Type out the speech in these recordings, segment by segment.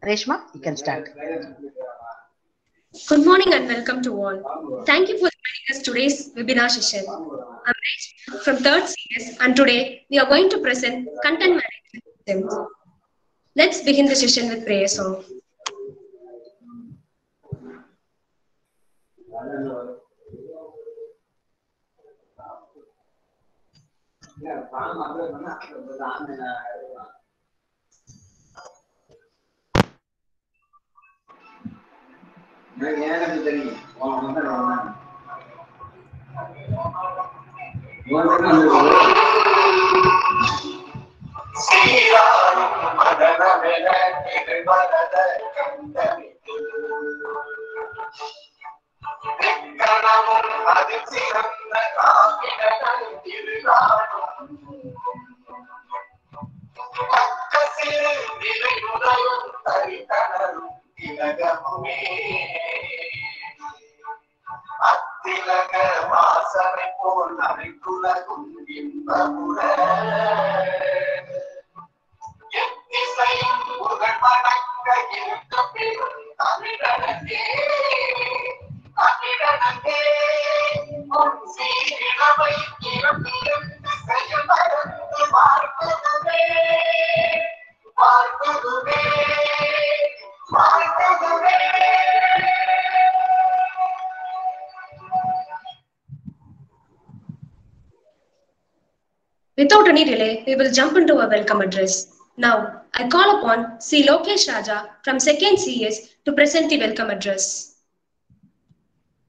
Reshma, you can start. Good morning and welcome to all. Thank you for joining us today's webinar session. I'm Rachel from 3rd CS and today we are going to present content management systems. Let's begin the session with prayer song. Without any delay, we will jump into our welcome address. Now, I call upon C. Lokesh Raja from 2nd CS to present the welcome address.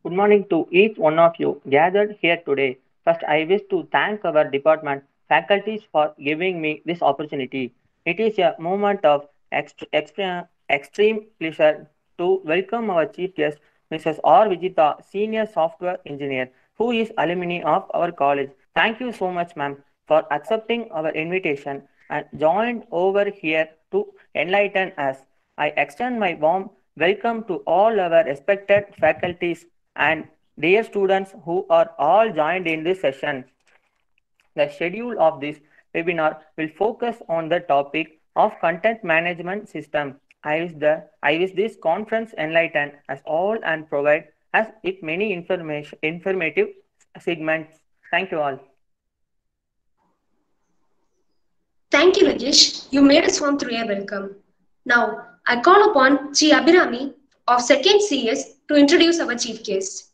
Good morning to each one of you gathered here today. First, I wish to thank our department faculties for giving me this opportunity. It is a moment of extreme pleasure to welcome our chief guest, Mrs. R. Vijita, Senior Software Engineer, who is alumni of our college. Thank you so much, ma'am, for accepting our invitation and joined over here to enlighten us. I extend my warm welcome to all our respected faculties and dear students who are all joined in this session. The schedule of this webinar will focus on the topic of content management system. I wish this conference enlighten us all and provide us with many informative segments. Thank you all. Thank you, Rajesh. You made us warm through a welcome. Now, I call upon G. Abhirami of 2nd CS to introduce our chief guest.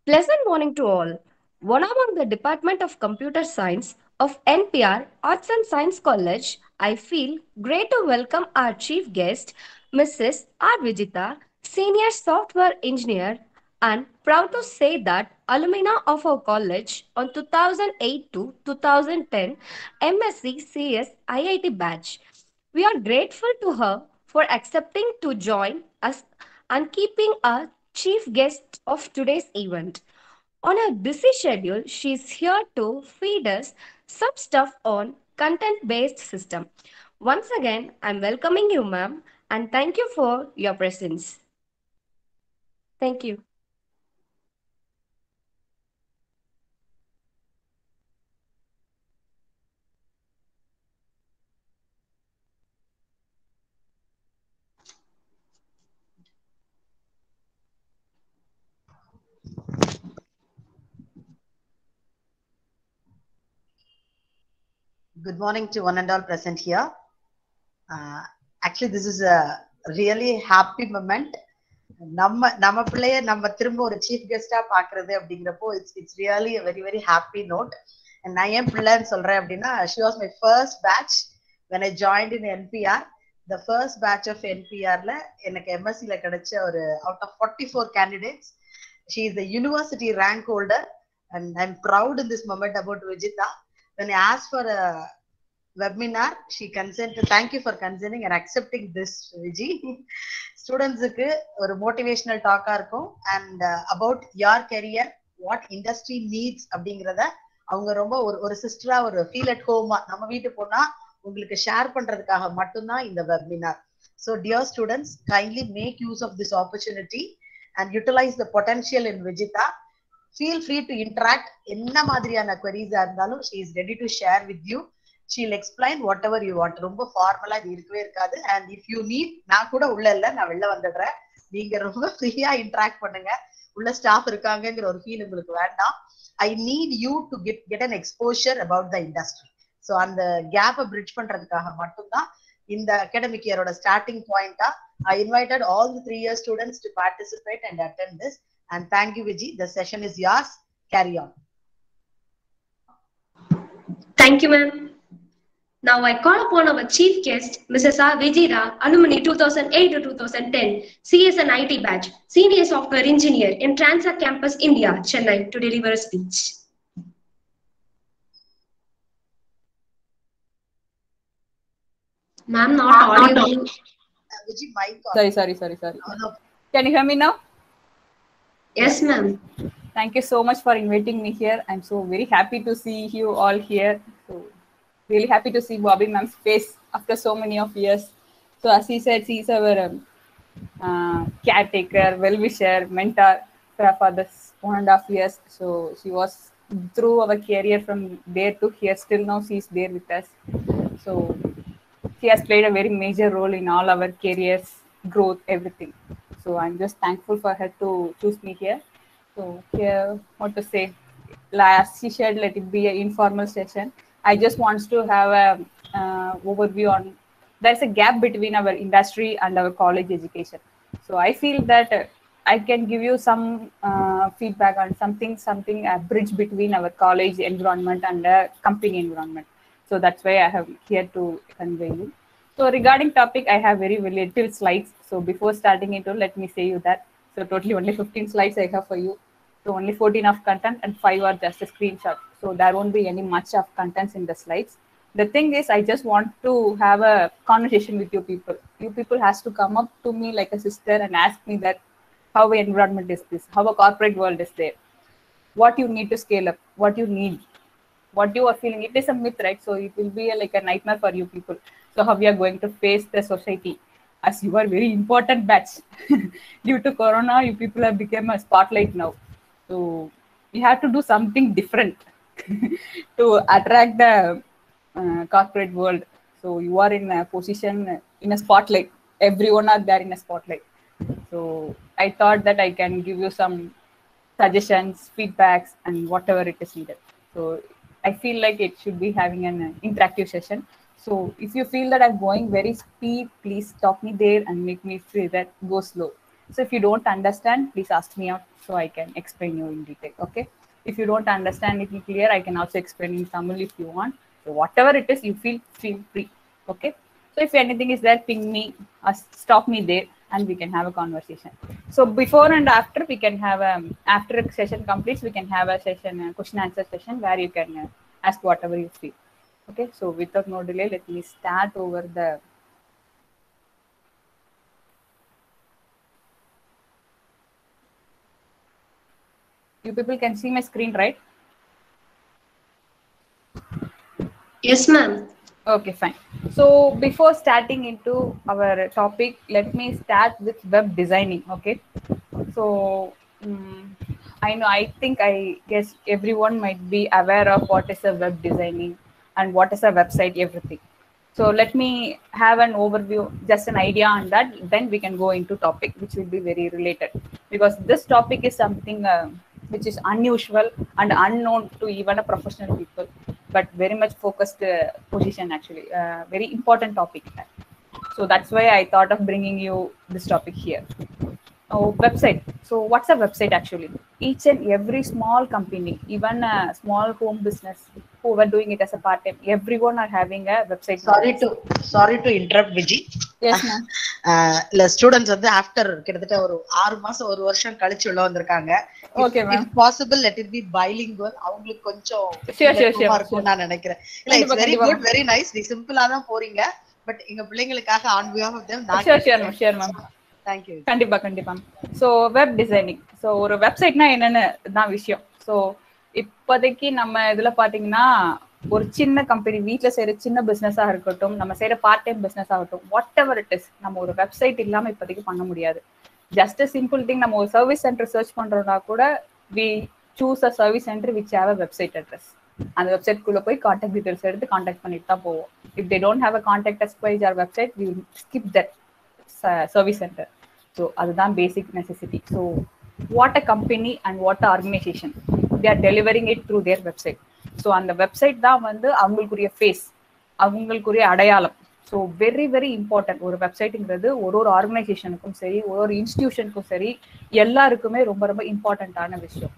Pleasant morning to all. One among the Department of Computer Science of NPR Arts and Science College, I feel great to welcome our chief guest, Mrs. R. Vijita, Senior Software Engineer, and proud to say that alumna of our college on 2008 to 2010 MSc CS IIT batch. We are grateful to her for accepting to join us and keeping our chief guest of today's event. On her busy schedule, she is here to feed us some stuff on content-based system. Once again, I'm welcoming you, ma'am, and thank you for your presence. Thank you. Good morning to one and all present here. Actually, this is a really happy moment. நம்ம பிள்ளைய நம்ம திரும்ப ஒரு chief கெஸ்டா பாக்குறது அப்படிங்கிறப்போ it's really very very happy note. நான் ஏன் பிள்ளைன்னு சொல்றேன் அப்படின்னா, she was my first batch when I joined in NPR. The first batch of என்பிஆர்ல எனக்கு எம்எஸ்சில கிடைச்ச ஒரு out of 44 candidates. She is the university rank holder and I am proud in this moment about Vijitha. When I asked for a webinar, she consented. Thank you for consenting and accepting this, Viji. Students க்கு ஒரு motivational talk இருக்கும் and about your career, what industry needs அப்படிங்கறத அவங்க ரொம்ப ஒரு சிஸ்டரா ஒரு feel at ஹோமா நம்ம வீட்டுக்கு போனா உங்களுக்கு ஷேர் பண்றதுக்காக மட்டும்தான் இந்த webinar. So dear students, kindly make use of this opportunity and utilize the potential in Vijita. Feel free to interact. என்ன மாதிரியான queries இருந்தாலும் she is ready to share with you. she'll explain whatever you want. ரொம்ப ஃபார்மலா இது இருக்கவே இருக்காது. and if you need, நான் கூட உள்ள இல்ல, நான் வெளில வந்துடுறேன், நீங்க ரொம்ப ஃப்ரீயா இன்டராக்ட் பண்ணுங்க. உள்ள ஸ்டாஃப் இருக்காங்கங்கிற ஒரு ஃபீல் உங்களுக்கு வேண்டாம். I need you to get an exposure about the industry. so அந்த கேப்பை பிரிட்ஜ் பண்றதுக்காக மட்டும்தான் இந்த அகாடமிக் இயரோட ஸ்டார்டிங் பாயிண்டா I invited all the 3 year students to participate and attend this. And thank you, Viji. The session is yours. Carry on. Thank you, ma'am. Now I call upon our chief guest, Mrs. R. Vijira, alumni 2008 to 2010, CS and IT batch, senior software engineer in Transact Campus, India, Chennai, to deliver a speech. Ma'am, not audible. Viji, mic on. Sorry. Can you hear me now? Yes, ma'am. Thank you so much for inviting me here. I'm so very happy to see you all here. So really happy to see Bobby ma'am's face after so many of years. So as he said, she is our caretaker, well-wisher, mentor for this 1.5 years. So she was through our career from there to here. Still now she is there with us. So she has played a very major role in all our careers, growth, everything. So I'm just thankful for her to choose me here. So here, what to say? As she said, let it be an informal session. I just want to have a overview on. There's a gap between our industry and our college education. So I feel that I can give you some feedback on something a bridge between our college environment and the company environment. So that's why I have here to convey you. So regarding topic, I have very little slides. So before starting into, let me say you that. So totally only 15 slides I have for you. So only 14 of content and 5 are just a screenshot. So there won't be any much of contents in the slides. The thing is, I just want to have a conversation with you people. You people has to come up to me like a sister and ask me that how the environment is this, how a corporate world is there, what you need to scale up, what you need, what you are feeling. It is a myth, right? So it will be like a nightmare for you people. So how we are going to face the society, as you are very important batch. Due to Corona, you people have become a spotlight now. So you have to do something different to attract the corporate world. So you are in a position, in a spotlight. Everyone are there in a spotlight. So I thought that I can give you some suggestions, feedbacks, and whatever it is needed. So I feel like it should be having an interactive session. So if you feel that I'm going very speed, please stop me there and make me feel that go slow. So if you don't understand, please ask me out so I can explain you in detail. Okay. If you don't understand it clear, I can also explain in Tamil if you want. So whatever it is, you feel free. Okay. So if anything is there, ping me or stop me there and we can have a conversation. So before and after, we can have after a session completes, we can have a session, a question answer session where you can ask whatever you feel. Okay. So without no delay, let me start over the. You people can see my screen, right? Yes, ma'am. Okay, fine. So before starting into our topic, let me start with web designing. Okay. So I guess everyone might be aware of what is a web designing and what is a website, everything. So let me have an overview, just an idea on that. Then we can go into topic, which will be very related, because this topic is something which is unusual and unknown to even a professional people, but very much focused position actually, very important topic. So that's why I thought of bringing you this topic here. Oh, website. So what's a website actually? Each and every small company, even a small home business, who were doing it as a part-time, everyone are having a website. Sorry to interrupt, Viji. Yes, ma'am. இல்ல students வந்து after கிட்டத்தட்ட ஒரு 6 மாசம் 1 வருஷம் கழிச்சு உள்ள வந்திருக்காங்க. Okay, ma'am. If possible, let it be bilingual. அவங்களுக்கு கொஞ்சம் sure. நான் நினைக்கிறேன். இல்ல, it's very good, very nice. நீ சிம்பிளா தான் போறீங்க, பட் எங்க பிள்ளைங்களுக்காக on behalf of them Sure, ma'am. Thank you. கண்டிப்பா. So web designing. ஸோ ஒரு வெப்சைட்னா என்னன்னு தான் விஷயம். ஸோ இப்போதைக்கு நம்ம இதுல பாத்தீங்கன்னா ஒரு சின்ன கம்பெனி, வீட்டுல செய்யற சின்ன பிசினஸா இருக்கட்டும், நம்ம செய்யற பார்ட் டைம் பிசினஸ் ஆகட்டும், வாட் எவர் இட் இஸ், நம்ம ஒரு வெப்சைட் இல்லாம இப்போதைக்கு பண்ண முடியாது. ஜஸ்ட் சிம்பிள் திங், நம்ம ஒரு சர்வீஸ் சென்டர் சர்ச் பண்றோம்னா கூட we choose a service centre which have a website address. அந்த வெப்சைட்குள்ள போய் கான்டாக்ட் டீடைல்ஸ் எடுத்து கான்டாக்ட் பண்ணிட்டு தான் போவோம். If they don't have a contact us by our website we will skip that service centre. So அதுதான் basic necessity. So what a company and what a organisation they are delivering it through their website. So அந்த website தான் வந்து அவங்களுக்குரிய face, அவங்களுக்குரிய அடையாளம். So very very important. ஒரு வெப்சைட்டுங்கிறது ஒரு ஆர்கனைசேஷனுக்கும் சரி, ஒரு இன்ஸ்டிடியூஷனுக்கும் சரி, எல்லாருக்குமே ரொம்ப ரொம்ப இம்பார்ட்டண்ட்டான விஷயம்.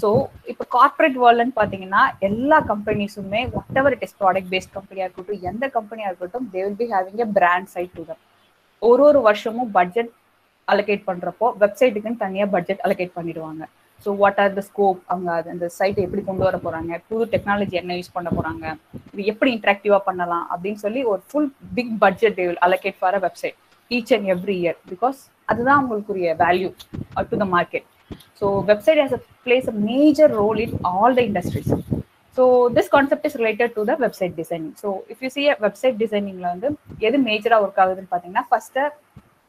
ஸோ இப்போ கார்பரேட் வேர்ல்டுன்னு பார்த்தீங்கன்னா எல்லா கம்பெனிஸுமே whatever it is product based கம்பெனியாக இருக்கட்டும், எந்த கம்பெனியாக இருக்கட்டும், they will be having a brand site to them. ஒரு வருஷமும் பட்ஜெட் அலோகேட் பண்றப்போ வெப்சைட்டுக்குன்னு தனியாக பட்ஜெட் அலோகேட் பண்ணிடுவாங்க. So what are the scope, அவங்க அந்த சைட்டை எப்படி கொண்டு வர போறாங்க, புது டெக்னாலஜி என்ன யூஸ் பண்ண போறாங்க, இது எப்படி இன்ட்ராக்டிவா பண்ணலாம் அப்படின்னு சொல்லி ஒரு full big budget they will allocate for a website each and every year. Because அதுதான் உங்களுக்குரிய value to the market. So website has plays a major role in all the industries. So this concept is related to the website designing. So if you see website டிசைனிங்ல வந்து எது மேஜரா work ஆகுதுன்னு பார்த்தீங்கன்னா, first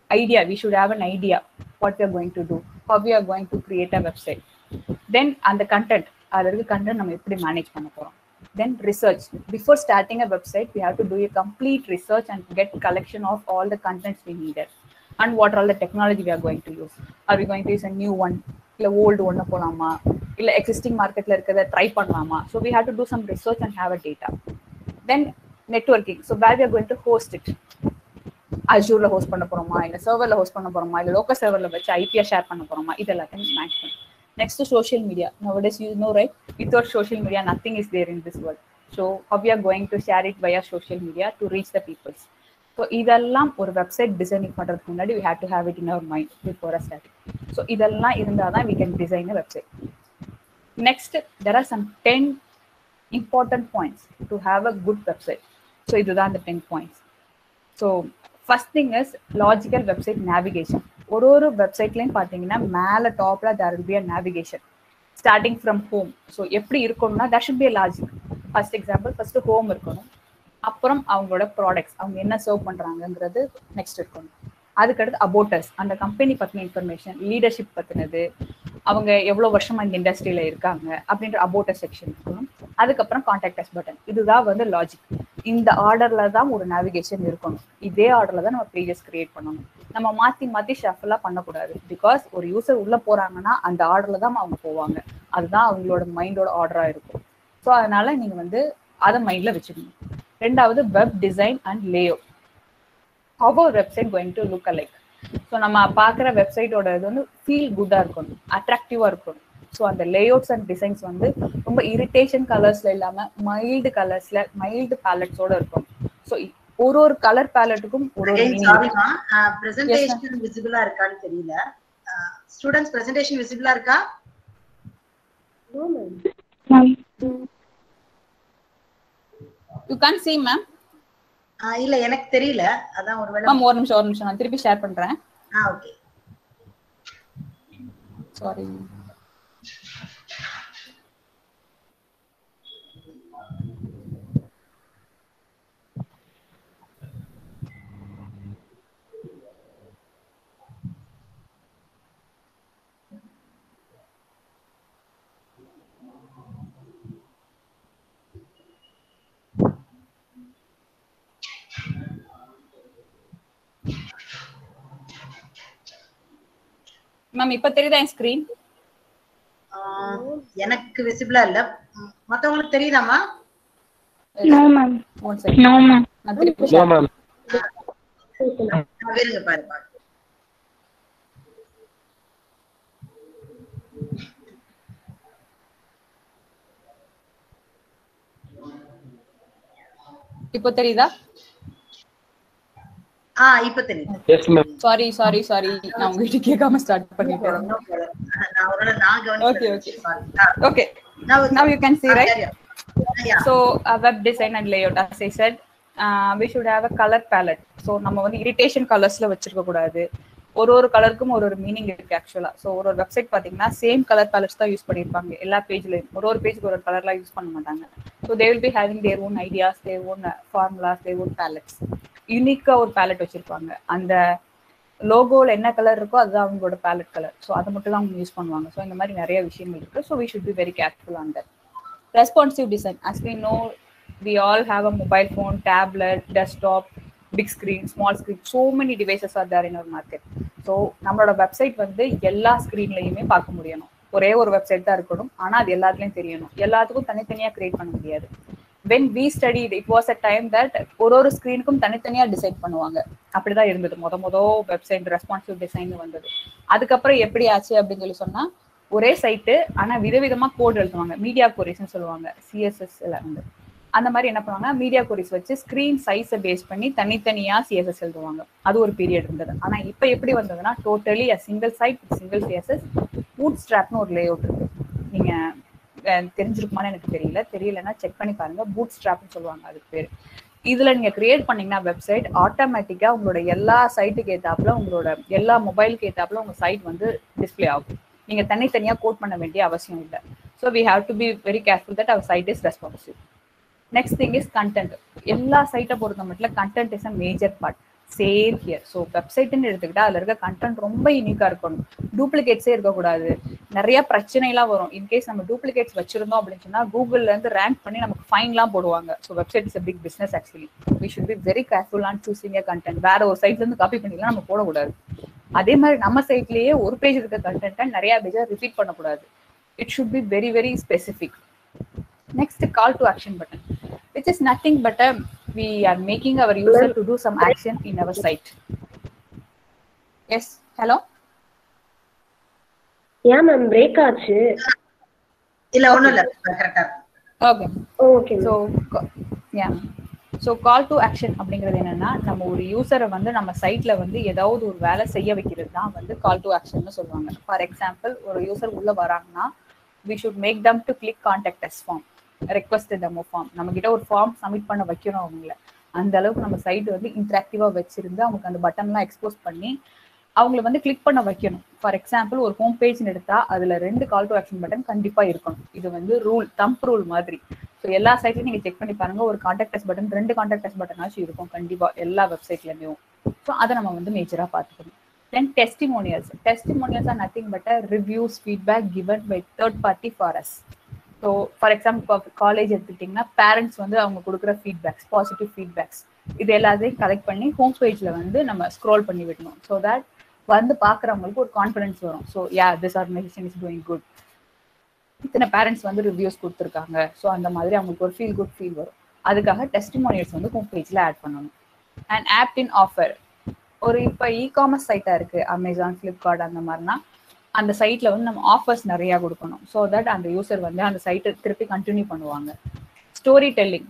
idea, we should have an idea what we are going to do, how we are going to create a website. Then and the content, adukku content nam eppadi manage panna porom. Then research, before starting a website we have to do a complete research and get collection of all the contents we needed, and what are all the technology we are going to use. Are we going to use a new one illa old one polama illa existing market la irukada try pannalama. So we have to do some research and have a data. Then networking, so where we are going to host it, அஜூர்ல host பண்ண போறோமா, இல்ல சர்வர்ல host பண்ண போறோமா, இல்ல local சர்வர்ல வச்சு ஐபியா share பண்ண போறோமா, இது எல்லாத்தையும் மேட்ச் பண்ணும். Next social media. Nowadays you know right, without social media nothing is there in this world. So how we are going to share it via social media to reach the people. So இதெல்லாம் ஒரு website designing பண்றதுக்கு முன்னாடி we have to have it in our mind before a starting. So இதெல்லாம் இருந்தாதான் we can design a website. Next, there are some 10 important points to have a good website. So இதுதான் the 10 points. So first thing is logical website navigation. ஒரு வெப்சைட்லயும் பாத்தீங்கன்னா மேல டாப்ல there will be a navigation starting from home. So எப்படி இருக்கணும்னா there should be a logic. First example, first home இருக்கணும், அப்புறம் அவங்களோட ப்ராடக்ட்ஸ், அவங்க என்ன சர்வ் பண்றாங்கங்கிறது நெக்ஸ்ட் இருக்கணும். அதுக்கடுத்து about us, அந்த கம்பெனி பத்தின இன்ஃபர்மேஷன், லீடர்ஷிப் பத்தினது, அவங்க எவ்வளவு வருஷமா இந்த இண்டஸ்ட்ரியில இருக்காங்க அப்படின்ற about us செக்ஷன் இருக்கணும். அதுக்கப்புறம் கான்டாக்ட் அஸ் பட்டன். இதுதான் வந்து லாஜிக். இந்த ஆர்டர்ல தான் ஒரு நேவிகேஷன் இருக்கணும். இதே ஆர்டர்ல தான் நம்ம பேஜஸ் கிரியேட் பண்ணணும். நம்ம மாத்தி ஷஃபிளா பண்ணக்கூடாது. பிகாஸ் ஒரு யூசர் உள்ள போறாங்கன்னா அந்த ஆர்டர்ல தான் அவங்க போவாங்க. அதுதான் அவங்களோட மைண்டோட ஆர்டரா இருக்கும். ஸோ அதனால நீங்க வந்து அதை மைண்ட்ல வச்சுக்கணும். ரெண்டாவது web design and layout. How our website going to look alike. So நம்ம பார்க்குற வெப்சைட்டோட இது வந்து ஃபீல் குட்டா இருக்கணும், அட்ராக்டிவா இருக்கணும். ஸோ அந்த லேஅவுட்ஸ் அண்ட் டிசைன்ஸ் வந்து ரொம்ப இரிட்டேஷன் கலர்ஸ்ல இல்லாம மைல்டு கலர்ஸ்ல, மைல்டு பேலட்ஸோட இருக்கும். ஸோ ஒரு கலர் பேலட்டுக்கும் ஒரு பிரசன்டேஷன் விசிபிளா இருக்கான்னு தெரியல. ஸ்டூடண்ட்ஸ் பிரசன்டேஷன் விசிபிளா இருக்கா? You can see ma'am. இல்ல எனக்கு தெரியல, அதான் ஒருவேளை. மேம் ஒரு நிமிஷம் நான் திருப்பி ஷேர் பண்றேன். Okay, sorry. மேம் இப்ப தெரியுதா என் ஸ்கிரீன்? எனக்கு விசிபிளா இல்ல, மத்தவங்களுக்கு தெரியுதாமா? No ma'am. No ma'am. நான் திருப்பி நோ மேம். வேறுங்க பாருங்க. இப்போ தெரியுதா? இப்ப தெரியுது. Yes ma'am. சாரி நான் உங்ககிட்ட கேட்காம ஸ்டார்ட் பண்ணிட்டேன். Okay. Okay. Now you can see, right? Yeah. So web design and layout, as I said, we should have a color palette. So நம்ம வந்து இரிட்டேஷன் கலர்ஸ்ல வச்சிருக்க கூடாது. ஒரு கலருக்கும் ஒரு மீனிங் இருக்கு ஆக்சுவலா. ஸோ ஒரு வெப்சைட் பாத்தீங்கன்னா சேம் கலர் பேலட்ஸ் தான் யூஸ் பண்ணிருப்பாங்க எல்லா பேஜ்லயும். ஒரு பேஜ்க்கு ஒரு கலர்லாம் யூஸ் பண்ண மாட்டாங்க. So they will be having their own ideas, their own formulas, their own palettes. யூனிக்கா ஒரு பேலட் வச்சிருப்பாங்க. அந்த லோகோல என்ன கலர் இருக்கோ அதுதான் அவங்களோட பேலட் கலர். ஸோ அதை மட்டும் தான் அவங்க யூஸ் பண்ணுவாங்க. ஸோ இந்த மாதிரி நிறைய விஷயங்கள் இருக்கு. So we should be very careful on that. Responsive design, as we know, we all have a mobile phone, tablet, desktop, big screen, small screen, so many devices are there in our market. So நம்மளோட website வந்து எல்லா ஸ்கிரீன்லயுமே பார்க்க முடியணும். ஒரே ஒரு website தான் இருக்கணும், ஆனா அது எல்லாத்துலயும் தெரியணும். எல்லாத்துக்கும் தனித்தனியா கிரியேட் பண்ண முடியாது. when we studied, it was a time that ஒரு ஸ்கிரீனுக்கும் தனித்தனியா டிசைன் பண்ணுவாங்க. அப்படிதான் இருந்தது மொத வெப்சைட் ரெஸ்பான்சிவ் டிசைன் வந்தது. அதுக்கப்புறம் எப்படி ஆச்சு அப்படின்னு சொல்லி சொன்னா, ஒரே சைட்டு ஆனா விதவிதமா கோட் எழுதுவாங்க. மீடியா கோரிஸ்ன்னு சொல்லுவாங்க, சிஎஸ்எஸ் எல்லாம் வந்து அந்த மாதிரி என்ன பண்ணுவாங்க, மீடியா கோரிஸ் வச்சு ஸ்கிரீன் சைஸை பேஸ் பண்ணி தனித்தனியா சிஎஸ்எஸ் எழுதுவாங்க. அது ஒரு பீரியட் இருந்தது. ஆனா இப்ப எப்படி வந்ததுன்னா, totally single site single CSS, பூட் ஸ்ட்ராப்னு ஒரு லே அவுட் இருக்கு. நீங்க தெரிஞ்சிருக்குமான்னு எனக்கு தெரியலன்னா செக் பண்ணி பாருங்க. பூட் ஸ்ட்ராப்னு சொல்லுவாங்க அதுக்கு பேரு. இதுல நீங்க கிரியேட் பண்ணீங்கன்னா வெப்சைட் ஆட்டோமேட்டிக்கா உங்களோட எல்லா சைட்டுக்கு ஏத்தாப்புல, உங்களோட எல்லா மொபைலுக்கு ஏத்தாப்புல உங்க சைட் வந்து டிஸ்பிளே ஆகும். நீங்க தனித்தனியா கோட் பண்ண வேண்டிய அவசியம் இல்லை. So we have to be very careful that our site is responsive. Next thing is content. எல்லா சைட்டை பொறுத்த மட்டும் content is a major part. Same here. So வெப்சைட்னு எடுத்துக்கிட்டா அதுல இருக்க கண்டென்ட் ரொம்ப யூனிக்கா இருக்கணும். டூப்ளிகேட்ஸே இருக்கக்கூடாது. நிறைய பிரச்சனைலாம் வரும். இன்கேஸ் நம்ம டூப்ளிகேட்ஸ் வச்சிருந்தோம் அப்படின்னு சொன்னா கூகுள்ல இருந்து ரேங்க் பண்ணி நமக்கு ஃபைன்லாம் போடுவாங்க. So website is a big business actually. We should be very careful on choosing a content. வேற ஒரு சைட்ல இருந்து காப்பி பண்ணிக்கலாம் நம்ம போடக்கூடாது. அதே மாதிரி நம்ம சைட்லயே ஒரு பேஜ் இருக்க கண்டென்ட்டை நிறைய பேஜை ரிப்பீட் பண்ணக்கூடாது. It should be very very specific. Next, call to action button, which is nothing but we are making our user to do some action in our site. Yes, hello. Yeah ma'am, break ஆச்சு. இல்ல ஒண்ணும் இல்ல, கரெக்ட்டா. Okay. So call to action அப்படிங்கிறது என்னன்னா, நம்ம ஒரு யூசரை வந்து நம்ம சைட்ல வந்து ஏதாவது ஒரு வேலை செய்ய வைக்கிறது தான் வந்து கால் டு ஆக்ஷன் சொல்லுவாங்க. ஃபார் எக்ஸாம்பிள், ஒரு யூசர் உள்ள வராங்கன்னா we should make them to click contact us form, request demo form. நம்ம கிட்ட ஒரு ஃபார்ம் சப்மிட் பண்ண வைக்கணும் அவங்கள. அந்த அளவுக்கு நம்ம சைட் வந்து இன்டராக்டிவா வச்சிருந்து அவங்களுக்கு அந்த பட்டன்லாம் எக்ஸ்போஸ் பண்ணி அவங்களை வந்து கிளிக் பண்ண வைக்கணும். ஃபார் எக்ஸாம்பிள், ஒரு ஹோம் பேஜ்னு எடுத்தா அதுல 2 கால் டு ஆக்ஷன் பட்டன் கண்டிப்பா இருக்கணும். இது வந்து ரூல், தம்ப் ரூல் மாதிரி. ஸோ எல்லா சைட்லயும் நீங்க செக் பண்ணி பாருங்க, ஒரு contact us button, 2 contact us பட்டனாச்சும் இருக்கும் கண்டிப்பா எல்லா வெப்சைட்லயுமே. ஸோ அதை நம்ம வந்து மேஜரா பார்த்துக்கணும். Then testimonials. Testimonials are nothing but a reviews, feedback given by third party for us. So for example, college எடுத்துக்கிட்டிங்கன்னா பேரண்ட்ஸ் வந்து அவங்க கொடுக்குற ஃபீட்பேக்ஸ், பாசிட்டிவ் ஃபீட்பேக்ஸ், இது எல்லாத்தையும் கலெக்ட் பண்ணி ஹோம் பேஜ்ல வந்து நம்ம ஸ்க்ரோல் பண்ணி விடணும். ஸோ தட் வந்து பார்க்குறவங்களுக்கு ஒரு கான்ஃபிடன்ஸ் வரும். So this organisation is doing good, இத்தனை பேரண்ட்ஸ் வந்து ரிவ்யூஸ் கொடுத்துருக்காங்க. ஸோ அந்த மாதிரி அவங்களுக்கு ஒரு ஃபீல் வரும். அதுக்காக டெஸ்டிமோனியல்ஸ் வந்து ஹோம் பேஜ்ல ஆட் பண்ணணும். And opt in offer. ஒரு இப்போ இ-காமர்ஸ் சைட்டா இருக்கு, அமேசான், ஃப்ளிப்கார்ட் அந்த மாதிரினா அந்த சைட்ல வந்து நம்ம ஆஃபர்ஸ் நிறைய கொடுக்கணும். ஸோ தட் அந்த யூசர் வந்து அந்த சைட்டை திருப்பி கண்டினியூ பண்ணுவாங்க. Story telling.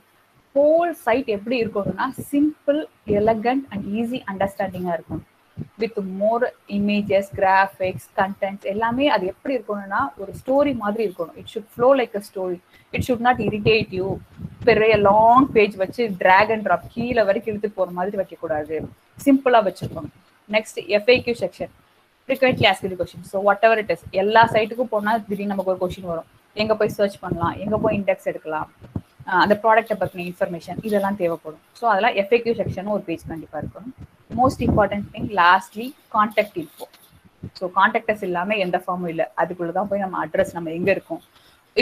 ஹோல் சைட் எப்படி இருக்கணும்னா சிம்பிள், எலகண்ட் அண்ட் ஈஸி அண்டர்ஸ்டாண்டிங்கா இருக்கும். With more images, graphics, contents எல்லாமே அது எப்படி இருக்கணும்னா ஒரு ஸ்டோரி மாதிரி இருக்கணும். It should flow like a story. It should not irritate you. பெரிய லாங் பேஜ் வச்சு டிராக் அண்ட் ட்ராப் கீழே வரைக்கும் இழுத்துட்டு போற மாதிரி வைக்கக்கூடாது. சிம்பிளா வச்சிருக்கணும். Next FAQ section, frequently asked questions. So what ever it is, எல்லா சைட்டுக்கும் போனால் திடீர்னு நமக்கு ஒரு கொஸ்டின் வரும். எங்க போய் சர்ச் பண்ணலாம், எங்க போய் இண்டெக்ஸ் எடுக்கலாம், அந்த ப்ராடக்ட்டை பற்றின இன்ஃபர்மேஷன் இதெல்லாம் தேவைப்படும். ஸோ அதெல்லாம் FAQ செக்ஷன் ஒரு பேஜ் கண்டிப்பாக இருக்கணும். Most important thing lastly contact info. So கான்டாக்டர்ஸ் இல்லாமல் எந்த ஃபார்மும் இல்லை. அதுக்குள்ளதான் போய் நம்ம அட்ரஸ், நம்ம எங்க இருக்கோம்.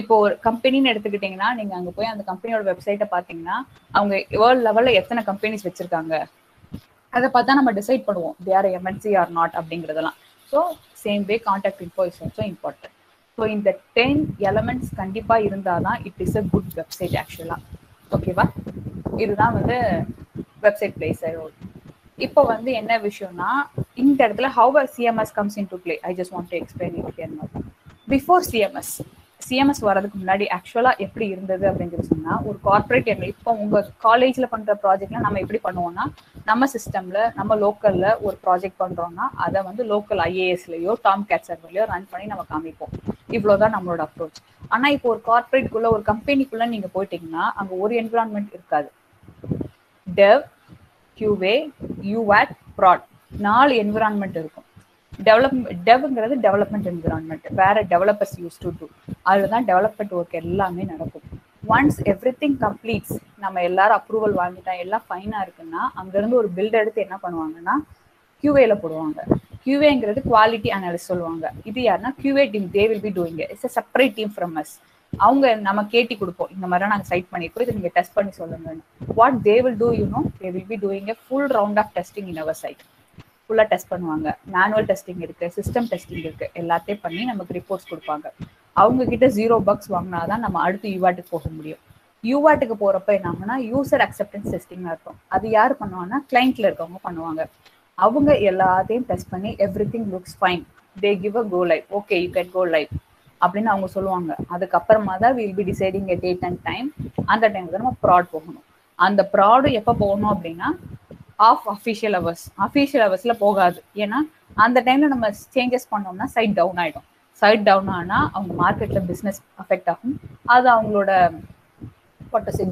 இப்போ ஒரு கம்பெனின்னு எடுத்துக்கிட்டீங்கன்னா நீங்க அங்க போய் அந்த கம்பெனியோட வெப்சைட்டை பாத்தீங்கன்னா அவங்க வேர்ல்ட் லெவல்ல எத்தனை கம்பெனிஸ் வச்சிருக்காங்க அதை பார்த்தா நம்ம டிசைட் பண்ணுவோம் they are MNC or not அப்படிங்கிறதெல்லாம். So same way contact info is also important. So இந்த 10 எலமெண்ட்ஸ் கண்டிப்பா இருந்தாதான் it is a good website ஆக்சுவலா. ஓகேவா, இதுதான் வந்து வெப்சைட் பிளேஸ் அ ரோல். இப்போ வந்து என்ன விஷயம்னா இந்த இடத்துல how CMS comes in to play. I just want to explain it here now. Before CMS வரதுக்கு முன்னாடி ஆக்சுவலா எப்படி இருந்தது அப்படின்னு சொன்னா, ஒரு கார்பரேட் இப்போ உங்க காலேஜ்ல பண்ற ப்ராஜெக்ட்ல நம்ம எப்படி பண்ணுவோம்னா, நம்ம சிஸ்டம்ல நம்ம லோக்கல்ல ஒரு ப்ராஜெக்ட் பண்றோம்னா அதை வந்து லோக்கல் IASலயோ டாம்கேட் சர்வர்லயோ ரன் பண்ணி நம்ம காமிப்போம். இவ்வளவுதான் நம்மளோட அப்ரோச். ஆனா இப்போ ஒரு கார்பரேட்குள்ள ஒரு கம்பெனிக்குள்ள நீங்க போயிட்டீங்கன்னா அங்க ஒரு என்விரான்மெண்ட் இருக்காது. Dev, QA, UAT, prod 4 environment இருக்கும். டெவ்ங்கிறது டெவலப்மெண்ட் என்விரான்மெண்ட், வேற டெவலப்பர்ஸ் யூஸ் டு டூ. அதுதான் டெவலப்மெண்ட் ஒர்க் எல்லாமே நடக்கும். ஒன்ஸ் எவ்ரிதிங் கம்ப்ளீட்ஸ், நம்ம எல்லாரும் அப்ரூவல் வாங்கிட்டா எல்லாம் ஃபைனா இருக்குன்னா அங்கிருந்து ஒரு பில்ட் எடுத்து என்ன பண்ணுவாங்கன்னா QAல போடுவாங்க. QAங்கிறது குவாலிட்டி அனாலிசிஸ் சொல்லுவாங்க. இது யாருன்னா QA team, they will be doing it. It's a separate team from us. அவங்க நம்ம கேட்டி கொடுப்போம், இந்த மாதிரி நாங்கள் சைட் பண்ணிருக்கோம், இதை நீங்க டெஸ்ட் பண்ணி சொல்லுங்க. What they will do they will be doing a full round of testing in our side. ஃபுல்லாக டெஸ்ட் பண்ணுவாங்க, மேனுவல் டெஸ்டிங் இருக்கு, சிஸ்டம் டெஸ்டிங் இருக்கு, எல்லாத்தையும் பண்ணி நமக்கு ரிப்போர்ட்ஸ் கொடுப்பாங்க. அவங்க கிட்ட 0 bugs வாங்கினாதான் நம்ம அடுத்து யூவாட்டுக்கு போக முடியும். யூவாட்டுக்கு போறப்ப என்ன ஆகும்னா யூசர் அக்செப்டன்ஸ் டெஸ்டிங் இருக்கும். அது யார் பண்ணுவாங்கன்னா கிளைண்ட்ல இருக்கவங்க பண்ணுவாங்க. அவங்க எல்லாத்தையும் டெஸ்ட் பண்ணி everything looks fine, they give a go live, okay you can go live அப்படின்னு அவங்க சொல்லுவாங்க. அதுக்கப்புறமா தான் will be deciding a date and time. அந்த டைம்ல நம்ம ப்ராட் போகணும். அந்த ப்ராடு எப்போ போகணும் அப்படின்னா ஆஃப் அஃபிஷியல் ஹவர்ஸ்ல போகாது. ஏன்னா அந்த டைம்ல நம்ம சேஞ்சஸ் பண்ணோம்னா சைட் டவுன் ஆயிடும். சைட் டவுன் ஆனா அவங்க மார்க்கெட்ல பிசினஸ் அஃபெக்ட் ஆகும். அது அவங்களோட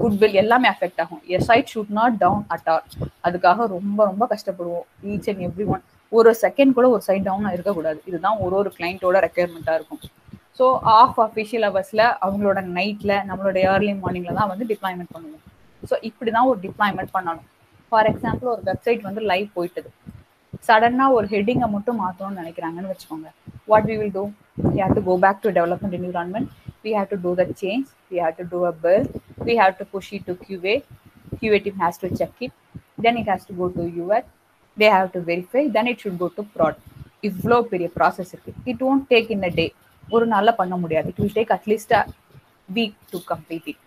குட்வில் எல்லாமே அஃபெக்ட் ஆகும். A site should not down at all. அதுக்காக ரொம்ப ரொம்ப கஷ்டப்படுவோம் ஈச் அண்ட் எவ்ரி ஒன். ஒரு செகண்ட் கூட ஒரு சைட் டவுன் இருக்கக்கூடாது. இதுதான் ஒரு கிளைண்டோட ரெக்யர்மெண்டா இருக்கும். ஸோ ஆஃப் அஃபிஷியல் ஹவர்ஸ்ல அவங்களோட நைட்ல நம்மளோட ஏர்லி மார்னிங்ல தான் வந்து டிப்ளாய்மெண்ட் பண்ணுவோம். ஸோ இப்படிதான் ஒரு டிப்ளாய்மெண்ட் பண்ணணும். ஃபார் எக்ஸாம்பிள் ஒரு வெப்சைட் வந்து லைவ் போயிட்டது, சடனா ஒரு ஹெட்டிங்கை மட்டும் மாற்றணும்னு நினைக்கிறாங்கன்னு வச்சுக்கோங்க. What we will do? We have to go back to development environment. We have to do the change. We have to do a build. We have to push it to QA. QA team has to check it. Then it has to go to UX. They have to verify. Then it should go to prod. இவ்வளோ பெரிய process இருக்கு. It won't take in a day. ஒரு நாள்ல பண்ண முடியாது. It will take at least a week to complete it.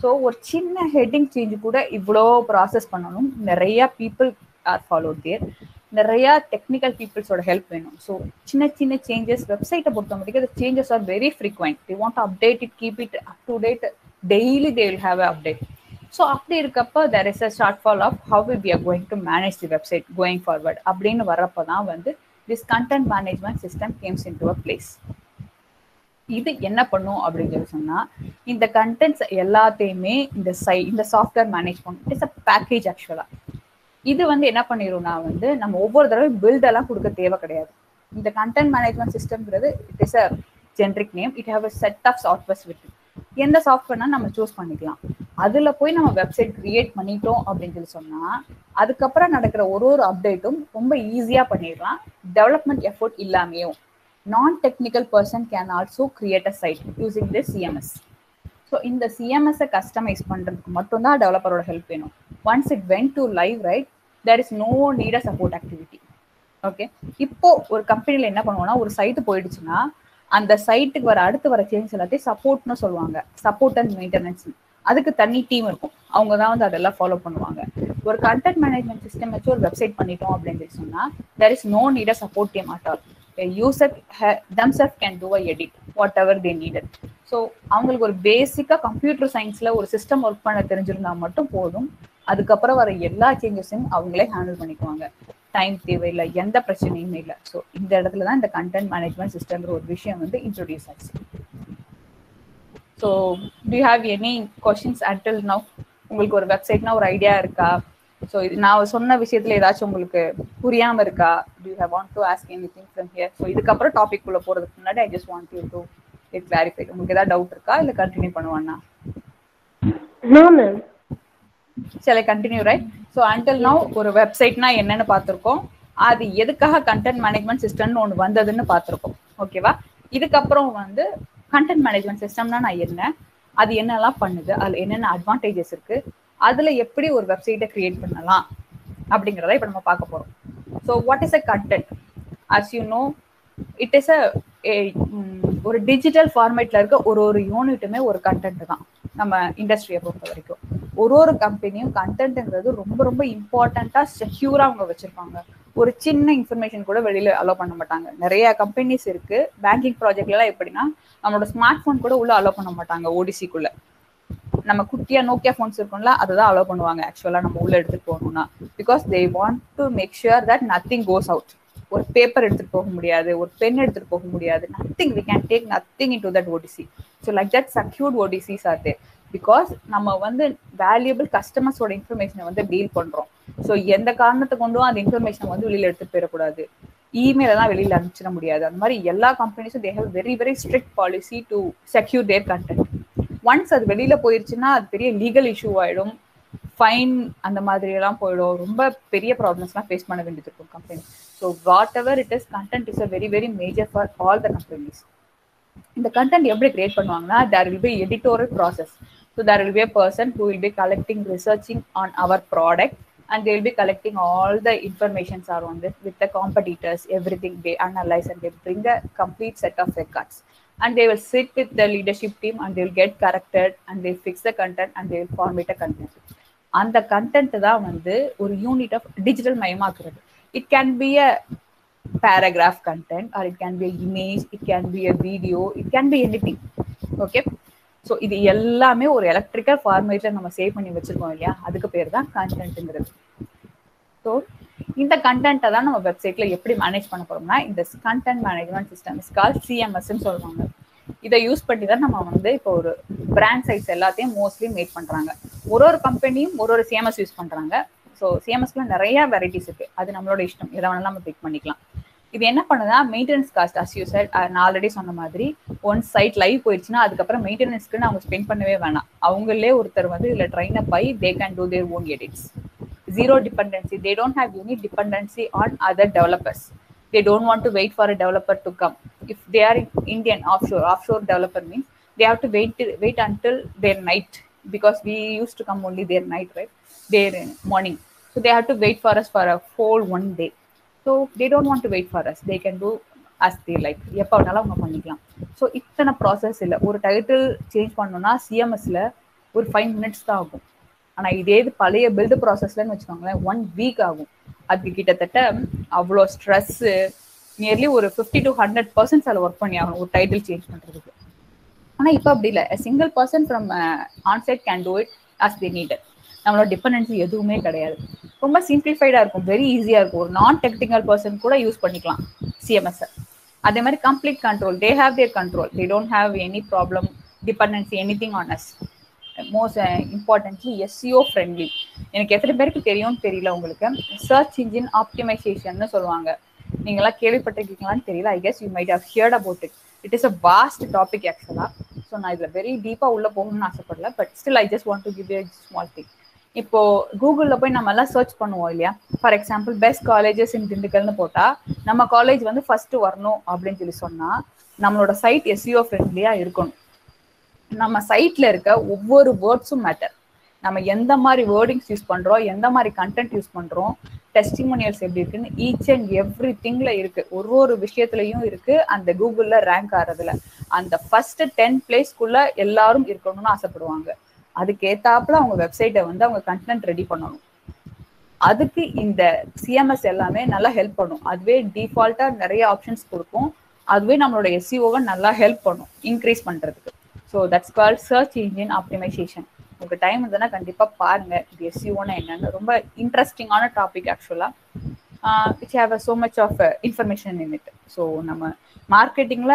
So ஒரு சின்ன heading change கூட இவ்வளோ ப்ராசஸ் பண்ணணும். நிறைய பீப்புள் ஆர் ஃபாலோட் தேர். நிறைய டெக்னிக்கல் பீப்புள்ஸோட ஹெல்ப் வேணும். ஸோ சின்ன சின்ன சேஞ்சஸ் வெப்சைட்டை பொறுத்த வரைக்கும் the changes are very frequent. They want to update it, keep it up to date. Daily they will have an update. So அப்படி இருக்கப்போ there is a shortfall of how we are going to manage the website going forward. அப்படின்னு வர்றப்போ தான் வந்து this content management system comes into a place. இது என்ன பண்ணும் அப்படின்னு சொல்லி சொன்னா, இந்த கண்டென்ட்ஸ் எல்லாத்தையுமே இந்த சாஃப்ட்வேர் மேனேஜ் பண்ணும். It's a package. ஆக்சுவலா இது வந்து என்ன பண்ணிடும்னா வந்து நம்ம ஒவ்வொரு தடவை பில்ட் எல்லாம் கொடுக்க தேவை கிடையாது. இந்த கண்டென்ட் மேனேஜ்மெண்ட் சிஸ்டம்ங்கிறது it is a generic name. It have a set of softwares with எந்த சாஃப்ட்வேர்னா நம்ம சூஸ் பண்ணிக்கலாம். அதுல போய் நம்ம வெப்சைட் கிரியேட் பண்ணிட்டோம் அப்படின்னு சொல்லி சொன்னா அதுக்கப்புறம் நடக்கிற ஒரு அப்டேட்டும் ரொம்ப ஈஸியா பண்ணிடலாம், டெவலப்மெண்ட் எஃபோர்ட் இல்லாமையும். Non-technical person can also create a site using this CMS. So இந்த CMS customize பண்றதுக்கு மட்டும் தான் டெவலப்பரோட ஹெல்ப் வேணும். Once it went to live, right, there is no need a support activity. Okay, இப்போ ஒரு கம்பெனில என்ன பண்ணுவோம்னா ஒரு சைட் போயிடுச்சுன்னா அந்த சைட்டுக்கு அடுத்து வர சேஞ்ச் எல்லாத்தையும் சப்போர்ட்னு சொல்லுவாங்க. Support and maintenance. அதுக்கு தனி டீம் இருக்கும். அவங்க தான் வந்து அதெல்லாம் ஃபாலோ பண்ணுவாங்க. ஒரு கண்டென்ட் மேனேஜ்மெண்ட் சிஸ்டம் வச்சு ஒரு வெப்சைட் பண்ணிட்டோம் அப்படின்னு சொல்லி சொன்னா there is no need a support team at all. A user themselves can do a edit whatever they needed. So அவங்களுக்கு ஒரு பேசிக்கா கம்ப்யூட்டர் சயின்ஸ்ல ஒரு சிஸ்டம் ஒர்க் பண்ண தெரிஞ்சிருந்தா மட்டும் போதும். அதுக்கப்புறம் வர எல்லா சேஞ்சஸையும் அவங்களே ஹேண்டில் பண்ணிக்குவாங்க. டைம் தேவையில்லை, எந்த பிரச்சனையுமே இல்லை. ஸோ இந்த இடத்துல தான் இந்த கண்டென்ட் மேனேஜ்மெண்ட் சிஸ்டம்ங்கிற ஒரு விஷயம் வந்து இன்ட்ரோடியூஸ் ஆச்சு. So to you have any questions until now? உங்களுக்கு ஒரு வெப்சைட்னா ஒரு ஐடியா இருக்கா? ஸோ இது நான் சொன்ன விஷயத்துல ஏதாச்சும் உங்களுக்கு புரியாம இருக்கா? Do you want to ask anything from here? So இதுக்கப்புறம் டாபிக் குள்ள போறதுக்கு முன்னாடி I just want you to get clarify. உங்களுக்கு ஏதாவது டவுட் இருக்கா இல்ல கண்டினியூ பண்ணுவானா? No ma'am. சரி, continue. Right. So until now ஒரு வெப்சைட்னா என்னன்னு பார்த்துருக்கோம். அது எதுக்காக கண்டென்ட் மேனேஜ்மெண்ட் சிஸ்டம்னு ஒன்று வந்ததுன்னு பார்த்துருக்கோம். ஓகேவா? இதுக்கப்புறம் வந்து கண்டென்ட் மேனேஜ்மெண்ட் சிஸ்டம்னா நான் என்ன, அது என்னெல்லாம் பண்ணுது, அதுல என்னென்ன அட்வான்டேஜஸ் இருக்கு, அதுல எப்படி ஒரு வெப்சைட்டை கிரியேட் பண்ணலாம் அப்படிங்கிறத இப்ப நம்ம பார்க்க போறோம். So what is a content? As you know, it is ஒரு டிஜிட்டல் ஃபார்மேட்ல இருக்க ஒரு யூனிட்டுமே ஒரு கண்டென்ட் தான். நம்ம இண்டஸ்ட்ரியை பொறுத்த வரைக்கும் ஒரு கம்பெனியும் கண்டென்ட்ங்கிறது ரொம்ப ரொம்ப இம்பார்ட்டண்டா செக்யூரா அவங்க வச்சிருப்பாங்க. ஒரு சின்ன இன்ஃபர்மேஷன் கூட வெளியில அலோவ் பண்ண மாட்டாங்க. நிறைய கம்பெனிஸ் இருக்கு. பேங்கிங் ப்ராஜெக்ட்ல எல்லாம் எப்படின்னா நம்மளோட ஸ்மார்ட் போன் கூட உள்ள அலோவ் பண்ண மாட்டாங்க. ஓடிசிக்குள்ள நம்ம குட்டியா நோக்கியா போன்ஸ் இருக்கும்ல, அதுதான் அலோவ் பண்ணுவாங்க ஆக்சுவலா நம்ம உள்ள எடுத்துட்டு போகணும்னா. Because they want to make sure that nothing goes out. ஒரு பேப்பர் எடுத்துட்டு போக முடியாது, ஒரு பென் எடுத்துட்டு போக முடியாது. Nothing, we can take nothing into that ODC. So like that secured ODCs are there. Because நம்ம வந்து வேல்யூபிள் கஸ்டமர்ஸோட இன்ஃபர்மேஷனை வந்து டீல் பண்றோம். ஸோ எந்த காரணத்தை கொண்டும் அந்த இன்ஃபர்மேஷனை வந்து வெளியில எடுத்துட்டு போயிடக்கூடாது. இமெயில தான் வெளியில அனுப்பிச்சிட முடியாது. அந்த மாதிரி எல்லா கம்பெனிஸும் they have very very strict policy to secure their content. Once அது வெளியில போயிருச்சுன்னா அது பெரிய லீகல் இஷ்யூ ஆயிடும், ஃபைன் அந்த மாதிரி எல்லாம் போயிடும். ரொம்ப பெரிய ப்ராப்ளம்ஸ்லாம் ஃபேஸ் பண்ண வேண்டியது இருக்கும் company. So what ever it is, content is a very very major for all the companies. இந்த கண்டென்ட் எப்படி கிரியேட் பண்ணுவாங்கன்னா, there will be editorial process. So there will be a person who will be collecting, researching on our product, and they will be collecting all the informations around it with the competitors, everything they analyze, and they bring a complete set of records. And they will sit with the leadership team, and they will get corrected, and they fix the content, and they will formulate a content. அந்த content தான் வந்து ஒரு unit of digital மயமாக்குறது. It can be a paragraph content, or it can be an image, it can be a video, it can be anything. Okay, so இது எல்லாமே ஒரு electrical ஃபார்மேட்ல நம்ம save பண்ணி வச்சிருக்கோம் இல்லையா, அதுக்கு பேர் தான் கண்டென்ட்ங்கிறது. ஸோ இந்த கண்டென்ட்டை தான் நம்ம வெப்சைட்ல எப்படி மேனேஜ் பண்ண போறோம்னா, இந்த content management system is call சிஎம்எஸ்ன்னு சொல்லுவாங்க. இதை யூஸ் பண்ணி தான் நம்ம வந்து இப்போ ஒரு பிராண்ட் சைட்ஸ் எல்லாத்தையும் மோஸ்ட்லி மேக் பண்றாங்க. ஒரு கம்பெனியும் ஒரு சிஎம்எஸ் யூஸ் பண்றாங்க. ஸோ சிஎம்எஸ்ல நிறைய வெரைட்டிஸ் இருக்கு, அது நம்மளோட இஷ்டம், எதை வேணாலும் நம்ம பிக் பண்ணிக்கலாம். இது என்ன பண்ணுதா, maintenance cost as you said, நான் ஆல்ரெடி சொன்ன மாதிரி ஒன் சைட் லைவ் போயிடுச்சுன்னா அதுக்கப்புறம் மெயின்டெனன்ஸ்க்கு அவங்க ஸ்பெண்ட் பண்ணவே வேணாம். அவங்களே ஒருத்தர் வந்து இதுல ட்ரைன் அப் ஆகி they can do their own edits. Zero dependency, they don't have any dependency on other developers. They don't want to wait for a developer to come. If they are in Indian offshore developer means they have to wait until their night, because we used to come only their night, right, their morning. So they have to wait for us for a whole one day. So they don't want to wait for us, they can do as they like, எப்போ வேணாலும் அவங்க பண்ணிக்கலாம். So இத்தனை process இல்லை. ஒரு title change பண்ணோம்னா சிஎம்எஸ்ல ஒரு 5 minutes தான் ஆகும். ஆனா இதே இது பழைய பில்டு ப்ராசஸ்லன்னு வச்சுக்கோங்களேன் 1 week ஆகும். அதுக்கு கிட்டத்தட்ட அவ்வளோ ஸ்ட்ரெஸ், நியர்லி ஒரு 50 to 100% அதில் ஒர்க் பண்ணி ஆகணும் ஒரு டைட்டில் சேஞ்ச் பண்றதுக்கு. ஆனா இப்போ அப்படி இல்லை, single person from onsite can do it as they needed. நம்மளோட டிபெண்டன்சி எதுவுமே கிடையாது, ரொம்ப சிம்பிளிஃபைடா இருக்கும், வெரி ஈஸியா இருக்கும். ஒரு நான் டெக்னிக்கல் பர்சன் கூட யூஸ் பண்ணிக்கலாம் சிஎம்எஸ். அதே மாதிரி complete control, they have there control, they don't have any problem, dependency, anything on us. Most importantly SEO friendly. எனக்கு எத்தனை பேருக்கு தெரியும்னு தெரியல, உங்களுக்கு சர்ச் இன்ஜின் ஆப்டிமைசேஷன் சொல்லுவாங்க. நீங்களாம் கேள்விப்பட்டிருக்கீங்களான்னு தெரியல. I guess you might have heard about it. It is a vast topic ஆக்சுவலா. ஸோ நான் இதுல வெரி டீப்பா உள்ள போகணும்னு ஆசைப்படல, but still I just want to give a small thing. இப்போ கூகுள்ல போய் நம்ம எல்லாம் சர்ச் பண்ணுவோம் இல்லையா, for example best colleges in திண்டுக்கல்னு போட்டா நம்ம காலேஜ் வந்து ஃபர்ஸ்ட் வரணும் அப்படின்னு சொல்லி சொன்னா நம்மளோட சைட் எஸ்இஓ ஃப்ரெண்ட்லியா இருக்கணும். நம்ம சைட்ல இருக்க ஒவ்வொரு வேர்ட்ஸும் மேட்டர். நம்ம எந்த மாதிரி வேர்டிங்ஸ் யூஸ் பண்றோம், எந்த மாதிரி கண்டென்ட் யூஸ் பண்றோம், டெஸ்டிமோனியல்ஸ் எப்படி இருக்குன்னு ஈச் அண்ட் எவ்ரி திங்ல இருக்கு, ஒரு விஷயத்துலயும் இருக்கு. அந்த கூகுள்ல ரேங்க் ஆறதுல அந்த ஃபர்ஸ்ட் 10 பிளேஸ்க்குள்ள எல்லாரும் இருக்கணும்னு ஆசைப்படுவாங்க. அதுக்கு ஏத்தாப்புல அவங்க வெப்சைட்டை வந்து அவங்க கண்டென்ட் ரெடி பண்ணணும். அதுக்கு இந்த சிஎம்எஸ் எல்லாமே நல்லா ஹெல்ப் பண்ணும். அதுவே டிஃபால்ட்டா நிறைய ஆப்ஷன்ஸ் கொடுக்கும். அதுவே நம்மளோட எஸ்இஓவை நல்லா ஹெல்ப் பண்ணும் இன்க்ரீஸ் பண்றதுக்கு. So that's called search engine optimisation. உங்களுக்கு டைம் இருந்ததுன்னா கண்டிப்பா பாருங்க இது எஸ்இஓன்னா என்னன்னு. ரொம்ப இன்ட்ரெஸ்டிங்கான டாபிக் ஆக்சுவலா, which have so much of information in it. So நம்ம மார்க்கெட்டிங்ல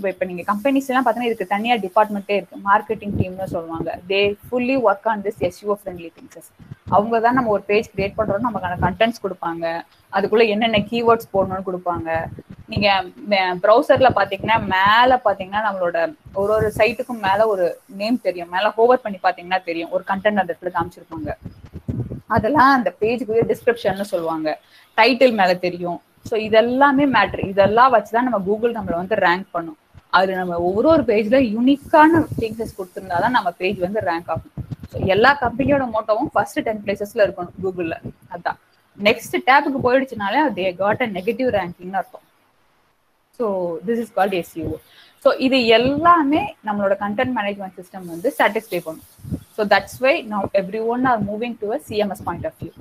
இப்போ நீங்க கம்பெனிஸ் எல்லாம் பார்த்தீங்கன்னா இதுக்கு தனியா டிபார்ட்மெண்ட்டே இருக்கு, மார்க்கெட்டிங் டீம்னு சொல்லுவாங்க. They fully work on this SEO friendly things. அவங்க தான் நம்ம ஒரு பேஜ் கிரியேட் பண்றோம், நமக்கான கண்டென்ட்ஸ் கொடுப்பாங்க, அதுக்குள்ள என்னென்ன கீவேர்ட்ஸ் போடணும்னு கொடுப்பாங்க. நீங்க ப்ரௌசர்ல பாத்தீங்கன்னா மேல பாத்தீங்கன்னா நம்மளோட ஒரு சைட்டுக்கும் மேல ஒரு நேம் தெரியும், மேல ஹோவர் பண்ணி பாத்தீங்கன்னா தெரியும் ஒரு கண்டென்ட் அந்த இடத்துல காமிச்சிருப்பாங்க. அதெல்லாம் அந்த பேஜுக்குரிய டிஸ்கிரிப்ஷன் சொல்லுவாங்க, டைட்டில் மேல தெரியும். ஸோ இதெல்லாமே மேட்ரு. இதெல்லாம் வச்சுதான் நம்ம கூகுள் நம்மளை வந்து ரேங்க் பண்ணும். அது நம்ம ஒவ்வொரு பேஜ்ல யூனிக்கான திங்ஸஸ் கொடுத்துருந்தாதான் நம்ம பேஜ் வந்து ரேங்க் ஆகும். ஸோ எல்லா கம்பெனியோட மோட்டோவும் ஃபர்ஸ்ட் 10 பிளேசஸ்ல இருக்கணும் கூகுள்ல. அதான் நெக்ஸ்ட் டேப்புக்கு போயிடுச்சுனாலே தே காட் அ நெகட்டிவ் ரேங்கிங்னு அர்த்தம். So this is called SEO. So இது எல்லாமே நம்மளோட கண்டென்ட் மேனேஜ்மெண்ட் சிஸ்டம் வந்து சாட்டிஸ்ஃபை பண்ணும். So that's why now everyone are moving to a CMS point of view.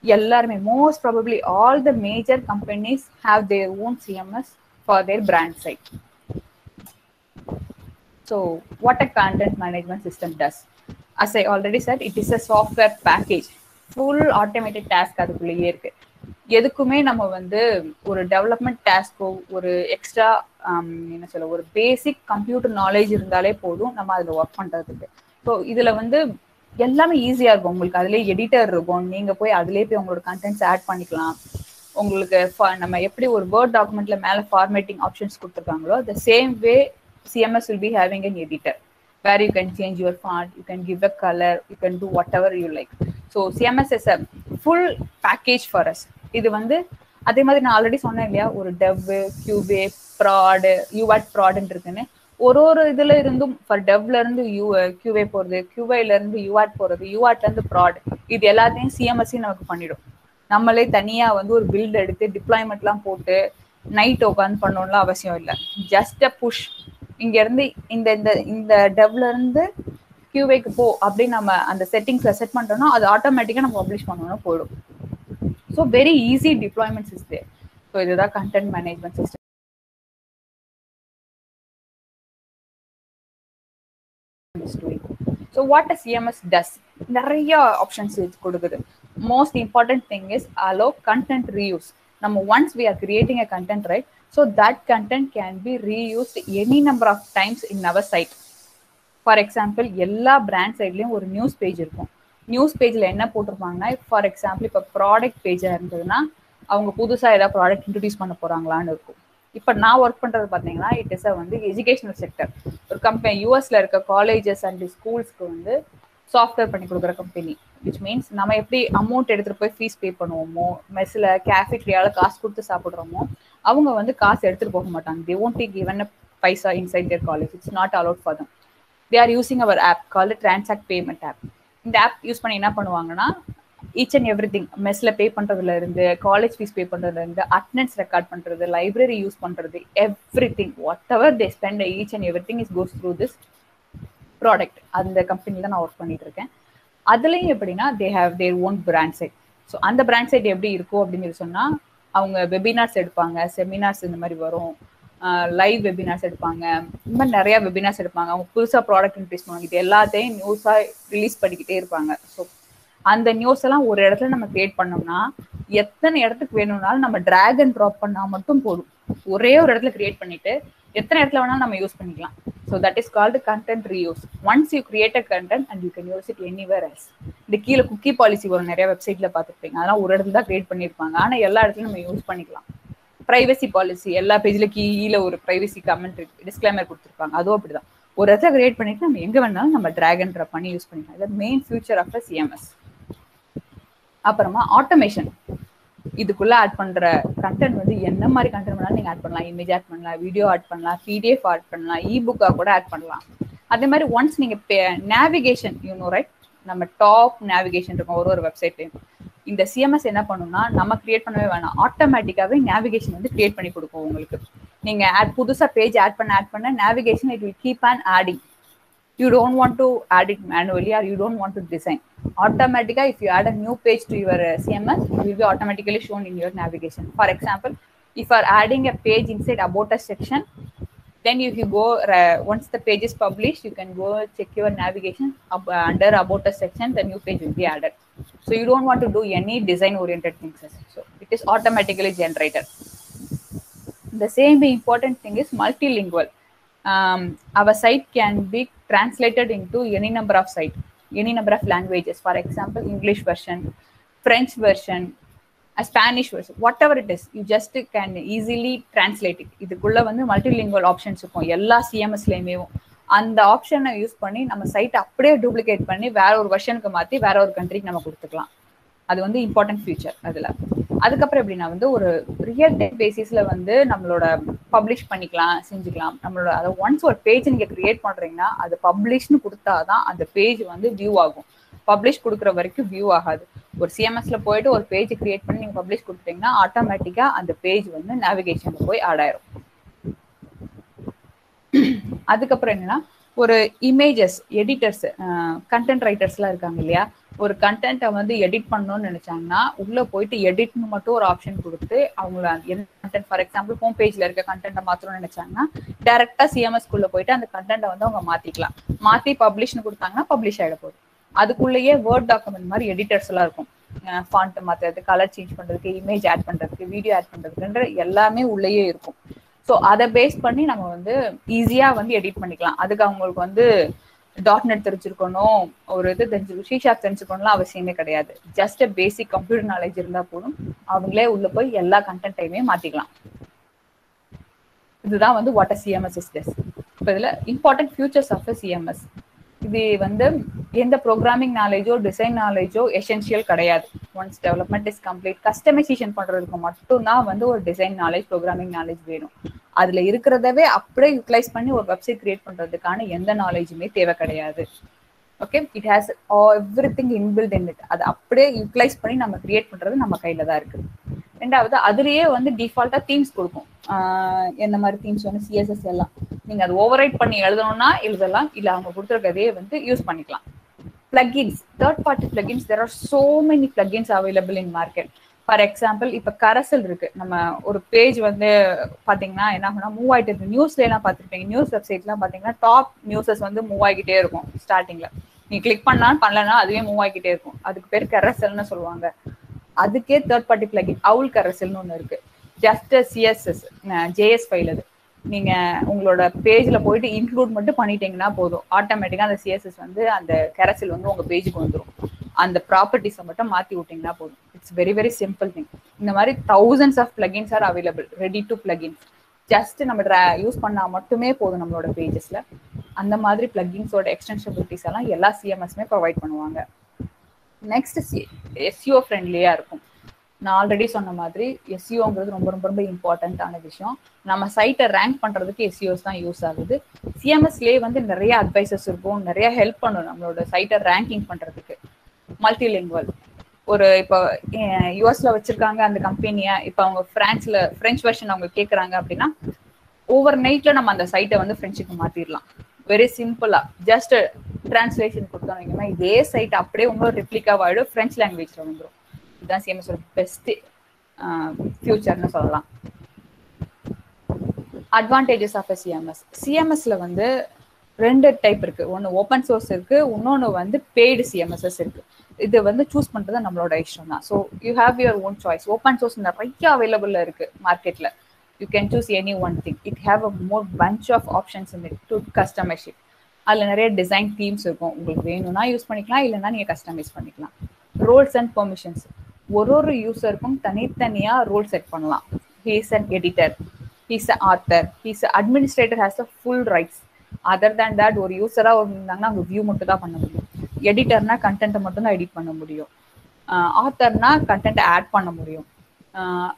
எல்லாருமே most probably all the major companies have their own CMS for their brand site. So what a content management system does, as I already said, it is a software package, full automated task அதுக்குள்ளேயே இருக்கு. எதுக்குமே நம்ம வந்து ஒரு development டாஸ்க்கோ ஒரு extra என்ன சொல்ல ஒரு பேசிக் கம்ப்யூட்டர் நாலேஜ் இருந்தாலே போதும் நம்ம அதில் ஒர்க் பண்றதுக்கு. ஸோ இதுல வந்து எல்லாமே ஈஸியா இருக்கும். உங்களுக்கு அதுலேயே எடிட்டர் இருக்கும், நீங்க போய் அதுலேயே போய் உங்களோட கண்டென்ட்ஸ் ஆட் பண்ணிக்கலாம். உங்களுக்கு நம்ம எப்படி ஒரு வேர்ட் டாக்குமெண்ட்ல மேல ஃபார்மேட்டிங் ஆப்ஷன்ஸ் கொடுத்துருக்காங்களோ the same way CMS will be having an editor where you can change your font, you can give a color, you can do whatever you like. So CMS is a full package for us. இது வந்து அதே மாதிரி நான் already சொன்னேன் இல்லையா, ஒரு dev, QA, prod, UAT prod இருக்குன்னு ஒரு இதுல இருந்தும் ஃபார் டெவ்ல இருந்து QA போறது, QAல இருந்து UAT போறது, UATல இருந்து ப்ராட், இது எல்லாத்தையும் CMS நமக்கு பண்ணிடும். நம்மளே தனியா வந்து ஒரு பில்ட் எடுத்து டிப்ளாய்மெண்ட்லாம் போட்டு நைட் உட்காந்து பண்ணணும்லாம் அவசியம் இல்லை. ஜஸ்ட் அ புஷ், இங்க இருந்து இந்த இந்த இந்த டெவ்ல இருந்து QAக்கு போ அப்படின்னு நம்ம அந்த செட்டிங்ஸ்ல செட் பண்றோம்னா அது ஆட்டோமேட்டிக்கா நம்ம பப்ளிஷ் பண்ணணும் போயிடும். So very easy deployment is there. So இதுதான் content management system. So what a CMS does, நிறைய ஆப்ஷன்ஸ் கொடுக்குது. Most important thing is allow content reuse. நம்ம once we are creating a content, right, so that content can be reused any number of times in our site. For example எல்லா brand சைட்லயும் ஒரு news page இருக்கும். News பேஜ்ல என்ன போட்டிருப்பாங்கன்னா, for example இப்போ product பேஜா இருந்ததுன்னா அவங்க புதுசா ஏதாவது ப்ராடக்ட் இன்ட்ரடியூஸ் பண்ண போறாங்களான்னு இருக்கும். இப்போ நான் ஒர்க் பண்றது பாத்தீங்கன்னா இட் இஸ் வந்து எஜுகேஷனல் செக்டர். ஒரு கம்பெனி யூஎஸ்ல இருக்க காலேஜஸ் அண்ட் ஸ்கூல்ஸ்க்கு வந்து சாஃப்ட்வேர் பண்ணி கொடுக்குற கம்பெனி. விச் மீன்ஸ் நம்ம எப்படி அமௌண்ட் எடுத்துட்டு போய் ஃபீஸ் பே பண்ணுவோமோ, மெஸ்ல கேஃபிட்ரியால காசு கொடுத்து சாப்பிடுறோமோ, அவங்க வந்து காசு எடுத்துட்டு போக மாட்டாங்க. தே won't take even a paisa inside their college. It's not allowed for them. They are using our app called Transact Payment app. இந்த ஆப் யூஸ் பண்ணி என்ன பண்ணுவாங்கன்னா, ஈச் அண்ட் எவ்ரி திங், மெஸ்ல பே பண்றதுல இருந்து, காலேஜ் ஃபீஸ் பே பண்றதுல இருந்து, attendance record பண்றது, லைப்ரரி யூஸ் பண்றது, everything, whatever they spend, each and every thing is goes through this product. அந்த கம்பெனில நான் ஒர்க் பண்ணிட்டு இருக்கேன். அதுலயும் எப்படின்னா they have their own brand site. ஸோ அந்த பிராண்ட் சைட் எப்படி இருக்கும் அப்படின்னு சொன்னா, அவங்க வெபினார்ஸ் எடுப்பாங்க, செமினார்ஸ் இந்த மாதிரி வரும், லைவ் வெபினார்ஸ் எடுப்பாங்க, இந்த மாதிரி நிறைய வெபினார்ஸ் எடுப்பாங்க. அவங்க புதுசா ப்ராடக்ட் இன்ட்ரடியூஸ் பண்ணுவாங்க. இது எல்லாத்தையும் நியூஸா ரிலீஸ் பண்ணிக்கிட்டே இருப்பாங்க. ஸோ அந்த நியூஸ் எல்லாம் ஒரு இடத்துல நம்ம கிரியேட் பண்ணோம்னா எத்தனை இடத்துக்கு வேணும்னாலும் நம்ம டிராக் அண்ட் ட்ராப் பண்ணா மட்டும் போதும். ஒரே ஒரு இடத்துல கிரியேட் பண்ணிட்டு எத்தனை இடத்துல வேணாலும் நம்ம யூஸ் பண்ணிக்கலாம். So that is called content reuse. Once you create a content and you can use it anywhere else. இந்த கீழே குக்கி பாலிசி வரும், நிறைய வெப்சைட்ல பார்த்துருப்பீங்க. அதெல்லாம் ஒரு இடத்துல தான் கிரியேட் பண்ணியிருப்பாங்க, ஆனா எல்லா இடத்துலயும் நம்ம யூஸ் பண்ணிக்கலாம். பிரைவசி பாலிசி, எல்லா பேஜ்ல கீழே ஒரு பிரைவசி கமெண்ட் டிஸ்க்ளைமர் கொடுத்துருப்பாங்க. அதுவும் அப்படிதான், ஒரு இடத்துல கிரியேட் பண்ணிட்டு நம்ம எங்க வேணாலும் நம்ம டிராக் அண்ட் ட்ராப் பண்ணி யூஸ் பண்ணிக்கலாம். இது மெயின் ஃபியூச்சர் ஆஃப் CMS. அப்புறமா ஆட்டோமேஷன். இதுக்குள்ள ஆட் பண்ற கண்டென்ட் வந்து என்ன மாதிரி கண்டென்ட் வேணாலும் நீங்க ஆட் பண்ணலாம். இமேஜ் ஆட் பண்ணலாம், வீடியோ ஆட் பண்ணலாம், PDF ஆட் பண்ணலாம், இபுக்கா கூட ஆட் பண்ணலாம். அதே மாதிரி ஒன்ஸ் நீங்க நேவிகேஷன், ரைட், நம்ம டாப் நேவிகேஷன் இருக்கும் ஒரு வெப்சைட்லயும். இந்த CMS என்ன பண்ணும்னா, நம்ம கிரியேட் பண்ணவே வேணாம், ஆட்டோமேட்டிக்காவே நேவிகேஷன் வந்து கிரியேட் பண்ணி கொடுக்கும் உங்களுக்கு. நீங்க புதுசா பேஜ் ஆட் பண்ண navigation it will keep on adding. You don't want to add it manually or you don't want to design. Automatically, if you add a new page to your CMS, it will be automatically shown in your navigation. For example, if you are adding a page inside about us section, then if you go, once the page is published, you can go check your navigation under about us section, the new page will be added. So you don't want to do any design oriented things. So it is automatically generated. The same important thing is multilingual. Our site can be translated into any number of languages. For example, English version, French version, a Spanish version, whatever it is, you just can easily translate it. இதுக்குள்ள வந்து multilingual options இருக்கும் எல்லா CMSலயுமே. அந்த ஆப்ஷனை use பண்ணி நம்ம side அப்படியே duplicate பண்ணி வேற ஒரு வெர்ஷனுக்கு மாற்றி வேற ஒரு கண்ட்ரிக்கு நம்ம கொடுத்துக்கலாம். அது வந்து இம்பார்ட்டன்ட் ஃபீச்சர் அதுல. அதுக்கப்புறம் எப்படின்னா வந்து ஒரு ரியல் டைம் பேசிஸ்ல வந்து நம்மளோட பப்ளிஷ் பண்ணிக்கலாம், செஞ்சுக்கலாம். நம்மளோட அதை ஒன்ஸ் ஒரு பேஜ் நீங்க கிரியேட் பண்றீங்கன்னா அது பப்ளிஷ்னு கொடுத்தாதான் அந்த பேஜ் வந்து வியூ ஆகும். பப்ளிஷ் கொடுக்குற வரைக்கும் வியூ ஆகாது. ஒரு CMSல போயிட்டு ஒரு பேஜ் கிரியேட் பண்ணி நீங்க பப்ளிஷ் கொடுத்தீங்கன்னா ஆட்டோமேட்டிக்கா அந்த பேஜ் வந்து நேவிகேஷன்ல போய் ஆட் ஆயிரும். அதுக்கப்புறம் என்னன்னா, ஒரு இமேஜஸ் எடிட்டர்ஸ், கண்டென்ட் ரைட்டர்ஸ்லாம் இருக்காங்க இல்லையா, ஒரு கண்டென்ட்டை வந்து எடிட் பண்ணணும்னு நினைச்சாங்கன்னா உள்ள போயிட்டு எடிட்னு மட்டும் ஒரு ஆப்ஷன் கொடுத்து அவங்கள என்ன கண்டென்ட், ஃபார் எக்ஸாம்பிள் ஹோம் பேஜ்ல இருக்க கண்டென்ட்டை மாத்தணும்னு நினைச்சாங்கன்னா டைரக்டா CMSக்குள்ள போயிட்டு அந்த கண்டென்ட்டை வந்து அவங்க மாத்திக்கலாம். மாத்தி பப்ளிஷ்னு கொடுத்தாங்கன்னா பப்ளிஷ் ஆகிட போகுது. அதுக்குள்ளேயே வேர்ட் டாக்குமெண்ட் மாதிரி எடிட்டர்ஸ் எல்லாம் இருக்கும். ஃபாண்ட் மாத்துறது, கலர் சேஞ்ச் பண்றதுக்கு, இமேஜ் ஆட் பண்றதுக்கு, வீடியோ ஆட் பண்றதுக்குன்ற எல்லாமே உள்ளேயே இருக்கும். ஸோ அதை பேஸ் பண்ணி நம்ம வந்து ஈஸியா வந்து எடிட் பண்ணிக்கலாம். அதுக்கு அவங்களுக்கு வந்து .NET தெரிஞ்சிருக்கணும், ஒரு இது தெரிஞ்சிருக்கும், C# தெரிஞ்சுக்கணும்லாம் அவசியமே கிடையாது. ஜஸ்ட் பேசிக் கம்ப்யூட்டர் நாலேஜ் இருந்தா போதும், அவங்களே உள்ள போய் எல்லா கண்டென்ட்டையுமே மாத்திக்கலாம். இதுதான் வந்து வாட் CMS இஸ் திஸ். இப்போ இதுல இம்பார்ட்டன்ட் ஃபியூச்சர்ஸ் ஆஃப் CMS. இது வந்து எந்த ப்ரோக்ராமிங் நாலேஜோ டிசைன் நாலேஜோ எசென்ஷியல் கிடையாது. Once development is complete, customisation பண்றதுக்கு மட்டும்தான் வந்து ஒரு டிசைன் நாலேஜ், ப்ரோக்ராமிங் நாலேஜ் வேணும். அதுல இருக்கிறதவே அப்படியே யூட்டிலைஸ் பண்ணி ஒரு வெப்சைட் கிரியேட் பண்றதுக்கான எந்த நாலேஜுமே தேவை கிடையாது. Okay, it has everything inbuilt in it. அதை அப்படியே யூட்டிலைஸ் பண்ணி நம்ம கிரியேட் பண்றது நம்ம கையில தான் இருக்கு. ரெண்டாவது, அதுலயே வந்து டிஃபால்ட்டா தீம்ஸ் கொடுக்கும். எந்த மாதிரி தீம்ஸ் வந்து சிஎஸ்எஸ் எல்லாம் நீங்க அது ஓவர்ரைட் பண்ணி எழுதணும்னா எழுதலாம், இல்ல அவங்க கொடுத்துருக்கதையே வந்து யூஸ் பண்ணிக்கலாம். plugins, third party plugins, there are so many plugins available in market. For example, இப்ப கரசல் இருக்கு. நம்ம ஒரு பேஜ் வந்து பாத்தீங்கன்னா என்ன ஆகும்னா மூவ் ஆயிட்டு இருக்கு. நியூஸ்ல எல்லாம் பாத்துருப்பீங்க, நியூஸ் வெப்சைட் எல்லாம் பாத்தீங்கன்னா டாப் நியூஸஸ் வந்து மூவ் ஆகிக்கிட்டே இருக்கும். ஸ்டார்டிங்ல நீ கிளிக் பண்ணலாம் அதுவே மூவ் ஆகிக்கிட்டே இருக்கும். அதுக்கு பேர் கரசல்னு சொல்லுவாங்க. அதுக்கே தேர்ட் பார்ட்டி பிளகின் அவுல் கரசல்னு ஒண்ணு இருக்கு. Just CSS JS file. அது நீங்க உங்களோட பேஜ்ல போயிட்டு இன்க்ளூட் மட்டும் பண்ணிட்டீங்கன்னா போதும், ஆட்டோமேட்டிக்கா அந்த சிஎஸ்எஸ் வந்து அந்த கரசல் வந்து உங்க பேஜுக்கு வந்துடும். அந்த ப்ராப்பர்ட்டிஸை மட்டும் மாத்தி விட்டீங்கன்னா போதும். It's very very simple thing. இந்த மாதிரி thousands of plugins are available, ready to plugins. Just நம்ம யூஸ் பண்ணா மட்டுமே போதும் நம்மளோட பேஜஸ்ல. அந்த மாதிரி பிளகின்ஸோட எக்ஸ்டென்ஷபிலிட்டிஸ் எல்லாம் எல்லா சிஎம்எஸ்மே ப்ரொவைட் பண்ணுவாங்க. நெக்ஸ்ட் எஸ்இஓ ஃப்ரெண்ட்லியா இருக்கும். நான் ஆல்ரெடி சொன்ன மாதிரி எஸ்இஓங்கிறது ரொம்ப ரொம்ப ரொம்ப இம்பார்ட்டன்டான விஷயம். நம்ம சைட்டை ரேங்க் பண்றதுக்கு எஸ்இஓஸ் தான் யூஸ் ஆகுது. சிஎம்எஸ்லேயே வந்து நிறைய அட்வைசஸ் இருக்கும், நிறைய ஹெல்ப் பண்ணும் நம்மளோட சைட்டை ரேங்கிங் பண்றதுக்கு. மல்டிலிங்குவல், ஒரு இப்போ யூஎஸ்ல வச்சிருக்காங்க அந்த கம்பெனியை, இப்போ அவங்க பிரெஞ்சு வெர்ஷன் அவங்க கேட்குறாங்க அப்படின்னா ஓவர் நைட்ல நம்ம அந்த சைட்டை வந்து ஃப்ரெஞ்சுக்கு மாத்திடலாம். வெரி சிம்பிளா ஜஸ்ட் டிரான்ஸ்லேஷன் கொடுத்தோம்னா இதே சைட் அப்படியே இன்னொரு ரிப்ளிகாவாயிடும், பிரெஞ்சு லாங்குவேஜ்ல வந்துடும். இதுதான் சிஎம்எஸ் பெஸ்ட் ஃபியூச்சர்னு சொல்லலாம். Advantages of CMS. சிஎம்எஸ்ல வந்து ரெண்டு டைப் இருக்கு. ஒன்று ஓப்பன் சோர்ஸ் இருக்கு, இன்னொன்று வந்து பெய்டு சிஎம்எஸ்எஸ் இருக்கு. இது வந்து சூஸ் பண்றது நம்மளோட இஷ்டம் தான். So you have your own choice. Open source நிறைய அவைலபிள் இருக்கு மார்க்கெட்ல. You can choose any one thing. It have a more bunch of options in it to customise it. அதில் நிறைய டிசைன் தீம்ஸ் இருக்கும். உங்களுக்கு வேணும்னா யூஸ் பண்ணிக்கலாம், இல்லைன்னா நீங்க கஸ்டமைஸ் பண்ணிக்கலாம். ரோல்ஸ் அண்ட் பெர்மிஷன்ஸ், ஒரு யூசருக்கும் தனித்தனியா ரோல் செட் பண்ணலாம். He is an editor, he is a author, he is a administrator, has a full rights. Other than that ஒரு யூசரா இருந்தாங்கன்னா அவங்க வியூ மட்டும் தான் பண்ண முடியும். எடிட்டர்னா கண்டென்ட்டை மட்டும் தான் எடிட் பண்ண முடியும். ஆத்தர்னா கண்டென்ட்டை ஆட் பண்ண முடியும்.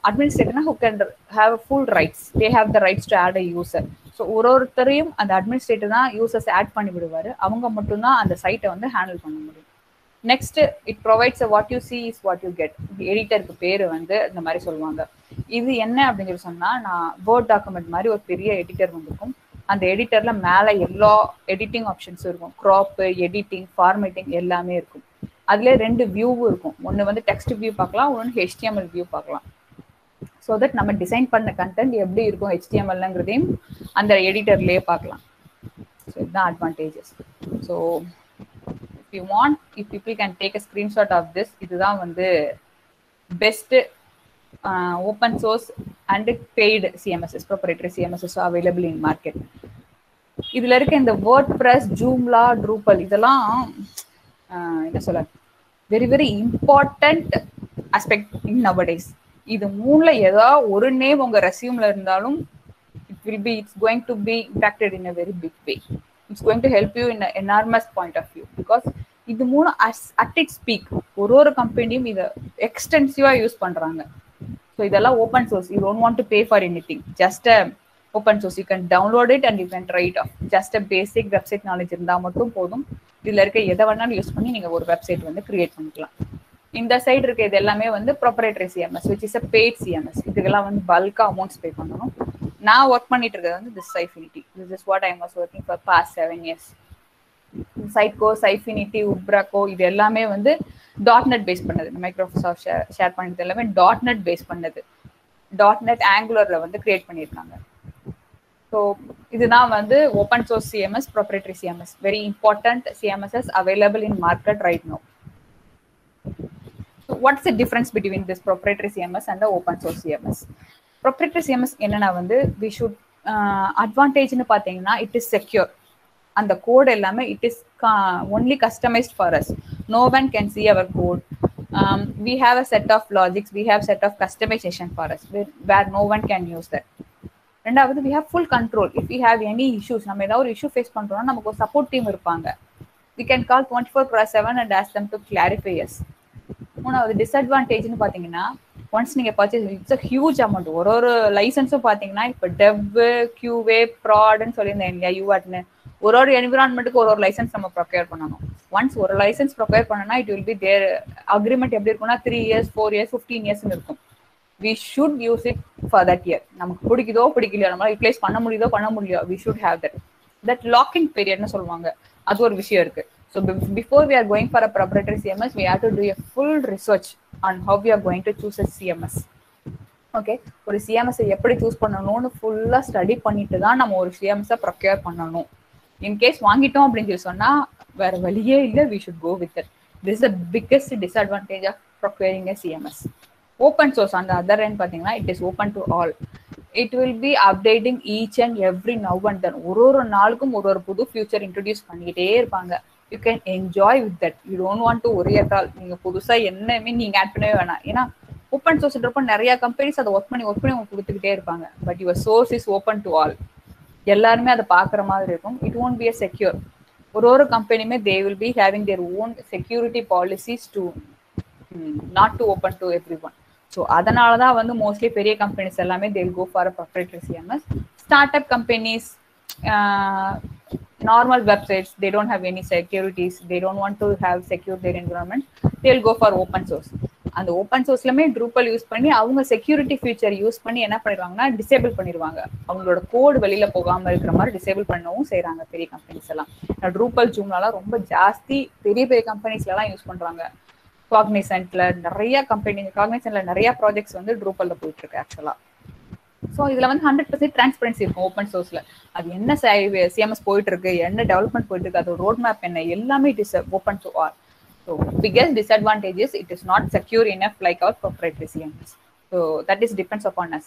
அட்மினிஸ்ட்ரேட்டர்னா who can have full rights, they have the rights to add a user. So ஒருத்தரையும் அந்த அட்மினிஸ்ட்ரேட்டர் தான் யூசர்ஸ் ஆட் பண்ணி விடுவாரு. அவங்க மட்டும்தான் அந்த சைட்டை வந்து ஹேண்டில் பண்ண முடியும். Next, it provides what you see is what you get. எடிட்டருக்கு பேரு வந்து இந்த மாதிரி சொல்லுவாங்க. இது என்ன அப்படின்னு சொல்லி சொன்னா, நான் வேர்ட் டாக்குமெண்ட் மாதிரி ஒரு பெரிய எடிட்டர் வந்திருக்கும். அந்த எடிட்டர்ல மேல எல்லா எடிட்டிங் ஆப்ஷன்ஸும் இருக்கும். கிராப், எடிட்டிங், ஃபார்மேட்டிங் எல்லாமே இருக்கும். அதுல ரெண்டு வியூவும் இருக்கும். ஒன்று வந்து டெக்ஸ்ட் வியூ பார்க்கலாம், ஒன்று HTML வியூ பார்க்கலாம். ஸோ தட் நம்ம டிசைன் பண்ண கண்டென்ட் எப்படி இருக்கும் HTMLங்கிறதையும் அந்த எடிட்டர்லயே பார்க்கலாம். ஸோ இதுதான் advantages. So if you want, if people can take a screenshot of this, இதுதான் வந்து best open source and paid CMSs, proprietary CMSs available in market. இதுல இருக்க இந்த WordPress, Joomla, Drupal இதெல்லாம் என்ன சொல்ல வெரி வெரி இம்பார்ட்டன்ட் ஆஸ்பெக்ட் இன் nowadays. இது மூணுல ஏதாவது ஒரு நேம் உங்க ரெஸ்யூம்ல இருந்தாலும் it's going to be impacted in a very big way. It's going to help you in an enormous point of view because இது மூணு at its peak ஒரு கம்பெனியும் இதை எக்ஸ்டென்சிவா யூஸ் பண்றாங்க. ஸோ இதெல்லாம் open source. You don't want to pay for anything. Just open source. You can download it and you can try it of. Just basic website knowledge இருந்தால் மட்டும் போதும். இதுல இருக்க எதை வேணாலும் யூஸ் பண்ணி நீங்க ஒரு வெப்சைட் வந்து கிரியேட் பண்ணிக்கலாம். இந்த சைடு இருக்க இது எல்லாமே வந்து proprietary CMS, which is a paid CMS. இதுக்கெல்லாம் வந்து பல்கா அமௌண்ட்ஸ் பே பண்ணணும். நான் ஒர்க் பண்ணிட்டு இருக்கிறது வந்து this Sitefinity. This is what I was working for past 7 years. Siteco, Sitefinity, Ubraco இது எல்லாமே வந்து .NET பேஸ் பண்ணது. மைக்ரோசாஃப்ட் ஷேர் பண்ணது எல்லாமே .NET பேஸ் பண்ணது. .NET Angularல வந்து கிரியேட் பண்ணியிருக்காங்க. ஸோ இதுதான் வந்து open source CMS, proprietary CMS. Very important CMSs available in market right now. So what's the difference between this proprietary CMS and the open source CMS? Proprietary CMS என்னன்னா வந்து we should advantage-னு பார்த்தீங்கன்னா it is secure. அந்த code எல்லாமே it is only customized for us. No one can see our code. We have a set of logics, we have set of customization for us where no one can use that. ரெண்டாவது we have full control. If we have any issues, நம்ம ஏதாவது ஒரு issue face பண்றோம்னா நமக்கு ஒரு support team இருப்பாங்க. We can call 24/7 and ask them to clarify us. மூணாவது டிஸ்அட்வான்டேஜ்னு பார்த்தீங்கன்னா ஒன்ஸ் நீங்க purchase, it's a huge amount. ஒரு லைசன்ஸும் பாத்தீங்கன்னா இப்ப டெவ், கியூவே, ப்ராட்னு சொல்லியிருந்தேன் இல்லையா, யூஆட்னு ஒரு என்விரான்மெண்ட்டுக்கு ஒரு லைசன்ஸ் நம்ம ப்ரொக்யூர் பண்ணணும். ஒன்ஸ் ஒரு லைசன்ஸ் ப்ரொக்யூர் பண்ணனா it will be their agreement எப்படி இருக்கும்னா 3 years 4 years 15 years இருக்கும். we should use it for that year. நமக்கு பிடிக்குதோ பிடிக்கலையோ, நம்மளால யூட்டிலைஸ் பண்ண முடியுதோ பண்ண முடியலையோ, we should have that locking period னு சொல்லுவாங்க. அது ஒரு விஷயம் இருக்கு. So before we are going for a proprietary CMS, we have to do a full research on how we are going to choose a CMS. Okay, ஒரு CMS எப்படி choose பண்ணணும்னு ஃபுல்லா ஸ்டடி பண்ணிட்டு தான் நம்ம ஒரு சிஎம்எஸ் ப்ரொக்யூர் பண்ணணும். In case வாங்கிட்டோம் அப்படின்னு சொல்லி சொன்னா வேற வழியே இல்லை, we should go with it. This is the biggest disadvantage of procuring a CMS. Open source on the other end பாத்தீங்கன்னா it is open to all. It will be updating each and every now and then. ஒரு நாளுக்கும் ஒரு புது future introduce பண்ணிக்கிட்டே இருப்பாங்க. You can enjoy with that. You don't want to worry at all. நீங்க புதுசா என்னமே நீங்க ஆட் பண்ணவே வேணாம். ஏன்னா ஓப்பன் சோர்ஸ்ன்றப்ப நிறைய கம்பெனிஸ் அதை ஒர்க் பண்ணி உங்களுக்கு கொடுத்துக்கிட்டே இருப்பாங்க. But your source is open to all. எல்லாருமே அதை பாக்குற மாதிரி இருக்கும். It won't be a secure. ஒரு கம்பெனியுமே they will be having their own security policies to not to open to everyone. So அதனால தான் வந்து மோஸ்ட்லி பெரிய கம்பெனிஸ் எல்லாமே they will go for a proprietary CMS. Startup companies, normal websites, they don't have any securities, they don't want to have secure their environment, they will go for open source. அந்த open சோர்ஸ்லமே ட்ரூப்பல் use பண்ணி அவங்க security feature use பண்ணி என்ன பண்ணிடுவாங்கன்னா disable பண்ணிடுவாங்க. அவங்களோட கோடு வெளியில போகாம இருக்கிற மாதிரி டிசேபிள் பண்ணவும் செய்யறாங்க பெரிய கம்பெனிஸ் எல்லாம். ட்ரூப்பல் ஜூம்லாம் ரொம்ப ஜாஸ்தி பெரிய கம்பெனிஸ்ல எல்லாம் யூஸ் பண்றாங்க. காக்னிசன்ட்ல நிறைய காக்னிசன்ட்ல நிறைய ப்ராஜெக்ட்ஸ் வந்து ட்ரூப்பல்ல போயிட்டு இருக்கு ஆக்சுவலா. ஸோ இதுல வந்து 100% டிரான்ஸ்பரன்சி இருக்கும் ஓப்பன் சோர்ஸ்ல. அது என்ன சிஎம்எஸ் போயிட்டு இருக்கு, என்ன டெவலப்மெண்ட் போயிட்டு இருக்கு, அதோட ரோட் மேப் என்ன, எல்லாமே it is open to all. So biggest disadvantage is it is not secure enough like our proprietary CMS. So that is depends upon us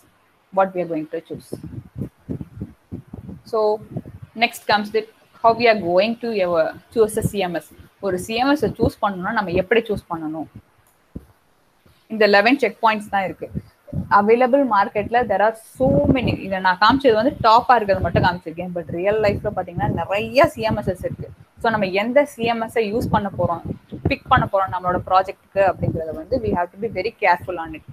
what we are going to choose. So next comes the how we are going to choose a CMS. ஒரு CMS choose பண்ணனும்னா நம்ம எப்படி choose பண்ணனும்? இந்த 11 check points தான் இருக்கு. Available மார்க்கெட்ல there are so many. இத நான் காமிச்சது வந்து டாப்பா இருக்கிறது மட்டும் காமிச்சிருக்கேன். பட் ரியல் லைஃப்ல பாத்தீங்கன்னா நிறைய CMSs இருக்கு. ஸோ நம்ம எந்த சிஎம்எஸ்ஸை யூஸ் பண்ண போறோம், பிக் பண்ண போறோம் நம்மளோட ப்ராஜெக்ட்டுக்கு அப்படிங்கறத வந்து we have to be very careful on it.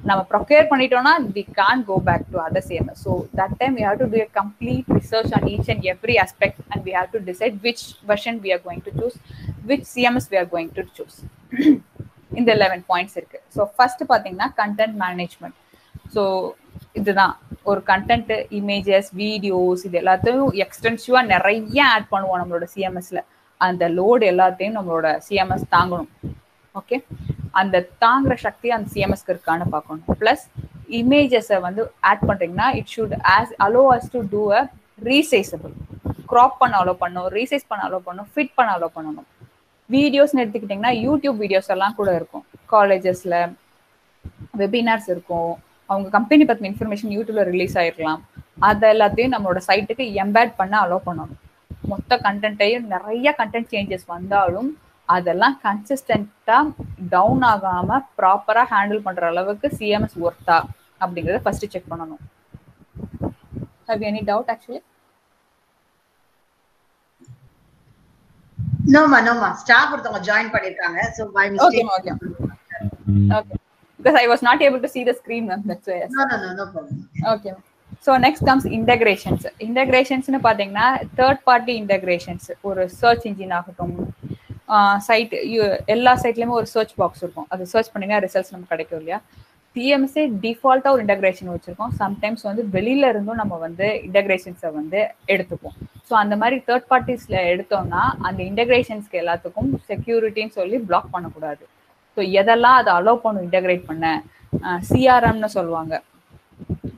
நம்ம ப்ரொக்யூர் பண்ணிட்டோம்னா we can't go back to other CMS. So that time we have to do a complete research on each and every aspect and we have to decide which version we are going to choose, which CMS we are going to choose. இந்த 11 points இருக்கு. So first பாத்தீங்கன்னா content management. So இதுதான் ஒரு content, images, videos, இது எல்லாத்தையும் எக்ஸ்டென்சிவா நிறைய add பண்ணுவோம் நம்மளோட சிஎம்எஸ்ல. அந்த லோடு எல்லாத்தையும் நம்மளோட சிஎம்எஸ் தாங்கணும். ஓகே, அந்த தாங்குற சக்தி அந்த சிஎம்எஸ்க்கு இருக்கான்னு பார்க்கணும். பிளஸ் இமேஜஸை வந்து ஆட் பண்றீங்கன்னா it should allow us to do a resizable. Crop பண்ண அலோ பண்ணணும், ரீசைஸ் பண்ண அலோ பண்ணணும், ஃபிட் பண்ண அலோ பண்ணணும். வீடியோஸ்ன்னு எடுத்துக்கிட்டிங்கன்னா யூடியூப் வீடியோஸ் எல்லாம் கூட இருக்கும். காலேஜஸ்ல வெபினார்ஸ் இருக்கும், அவங்க கம்பெனி பத்தின இன்ஃபர்மேஷன் யூடியூப்ல ரிலீஸ் ஆயிருக்கலாம். அது எல்லாத்தையும் நம்மளோட சைட்டுக்கு எம்பேட் பண்ண அலோ பண்ணணும். மொத்த கண்டென்ட்டையும் நிறைய கண்டென்ட் சேஞ்சஸ் வந்தாலும் அதெல்லாம் கன்சிஸ்டன்டா டவுன் ஆகாம ப்ராப்பரா ஹேண்டில் பண்ற அளவுக்கு சிஎம்எஸ் ஒர்த்தா அப்படிங்கறத ஃபர்ஸ்ட் செக் பண்ணணும். Have you any doubt actually? No ma staff ஒருத்தவங்க ஜாயின் பண்ணிருக்காங்க. So by mistake. Okay. Because I was not able to see the screen, ma'am. That's why. No problem. Okay. So next comes integrations. Integrations னு பாத்தீங்கன்னா third party integrations. ஒரு search engine ஆகட்டும், side, எல்லா சைட்லயுமே ஒரு search box இருக்கும். அது search பண்ணீங்கன்னா results நமக்கு கிடைக்கும் இல்லையா. டிஎம்எஸ்ஏ டிஃபால்ட்டா ஒரு இன்டகிரேஷன் வச்சிருக்கோம். சம்டைம்ஸ் வந்து வெளியில இருந்தும் நம்ம வந்து இன்டகிரேஷன்ஸை வந்து எடுத்துப்போம். ஸோ அந்த மாதிரி தேர்ட் பார்ட்டிஸ்ல எடுத்தோம்னா அந்த இன்டகிரேஷன்ஸ்க்கு எல்லாத்துக்கும் செக்யூரிட்டின்னு சொல்லி பிளாக் பண்ணக்கூடாது. ஸோ எதெல்லாம் அதை அலோவ் பண்ணும் இன்டகிரேட் பண்ண, சிஆர்எம்னு சொல்லுவாங்க.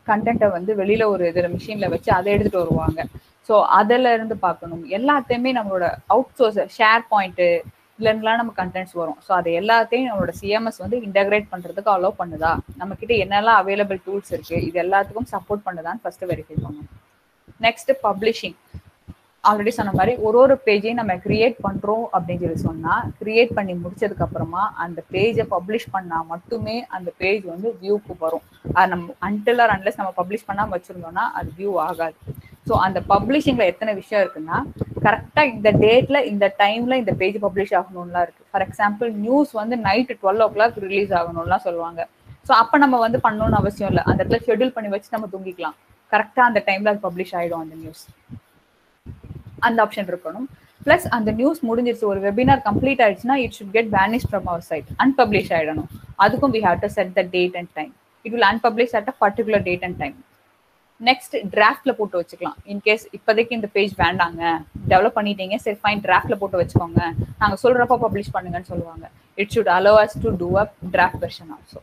கண்டென்ட்டை வந்து வெளியில ஒரு இதில் மிஷின்ல வச்சு அதை எடுத்துட்டு வருவாங்க. ஸோ அதில் இருந்து பார்க்கணும். எல்லாத்தையுமே நம்மளோட அவுட் சோர்ஸ் ஷேர் பாயிண்ட்டு இதுலாம் நம்ம கண்டென்ட்ஸ் வரும். ஸோ அதை எல்லாத்தையும் நம்மளோட சிஎம்எஸ் வந்து இன்டகிரேட் பண்றதுக்கு அலோவ் பண்ணுதா, நம்ம கிட்ட என்னெல்லாம் அவைலபிள் டூல்ஸ் இருக்கு, இது எல்லாத்துக்கும் சப்போர்ட் பண்ணுதான்னு ஃபர்ஸ்ட் வெரிஃபை பண்ணணும். Next publishing. ஆல்ரெடி சொன்ன மாதிரி ஒரு பேஜையும் நம்ம கிரியேட் பண்றோம் அப்படின்னு சொல்லி சொன்னா, கிரியேட் பண்ணி முடிச்சதுக்கு அப்புறமா அந்த பேஜை பப்ளிஷ் பண்ணா மட்டுமே அந்த பேஜ் வந்து வியூக்கு வரும். அது நம்ம அன்டில் ஆர் அன்லெஸ் நம்ம பப்ளிஷ் பண்ணாம வச்சிருந்தோம்னா அது வியூ ஆகாது. ஸோ அந்த பப்ளிஷிங்ல எத்தனை விஷயம் இருக்குன்னா, கரெக்டா இந்த டேட்ல இந்த டைம்ல இந்த பேஜ் பப்ளிஷ் ஆகணும்லாம் இருக்கு. ஃபார் எக்ஸாம்பிள் நியூஸ் வந்து நைட் 12 o'clock ரிலீஸ் ஆகணும்லாம் சொல்லுவாங்க. ஸோ அப்போ நம்ம வந்து பண்ணணும்னு அவசியம் இல்லை, அந்த இடத்துல ஷெட்யூல் பண்ணி வச்சு நம்ம தூங்கிக்கலாம். கரெக்டாக அந்த டைம்ல அது பப்ளிஷ் ஆகிடும் அந்த நியூஸ். அந்த ஆப்ஷன் இருக்கணும். பிளஸ் அந்த நியூஸ் முடிஞ்சிருச்சு, ஒரு வெபினார் கம்ப்ளீட் ஆயிடுச்சுன்னா it should get banished from our site, unpublish ஆயிடணும். அதுக்கும் we have to set the date and time. It will unpublish at a particular date and time. Next டிராஃப்ட்ல போட்டு வச்சுக்கலாம். இன்கேஸ் இப்போதைக்கு இந்த பேஜ் வேண்டாங்க, டெவலப் பண்ணிட்டீங்க, சரி ஃபைன் டிராஃப்ட்ல போட்டு வச்சுக்கோங்க, நாங்கள் சொல்றப்ப பப்ளிஷ் பண்ணுங்கன்னு சொல்லுவாங்க. It should allow us to do a draft version also.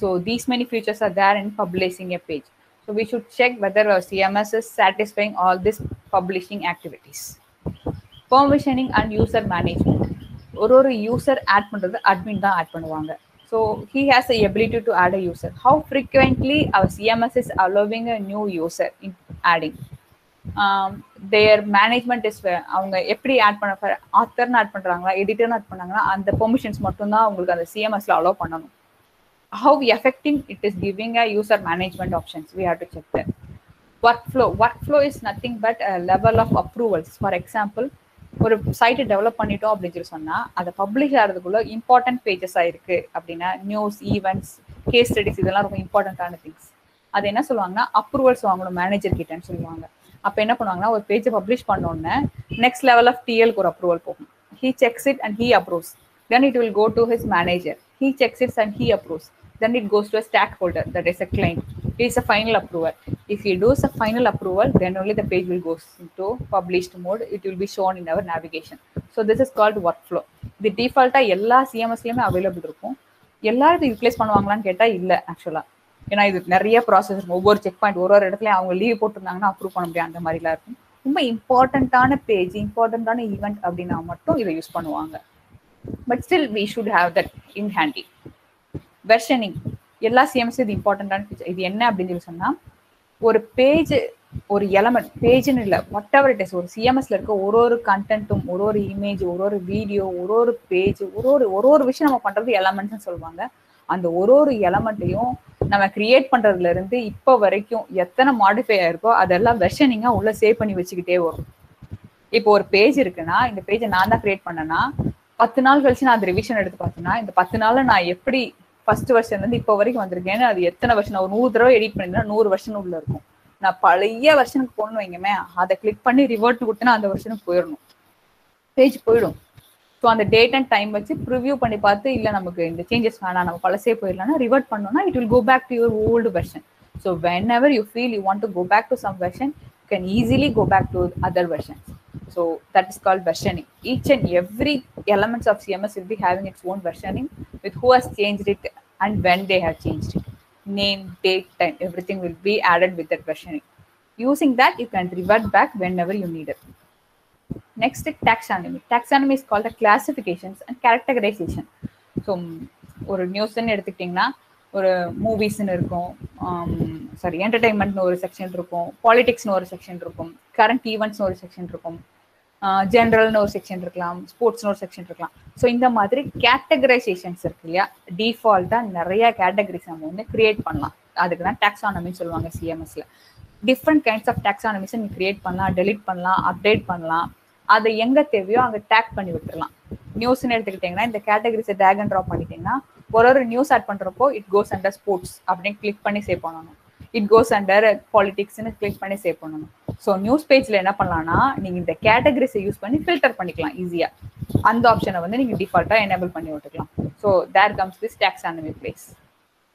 So these many features are there in publishing a page. So we should check whether our CMS is satisfying all these publishing activities. Permissioning and user management. ஒரு user add பண்றது admin தான் add பண்ணுவாங்க. So he has the ability to add a user. How frequently our CMS is allowing a new user in adding? Their management is அவங்க எப்படி add பண்ண, ஆத்தர்னு add பண்றாங்களா, எடிட்டர்னு add பண்ணாங்களா, அந்த பெர்மிஷன்ஸ் மட்டும் தான் உங்களுக்கு அந்த CMSல அலோவ் பண்ணணும். How affecting it is giving a user management options, we have to check that. Workflow is nothing but a level of approvals. For example, ஒரு சைட்டை டெவலப் பண்ணிட்டோம் அப்படின்னு சொல்லி சொன்னா அதை பப்ளிஷ் ஆகிறதுக்குள்ள இம்பார்ட்டன்ட் பேஜஸா இருக்கு அப்படின்னா நியூஸ், ஈவெண்ட்ஸ், கேஸ் ஸ்டடிஸ், இதெல்லாம் ரொம்ப இம்பார்ட்டன்டான திங்ஸ். அது என்ன சொல்லுவாங்கன்னா அப்ரூவல்ஸ் வாங்கணும் மேனேஜர் கிட்டன்னு சொல்லுவாங்க. அப்ப என்ன பண்ணுவாங்கன்னா ஒரு பேஜை பப்ளிஷ் பண்ணோன்னே நெக்ஸ்ட் லெவல் ஆஃப் டிஎல்க்கு ஒரு அப்ரூவல் போகும். He checks it and he approves. Then it will go to his manager. He checks it and he approves. Then it goes to a stakeholder, that is a client. It is a final approval. If he does a final approval, then only the page will go into published mode. It will be shown in our navigation. So this is called workflow. The default எல்லா CMSலயுமே available இருக்கும். எல்லாரும் இது utilise பண்ணுவாங்களான்னு கேட்டா இல்ல ஆக்சுவலா. ஏன்னா இது நிறைய ப்ராசஸ் இருக்கும். ஒவ்வொரு செக் பாயிண்ட் ஒரு இடத்துலயும் அவங்க லீவ் போட்டிருந்தாங்கன்னா அப்ரூவ் பண்ண முடியாது, அந்த மாதிரிலாம் இருக்கும். ரொம்ப இம்பார்ட்டன்டான பேஜ், இம்பார்ட்டன்டான ஈவெண்ட் அப்படின்னா மட்டும் இதை யூஸ் பண்ணுவாங்க. But still we should have that in handy. Versioning எல்லா சிஎம்எஸ் இது இம்பார்ட்டன்டான ஃபீச்சர். இது என்ன அப்படின்னு சொல்லி சொன்னா ஒரு பேஜ், ஒரு எலமெண்ட், பேஜ்னு இல்லை, வாட் எவர் இட் இஸ், ஒரு சிஎம்எஸ்ல இருக்க ஒரு கண்டென்ட்டும், ஒரு இமேஜ், ஒரு வீடியோ, ஒரு பேஜ், ஒரு விஷயம் நம்ம பண்றது எலமெண்ட்ஸ்னு சொல்லுவாங்க. அந்த ஒரு எலமெண்ட்டையும் நம்ம கிரியேட் பண்றதுல இருந்து இப்போ வரைக்கும் எத்தனை மாடிஃபை ஆயிருக்கோ அதெல்லாம் வெர்ஷனிங்கா உள்ள சேவ் பண்ணி வச்சுக்கிட்டே வரும். இப்போ ஒரு பேஜ் இருக்குன்னா இந்த பேஜை நான் தான் கிரியேட் பண்ணேன்னா 10 நாள் கழிச்சு நான் அந்த ரிவிஷன் எடுத்து பார்த்தேன்னா இந்த 10 நாள்ல நான் எப்படி ஃபர்ஸ்ட் வெர்ஷன் வந்து இப்போ வரைக்கும் வந்திருக்கேன்னு, அது எத்தனை வருஷன், ஒரு 100 தடவை எடிட் பண்ணிருந்தா 100 வருஷன் உள்ள இருக்கும். நான் பழைய வருஷனுக்கு போகணும்னு வைங்கமே, அதை கிளிக் பண்ணி ரிவர்ட் கொடுத்தேன்னா அந்த வருஷனுக்கு போயிடணும், பேஜ் போயிடும். ஸோ அந்த டேட் அண்ட் டைம் வச்சு ப்ரிவியூ பண்ணி பார்த்து இல்லை நமக்கு இந்த சேஞ்சஸ் வேணாம், நம்ம பழசே போயிடலாம்னா ரிவர்ட் பண்ணோம்னா it will go back to your old version. So whenever you feel you want to go back to some version, you can easily go back to other versions. So that is called versioning. Each and every elements of CMS will be having its own versioning with who has changed it and when they have changed it. Name, date, time, everything will be added with that versioning. Using that, you can revert back whenever you need it. Next, taxonomy. Taxonomy is called the classifications and categorization. So, ஒரு நியூஸ்ன்னு எடுத்துக்கிட்டிங்கன்னா ஒரு மூவிஸ்ன்னு இருக்கும், sorry என்டர்டைன்மெண்ட்னு ஒரு section இருக்கும், பாலிடிக்ஸ்னு ஒரு section இருக்கும், current ஈவெண்ட்ஸ்னு ஒரு section இருக்கும், ஜென்ரல்னு ஒரு செக்ஷன் இருக்கலாம், ஸ்போர்ட்ஸ்னு ஒரு செக்ஷன் இருக்கலாம். ஸோ இந்த மாதிரி கேட்டகரைசேஷன்ஸ் இருக்கு இல்லையா, டிஃபால்ட்டா நிறைய கேட்டகரிஸ் நம்ம வந்து கிரியேட் பண்ணலாம். அதுக்கு தான் டாக்ஸானமின்னு சொல்லுவாங்க சிஎம்எஸ்ல. டிஃப்ரெண்ட் கைண்ட்ஸ் ஆஃப் டாக்ஸானமிஸ் நீ கிரியேட் பண்ணலாம், டெலிட் பண்ணலாம், அப்டேட் பண்ணலாம். அதை எங்க தேவையோ அங்கே டேக் பண்ணி விட்டுறலாம். நியூஸ்ன்னு எடுத்துக்கிட்டீங்கன்னா இந்த கேட்டகரிஸை டேக் அண்ட் ட்ராப் பண்ணிட்டீங்கன்னா ஒரு நியூஸ் ஆட் பண்றப்போ இட் கோஸ் அண்டர் ஸ்போர்ட்ஸ் அப்படின்னு கிளிக் பண்ணி சேவ் பண்ணணும், இட் கோஸ் அண்டர் பாலிடிக்ஸ்ன்னு கிளிக் பண்ணி சேவ் பண்ணணும். ஸோ நியூஸ் பேஜ்ல என்ன பண்ணலாம்னா நீங்க இந்த கேட்டகரிஸை யூஸ் பண்ணி ஃபில்டர் பண்ணிக்கலாம் ஈஸியா. அந்த ஆப்ஷனை வந்து நீங்க டிஃபால்ட்டா எனேபிள் பண்ணி விட்டுக்கலாம். So there comes this taxonomy place.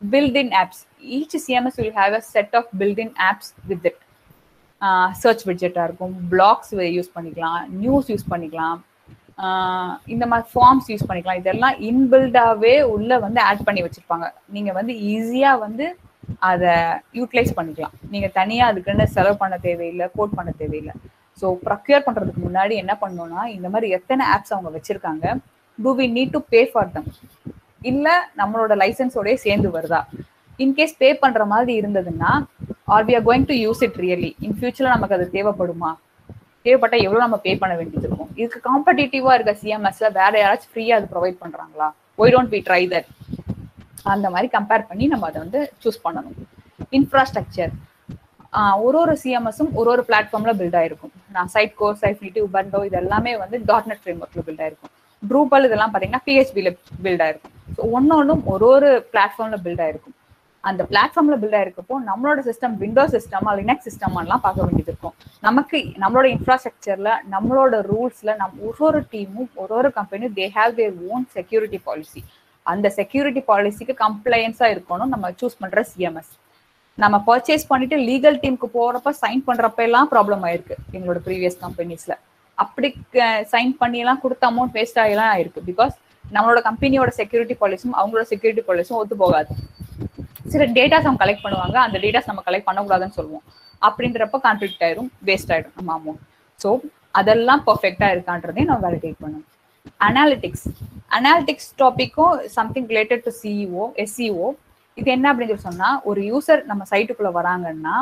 Built-in apps. Each CMS will have a set of built-in apps with it. Search widget-ஆ இருக்கும், பிளாக்ஸ் யூஸ் பண்ணிக்கலாம், நியூஸ் யூஸ் பண்ணிக்கலாம், இந்த மாதிரி ஃபார்ம்ஸ் யூஸ் பண்ணிக்கலாம். இதெல்லாம் இன்பில்டாவே உள்ள வந்து ஆட் பண்ணி வச்சிருப்பாங்க. நீங்க வந்து ஈஸியா வந்து அதை யூட்டிலைஸ் பண்ணிக்கலாம். நீங்க தனியா அதுக்குன்னு செலவு பண்ண தேவையில்லை, கோட் பண்ண தேவையில்லை. ஸோ ப்ரொக்யூர் பண்றதுக்கு முன்னாடி என்ன பண்ணணும்னா இந்த மாதிரி எத்தனை ஆப்ஸ் அவங்க வச்சிருக்காங்க, do we need to pay for them, இல்ல நம்மளோட லைசன்ஸோடய சேர்ந்து வருதா. இன்கேஸ் பே பண்ற மாதிரி இருந்ததுன்னா or we are going to use it really, in ஃபியூச்சர்ல நமக்கு அது தேவைப்படுமா, தேவைப்பட்டா எவ்வளவு நம்ம பே பண்ண வேண்டியது இருக்கும். இதுக்கு காம்படிட்டிவா இருக்க சிஎம்எஸ்ல வேற யாராச்சும் ஃப்ரீயா அது ப்ரொவைட் பண்றாங்களா, why don't we try that, அந்த மாதிரி கம்பேர் பண்ணி நம்ம அதை வந்து சூஸ் பண்ணணும். இன்ஃப்ராஸ்ட்ரக்சர் ஒரு சிஎம்எஸும் ஒரு பிளாட்ஃபார்ம்ல பில்ட் ஆயிருக்கும். நான் சைட் கோர், சைஃபினிட்டி, உபண்டோ இது எல்லாமே வந்து .NET ஃப்ரேம்வொர்க்ல பில்ட் ஆயிருக்கும். ட்ரூபல் இதெல்லாம் பாத்தீங்கன்னா PHP ல பில்ட் ஆயிருக்கும். ஸோ ஒன்னொன்னும் ஒரு பிளாட்ஃபார்ம்ல பில்ட் ஆயிருக்கும். அந்த பிளாட்ஃபார்ம்ல பில்ட் ஆயிருக்கப்போ நம்மளோட system Windows system Linux system எல்லாம் பார்க்க வேண்டியது இருக்கும். நமக்கு நம்மளோட இன்ஃப்ராஸ்ட்ரக்சர்ல நம்மளோட ரூல்ஸ்ல ஒரு டீமும் ஒரு கம்பெனியும் தே have their own security policy. அந்த செக்யூரிட்டி பாலிசிக்கு கம்ப்ளைன்ஸா இருக்கணும் நம்ம சூஸ் பண்ற சிஎம்எஸ். நம்ம பர்ச்சேஸ் பண்ணிட்டு லீகல் டீமுக்கு போறப்ப சைன் பண்றப்ப எல்லாம் ப்ராப்ளம் ஆயிருக்கு எங்களோட ப்ரீவியஸ் கம்பெனிஸ்ல. அப்படி சைன் பண்ணி எல்லாம் கொடுத்த அமௌண்ட் வேஸ்ட் ஆகிலாம் ஆயிருக்கு. பிகாஸ் நம்மளோட கம்பெனியோட செக்யூரிட்டி பாலிசியும் அவங்களோட செக்யூரிட்டி பாலிசியும் ஒத்து போகாது. சில டேட்டாஸ் அவங்க கலெக்ட் பண்ணுவாங்க, அந்த டேட்டாஸ் நம்ம கலெக்ட் பண்ணக்கூடாதுன்னு சொல்லுவோம். அப்படின்றப்ப கான்ஃபிளிக்ட் ஆயிரும், வேஸ்ட் ஆயிடும் நம்ம அமௌண்ட். ஸோ அதெல்லாம் பர்ஃபெக்டா இருக்கான்றதையும் நம்ம வேலிடேட் பண்ணணும். அனாலிட்டிக்ஸ் டாபிக்கும் something related to CEO SEO. இது என்ன அப்படின்னு சொல்லி சொன்னா, ஒரு யூசர் நம்ம சைட்டுக்குள்ள வராங்கன்னா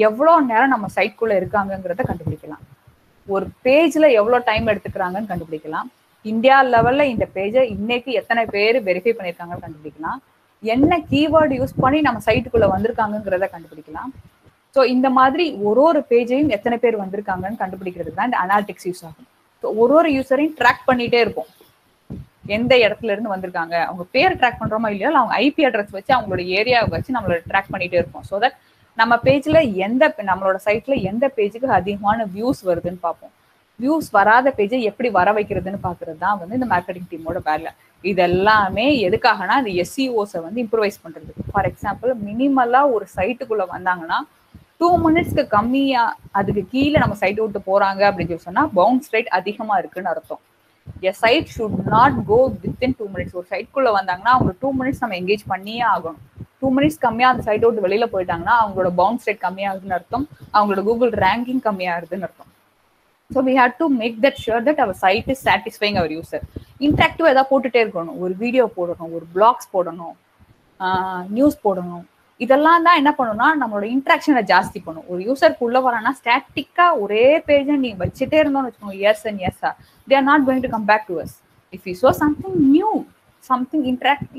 எவ்வளவு நேரம் நம்ம சைட்டுக்குள்ள இருக்காங்கிறத கண்டுபிடிக்கலாம். ஒரு பேஜ்ல எவ்வளவு டைம் எடுத்துக்கிறாங்கன்னு கண்டுபிடிக்கலாம். இந்தியா லெவல்ல இந்த பேஜை இன்னைக்கு எத்தனை பேர் வெரிஃபை பண்ணிருக்காங்கன்னு கண்டுபிடிக்கலாம். என்ன கீவேர்டு யூஸ் பண்ணி நம்ம சைட்டுக்குள்ள வந்திருக்காங்கிறத கண்டுபிடிக்கலாம். ஸோ இந்த மாதிரி ஒரு பேஜையும் எத்தனை பேர் வந்திருக்காங்கன்னு கண்டுபிடிக்கிறது தான் இந்த அனாலிட்டிக்ஸ் யூஸ் ஆகும். ஸோ ஒரு யூசரையும் ட்ராக் பண்ணிட்டே இருப்போம். எந்த இடத்துல இருந்து வந்திருக்காங்க, அவங்க பேர் ட்ராக் பண்றோமா இல்லையா, அவங்க ஐபி அட்ரஸ் வச்சு அவங்களோட ஏரியாவை வச்சு நம்மளோட ட்ராக் பண்ணிட்டே இருப்போம். ஸோ தட் நம்ம பேஜ்ல நம்மளோட சைட்ல எந்த பேஜுக்கு அதிகமான வியூஸ் வருதுன்னு பார்ப்போம். வியூஸ் வராத பேஜை எப்படி வர வைக்கிறதுன்னு பாக்குறது தான் வந்து இந்த மார்க்கெட்டிங் டீமோட வேலை. இதெல்லாமே எதுக்காகனா இந்த எஸ்இஓஸை வந்து இம்ப்ரூவைஸ் பண்றது. ஃபார் எக்ஸாம்பிள், மினிமலா ஒரு சைட்டுக்குள்ள வந்தாங்கன்னா 2 மினிட்ஸ்க்கு கம்மியா அதுக்கு கீழே நம்ம சைட் விட்டு போறாங்க அப்படின்னு சொல்லி சொன்னா பவுன்ஸ் ரேட் அதிகமா இருக்குன்னு அர்த்தம். A site should not go within 2 minutes. ஒரு சைட்குள்ள வந்தாங்கன்னா அவங்க 2 மினிட்ஸ் நம்ம எங்கேஜ் பண்ணியே ஆகணும். 2 மினிட்ஸ் கம்மியா அந்த சைட் விட்டு வெளியில போயிட்டாங்கன்னா அவங்களோட பவுன்ஸ் ரேட் கம்மியாகுதுன்னு அர்த்தம், அவங்களோட கூகுள் ரேங்கிங் கம்மியாகுதுன்னு அர்த்தம். So we have to make that sure that our site is satisfying our user. Interactive ஏதாவது போட்டுட்டே இருக்கணும், ஒரு வீடியோ போடணும், ஒரு பிளாக்ஸ் போடணும், நியூஸ் போடணும். இதெல்லாம் தான் என்ன பண்ணணும்னா நம்மளோட இன்ட்ராக்ஷனை ஜாஸ்தி பண்ணும். ஒரு யூசருக்கு உள்ள வரானா ஸ்டாட்டிக்கா ஒரே பேஜை நீ வச்சுட்டே இருந்தோம்னு வச்சுக்கோங்க, இயர்ஸ் அண்ட் இயர்ஸா, they are not going to come back to us. If we saw something new, something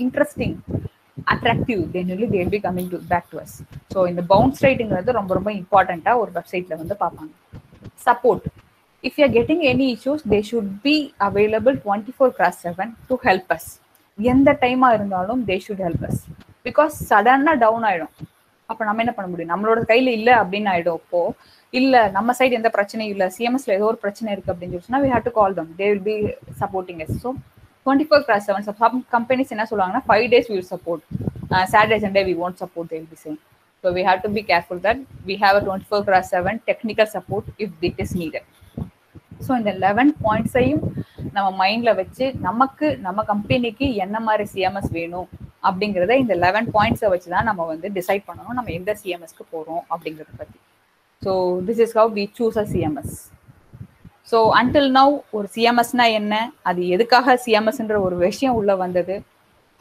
interesting, attractive, then only they will be coming back to us. So இந்த bounce rateங்கிறது ரொம்ப ரொம்ப இம்பார்ட்டண்டா ஒரு வெப்சைட்ல வந்து பார்ப்பாங்க. Support. If you are getting any issues, they should be available 24/7 to help us. எந்த டைமா இருந்தாலும் they should help us. Because சடனா டவுன் ஆயிடும். அப்ப நம்ம என்ன பண்ண முடியும், நம்மளோட கையில இல்ல அப்படின்னு ஆயிடும். இப்போ இல்ல நம்ம சைடு எந்த பிரச்சனையும் இல்ல, சிஎம்எஸ்ல ஏதோ ஒரு பிரச்சனை இருக்கு அப்படின்னு சொன்னா we have to call them. They will be supporting us. So 24/7. Some companies என்ன சொல்லுவாங்கன்னா 5 days we will support, Saturday Sunday we won't support, they will be saying. So we have to be careful that we have a 24/7 technical support if it is needed. So இந்த 11 பாயிண்ட்ஸையும் நம்ம மைண்ட்ல வச்சு நமக்கு நம்ம கம்பெனிக்கு என்ன மாதிரி சிஎம்எஸ் வேணும் அப்படிங்கிறத இந்த 11 பாயிண்ட்ஸை வச்சு தான் நம்ம வந்து டிசைட் பண்ணணும் நம்ம எந்த சிஎம்எஸ்க்கு போகிறோம் அப்படிங்கிறத பற்றி. So this is how we choose a CMS. So until now ஒரு சிஎம்எஸ்னா என்ன, அது எதுக்காக சிஎம்எஸ்ன்ற ஒரு விஷயம் உள்ள வந்தது,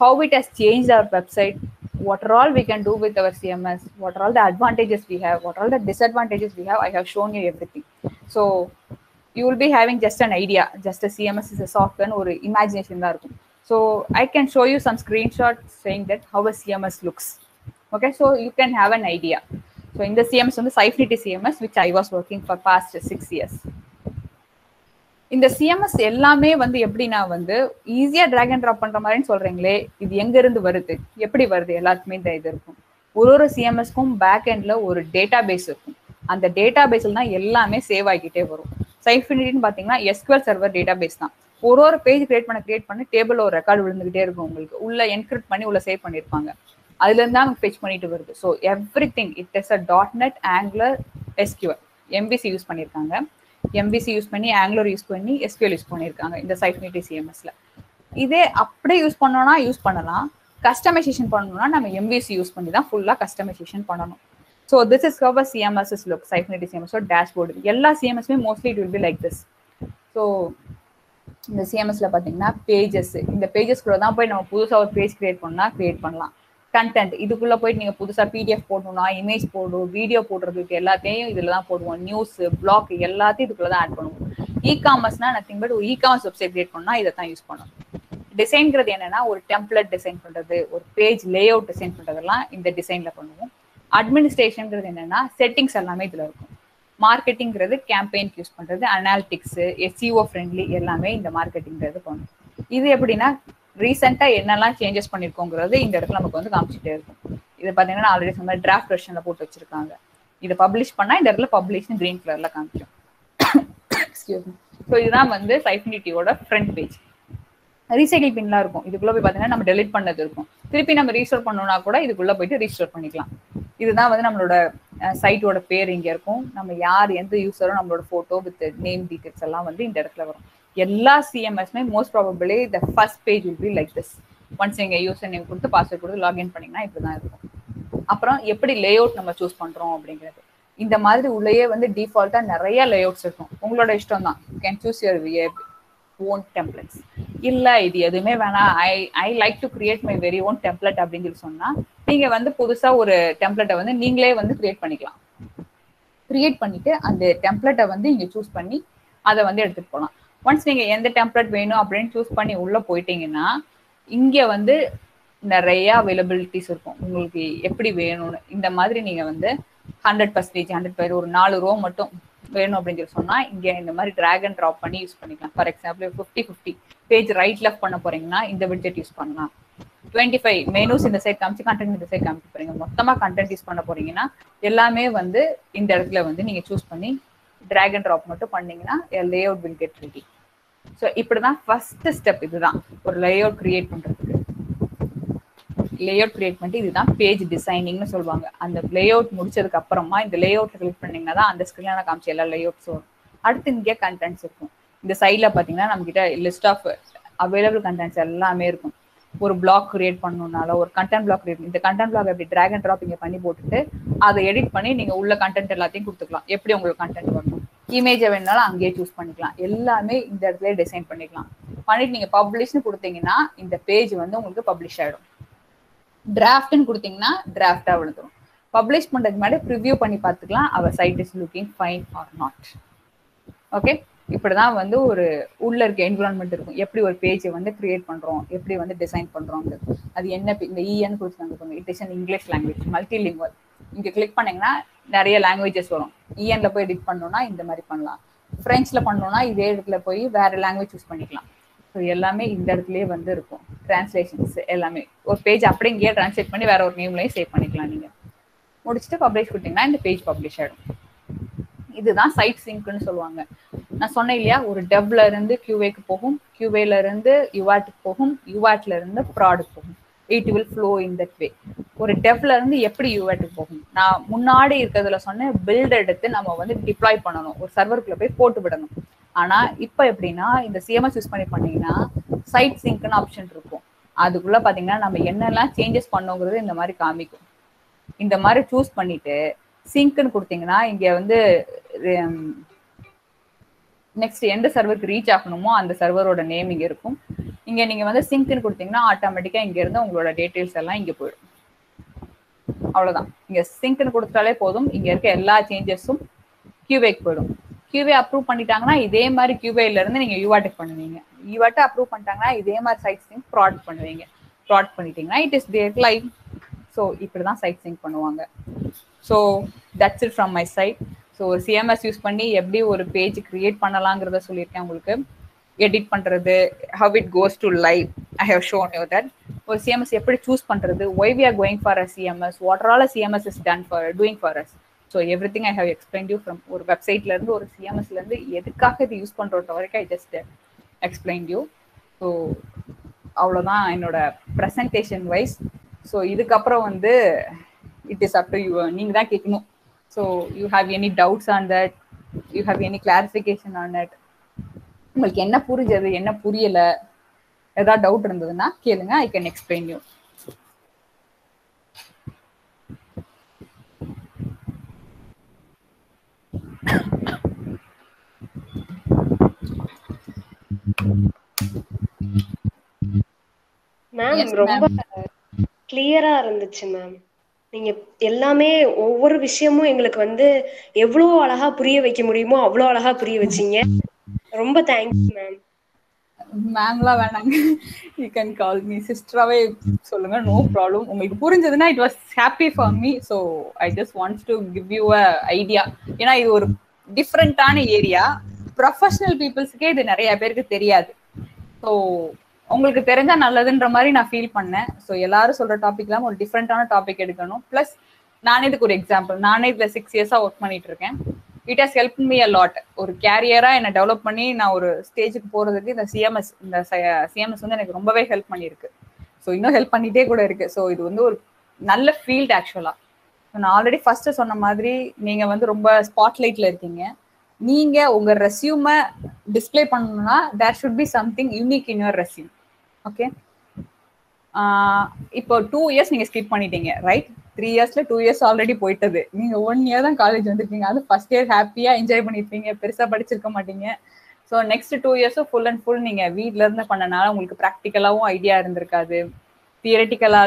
how it has changed our website, what all we can do with our CMS, what all the advantages we have, what all the disadvantages we have, I have shown you everything. So you will be having just an idea, just a CMS is a software or imagination da irukum. So I can show you some screenshots saying that how a CMS looks. Okay, so you can have an idea. So in the CMS on the Sifnity CMS which I was working for past 6 years. இந்த CMS எல்லாமே வந்து எப்படின்னா வந்து ஈஸியா track and drop பண்ற மாதிரின்னு சொல்றீங்களே, இது எங்க இருந்து வருது, எப்படி வருது, எல்லாத்துக்குமே இந்த இது இருக்கும். ஒரு சிஎம்எஸ்க்கும் பேக் எண்ட்ல ஒரு டேட்டா பேஸ் இருக்கும். அந்த டேட்டா பேஸ்ல தான் எல்லாமே சேவ் ஆகிக்கிட்டே வரும். சைஃபினிட்டின்னு பாத்தீங்கன்னா எஸ்கியூஎல் சர்வர் டேட்டா பேஸ் தான். ஒரு பேஜ் கிரியேட் பண்ணி டேபிள் ஒரு ரெக்கார்டு விழுந்துகிட்டே இருக்கும், உங்களுக்கு உள்ள என்கிரிப்ட் பண்ணி உள்ள சேவ் பண்ணிருப்பாங்க, அதுல இருந்து தான் ஃபெச் பண்ணிட்டு வருது. So everything it is a .NET angular SQL MVC use பண்ணியிருக்காங்க. MVC யூஸ் பண்ணி ஆங்குலர் யூஸ் பண்ணி SQL யூஸ் பண்ணியிருக்காங்க இந்த சைஃபினிட்டி சிஎம்எஸ்ல. இதே அப்படியே யூஸ் பண்ணோம்னா யூஸ் பண்ணலாம், கஸ்டமைசேஷன் பண்ணணும்னா நம்ம MVC யூஸ் பண்ணி தான் ஃபுல்லா கஸ்டமைசேஷன் பண்ணணும். So this is how CMS is look. சைஃபினிட்டி சிஎம்எஸ் டேஷ்போர்டு எல்லா சிஎம்எஸ்மே mostly it will be like this. So இந்த சிஎம்எஸ்ல பாத்தீங்கன்னா பேஜஸ், இந்த பேஜஸ்குள்ள தான் போய் நம்ம புதுசா ஒரு பேஜ் கிரியேட் பண்ணலாம். கண்டென்ட் இதுக்குள்ள போயிட்டு நீங்க புதுசா PDF போடணும்னா, இமேஜ் போடும், வீடியோ போடுறதுக்கு எல்லாத்தையும் இதுல தான் போடுவோம். நியூஸ், பிளாக் எல்லாத்தையும் இதுக்குள்ள தான் ஆட் பண்ணுவோம். இ-காமர்ஸ்னா நத்திங் பட் ஒரு இ-காமர்ஸ் வெப்சைட் கிரியேட் பண்ணா இதை தான் யூஸ் பண்ணணும். டிசைன்ங்கிறது என்னன்னா ஒரு டெம்ப்ளேட் டிசைன் பண்றது, ஒரு பேஜ் லே அவுட் டிசைன் பண்றதெல்லாம் இந்த டிசைன்ல பண்ணுவோம். அட்மினிஸ்ட்ரேஷன்ங்கிறது என்னன்னா செட்டிங்ஸ் எல்லாமே இதுல இருக்கும். மார்க்கெட்டிங்கிறது கேம்பெயின்க்கு யூஸ் பண்றது, அனாலிட்டிக்ஸ், SEO ஃப்ரெண்ட்லி எல்லாமே இந்த மார்க்கெட்டிங்கிறது பண்ணும். இது எப்படின்னா ரீசெண்டா என்னெல்லாம் சேஞ்சஸ் பண்ணிருக்கோங்கிறது இந்த இடத்துல நமக்கு வந்து காமிச்சிட்டே இருக்கும். இதை பாத்தீங்கன்னா ஆல்ரெடி சொன்ன டிராஃப்ட் வெர்ஷன்ல போட்டு வச்சிருக்காங்க. இதை பப்ளிஷ் பண்ணா இந்த இடத்துல பப்ளிஷ்னு கிரீன் கலர்ல காமிக்கும். ஸோ இதுதான் வந்து சைஃபினிட்டியோட ஃப்ரண்ட் பேஜ். ரீசைக்கிள் பின்லாம் இருக்கும். இதுக்குள்ள போய் பாத்தீங்கன்னா நம்ம டெலிட் பண்ணது இருக்கும். திருப்பி நம்ம ரீஸ்டோர் பண்ணோம்னா கூட இதுக்குள்ள போயிட்டு ரீஸ்டோர் பண்ணிக்கலாம். இதுதான் வந்து நம்மளோட சைட்டோட பேர் இங்க இருக்கும். நம்ம யார் எந்த யூசரும் நம்மளோட போட்டோ வித் நேம் டீடைல்ஸ் எல்லாம் வந்து இந்த இடத்துல வரும். எல்லா சிஎம்எஸ்மே most probably the first page will be like this. Once நீங்க யூசர் நேம் கொடுத்து பாஸ்வேர்ட் கொடுத்து லாகின் பண்ணீங்கன்னா இப்படிதான் இருக்கும். அப்புறம் எப்படி லே அவுட் நம்ம சூஸ் பண்றோம் அப்படிங்கிறது. இந்த மாதிரி உள்ளேயே வந்து டிஃபால்ட்டா நிறைய லே அவுட்ஸ் இருக்கும். உங்களோட இஷ்டம் தான். You can choose your own templates. இல்ல இது எதுவுமே வேணாம், I like to create my very own template அப்படின்னு சொல்லி சொன்னா நீங்க வந்து புதுசா ஒரு டெம்ப்ளேட்டை வந்து நீங்களே வந்து கிரியேட் பண்ணிக்கலாம். கிரியேட் பண்ணிட்டு அந்த டெம்ப்ளேட்டை வந்து இங்க சூஸ் பண்ணி அதை வந்து எடுத்துட்டு போகலாம். ஒன்ஸ் நீங்க எந்த டெம்ப்ளேட் வேணும் அப்படின்னு சூஸ் பண்ணி உள்ள போயிட்டீங்கன்னா இங்க வந்து நிறைய அவைலபிலிட்டிஸ் இருக்கும். உங்களுக்கு எப்படி வேணும்னு இந்த மாதிரி நீங்க வந்து 100% 100 ஒரு 4 ரோ மட்டும் வேணும் அப்படின்னு சொல்லி சொன்னா இங்க இந்த மாதிரி டிராக் அண்ட் ட்ராப் பண்ணி யூஸ் பண்ணிக்கலாம். For example 50-50 page right left பண்ண போறீங்கன்னா இந்த விட்ஜெட் யூஸ் பண்ணலாம். 25 மெனூஸ் இந்த சைட் காமிச்சு கண்டென்ட் இந்த சைட் காமிச்சு போறீங்க. மொத்தமா கண்டென்ட் யூஸ் பண்ண போறீங்கன்னா எல்லாமே வந்து இந்த இடத்துல வந்து நீங்க சூஸ் பண்ணி டிராக் அண்ட் ட்ராப் மட்டும் பண்ணீங்கன்னா lay out will get ready. So இப்படிதான் ஃபர்ஸ்ட் ஸ்டெப். இதுதான் ஒரு லே அவுட் கிரியேட் பண்றதுக்கு. லே அவுட் கிரியேட் பண்ணிட்டு இதுதான் பேஜ் டிசைனிங்னு சொல்லுவாங்க. அந்த லே அவுட் முடிச்சதுக்கு அப்புறமா இந்த லே அவுட் கிளிக் பண்ணீங்கன்னா தான் அந்த ஸ்கிரீன்ல காமிச்ச எல்லா லே அவுட்ஸ் வரும். அடுத்து இங்கே கண்டென்ட்ஸ் இருக்கும். இந்த சைட்ல பாத்தீங்கன்னா நம்ம கிட்ட லிஸ்ட் ஆஃப் அவைலபிள் கண்டென்ட்ஸ் எல்லாமே இருக்கும். ஒரு பிளாக் கிரியேட் பண்ணணும்னால ஒரு கண்டென்ட் பிளாக் கிரியேட், இந்த கண்டென்ட் பிளாக் எப்படி டிராக் அண்ட் ட்ராப் இங்க பண்ணி போட்டுட்டு அதை எடிட் பண்ணி நீங்க உள்ள கண்டென்ட் எல்லாத்தையும் கொடுத்துக்கலாம். எப்படி உங்களுக்கு கண்டென்ட் வரணும், இமேஜை வேணாலும் அங்கேயே சூஸ் பண்ணிக்கலாம். எல்லாமே இந்த இடத்துல டிசைன் பண்ணிக்கலாம். பண்ணிட்டு நீங்க பப்ளிஷ்னு கொடுத்தீங்கன்னா இந்த பேஜ் வந்து உங்களுக்கு பப்ளிஷ் ஆயிடும். டிராஃப்ட்னு கொடுத்தீங்கன்னா டிராஃப்டா விழுந்துடும். பப்ளிஷ் பண்றதுக்கு முன்னாடி ப்ரிவியூ பண்ணி பார்த்துக்கலாம் our site is looking fine or not. Okay, இப்படிதான் வந்து ஒரு உள்ள இருக்க என்விரான்மெண்ட் இருக்கும். எப்படி ஒரு பேஜை வந்து கிரியேட் பண்றோம், எப்படி வந்து டிசைன் பண்றோம். அது என்ன இந்த இஎன் கொடுத்துருக்காங்க, it is an English language multilingual. இங்க கிளிக் பண்ணீங்கன்னா நிறைய லாங்குவேஜஸ் வரும். இஎன்ல போய் எடிட் பண்ணோம்னா இந்த மாதிரி பண்ணலாம். பிரெஞ்சுல பண்ணோம்னா இதே இடத்துல போய் வேற லாங்குவேஜ் சூஸ் பண்ணிக்கலாம். ஸோ எல்லாமே இந்த இடத்துலயே வந்து இருக்கும். டிரான்ஸ்லேஷன்ஸ் எல்லாமே ஒரு பேஜ் அப்படியே இங்கேயே டிரான்ஸ்லேட் பண்ணி வேற ஒரு நேம்லயும் சேவ் பண்ணிக்கலாம். நீங்க முடிச்சுட்டு பப்ளிஷ் கொடுத்தீங்கன்னா இந்த பேஜ் பப்ளிஷ் ஆயிடும். இதுதான் சைட் சிங்க்னு சொல்லுவாங்க. நான் சொன்னேன் இல்லையா, ஒரு டெவ்ல இருந்து கியூஏக்கு போகும், கியூஏல இருந்து யுவாட்டுக்கு போகும், யுவாட்ல இருந்து ப்ராடுக்கு போகும். It will flow in that way. ஒரு டெவ்ல இருந்து எப்படி யுவாட்டுக்கு போகும், நான் முன்னாடி இருக்கிறதுல சொன்னேன் பில்ட் எடுத்து நம்ம வந்து டிப்ளாய் பண்ணணும், ஒரு சர்வருக்குள்ள போய் போட்டு விடணும். ஆனா இப்ப எப்படின்னா இந்த சிஎம்எஸ் யூஸ் பண்ணீங்கன்னா சைட் சிங்க்னு ஆப்ஷன் இருக்கும். அதுக்குள்ள பாத்தீங்கன்னா நம்ம என்னெல்லாம் சேஞ்சஸ் பண்ணோங்கிறது இந்த மாதிரி காமிக்கும். இந்த மாதிரி சூஸ் பண்ணிட்டு சிங்க்னு கொடுத்தீங்கன்னா இங்க வந்து நெக்ஸ்ட் எந்த சர்வருக்கு ரீச் ஆகணுமோ அந்த சர்வரோட நேம் இங்க இருக்கும். இங்க நீங்க வந்து சிங்க்னு கொடுத்தீங்கன்னா ஆட்டோமேட்டிக்கா இங்க இருந்து உங்களோட டீடைல்ஸ் எல்லாம் இங்க போயிடும். அவ்வளவுதான். இங்க சிங்க்னு கொடுத்தாலே போதும், இங்க இருக்க எல்லா சேஞ்சஸும் கியூவேக்கு போயிடும். கியூவே அப்ரூவ் பண்ணிட்டாங்கன்னா இதே மாதிரி கியூவேல இருந்து நீங்க யூவாட்டுக்கு பண்ணுவீங்க. யூவாட்டை அப்ரூவ் பண்ணிட்டாங்கன்னா இதே மாதிரி சைட் சிங்க் ப்ராடக்ட் பண்ணுவீங்க. ப்ராடக்ட் பண்ணிட்டீங்கன்னா it is there live. So இப்படிதான் சைட் சிங்க் பண்ணுவாங்க. So that's it from my side. So ஒரு சிஎம்எஸ் யூஸ் பண்ணி எப்படி ஒரு பேஜ் கிரியேட் பண்ணலாங்கிறத சொல்லியிருக்கேன் உங்களுக்கு. எடிட் பண்றது, how it goes to live, I have shown you that. ஒரு சிஎம்எஸ் எப்படி சூஸ் பண்றது, why we are going for a CMS, what are all CMS is done for doing for us. So everything I have explain you from ஒரு வெப்சைட்ல இருந்து ஒரு சிஎம்எஸ்ல இருந்து எதுக்காக இது யூஸ் பண்றத வரைக்கும் I just explain you. So அவ்வளோதான் என்னோட ப்ரெசன்டேஷன் வைஸ். ஸோ இதுக்கப்புறம் வந்து it is up to you, நீங்க தான் கேட்கணும். So you have any doubts on that, you have any clarification on that, உங்களுக்கு என்ன புரிஞ்சது என்ன புரியல, ஏதாவது டவுட் இருந்ததுன்னா கேளுங்க, I can explain you. Ma'am ரொம்ப கிளியரா இருந்துச்சு மேம். நீங்க எல்லாமே ஒவ்வொரு விஷயமும் எங்களுக்கு வந்து எவ்வளவு அழகா புரிய வைக்க முடியுமோ அவ்வளவு அழகா புரிய வச்சீங்க. ரொம்ப தேங்க்ஸ் மேம். மேம்லாம் வேணாங்க, யூ கேன் கால் மீ சிஸ்டராவே சொல்லுங்க, நோ ப்ராப்ளம். உங்களுக்கு புரிஞ்சதுன்னா it was happy for me. So I just wants to give you a idea. ஏன்னா இது ஒரு டிஃப்ரெண்டான ஏரியா, ப்ரொஃபஷனல் பீப்புள்ஸ்க்கே இது நிறைய பேருக்கு தெரியாது. ஸோ உங்களுக்கு தெரிஞ்சா நல்லதுன்ற மாதிரி நான் ஃபீல் பண்ணேன். ஸோ எல்லாரும் சொல்ற டாபிக்லாம் ஒரு டிஃப்ரெண்டான டாபிக் எடுக்கணும். பிளஸ் நானே இதுக்கு ஒரு எக்ஸாம்பிள், நானே இதுல 6 இயர்ஸா ஒர்க் பண்ணிட்டு இருக்கேன். It has help me a lot. ஒரு கேரியரா என்னை டெவலப் பண்ணி நான் ஒரு ஸ்டேஜுக்கு போறதுக்கு இந்த சிஎம்எஸ் வந்து எனக்கு ரொம்பவே ஹெல்ப் பண்ணியிருக்கு. ஸோ இன்னும் ஹெல்ப் பண்ணிட்டே கூட இருக்கு. ஸோ இது வந்து ஒரு நல்ல ஃபீல்ட் ஆக்சுவலா. நான் ஆல்ரெடி ஃபர்ஸ்ட் சொன்ன மாதிரி நீங்க வந்து ரொம்ப ஸ்பாட்லைட்ல இருக்கீங்க. நீங்க உங்க ரெஸ்யூமை டிஸ்பிளே பண்ணணும்னா there should be something unique in your resume. Okay, இப்போ 2 இயர்ஸ் நீங்க ஸ்கிப் பண்ணிட்டீங்க, ரைட்? 3 இயர்ஸ்ல 2 இயர்ஸ் ஆல்ரெடி போயிட்டது. நீங்க 1 இயர் தான் காலேஜ் வந்திருக்கீங்க. அது ஃபர்ஸ்ட் இயர் ஹாப்பியா என்ஜாய் பண்ணிருப்பீங்க, பெருசா படிச்சிருக்க மாட்டீங்க. ஸோ நெக்ஸ்ட் 2 இயர்ஸும் ஃபுல் அண்ட் ஃபுல் நீங்க வீட்ல இருந்து பண்ணனால உங்களுக்கு ப்ராக்டிக்கலாவும் ஐடியா இருந்திருக்காது. தியரட்டிக்கலா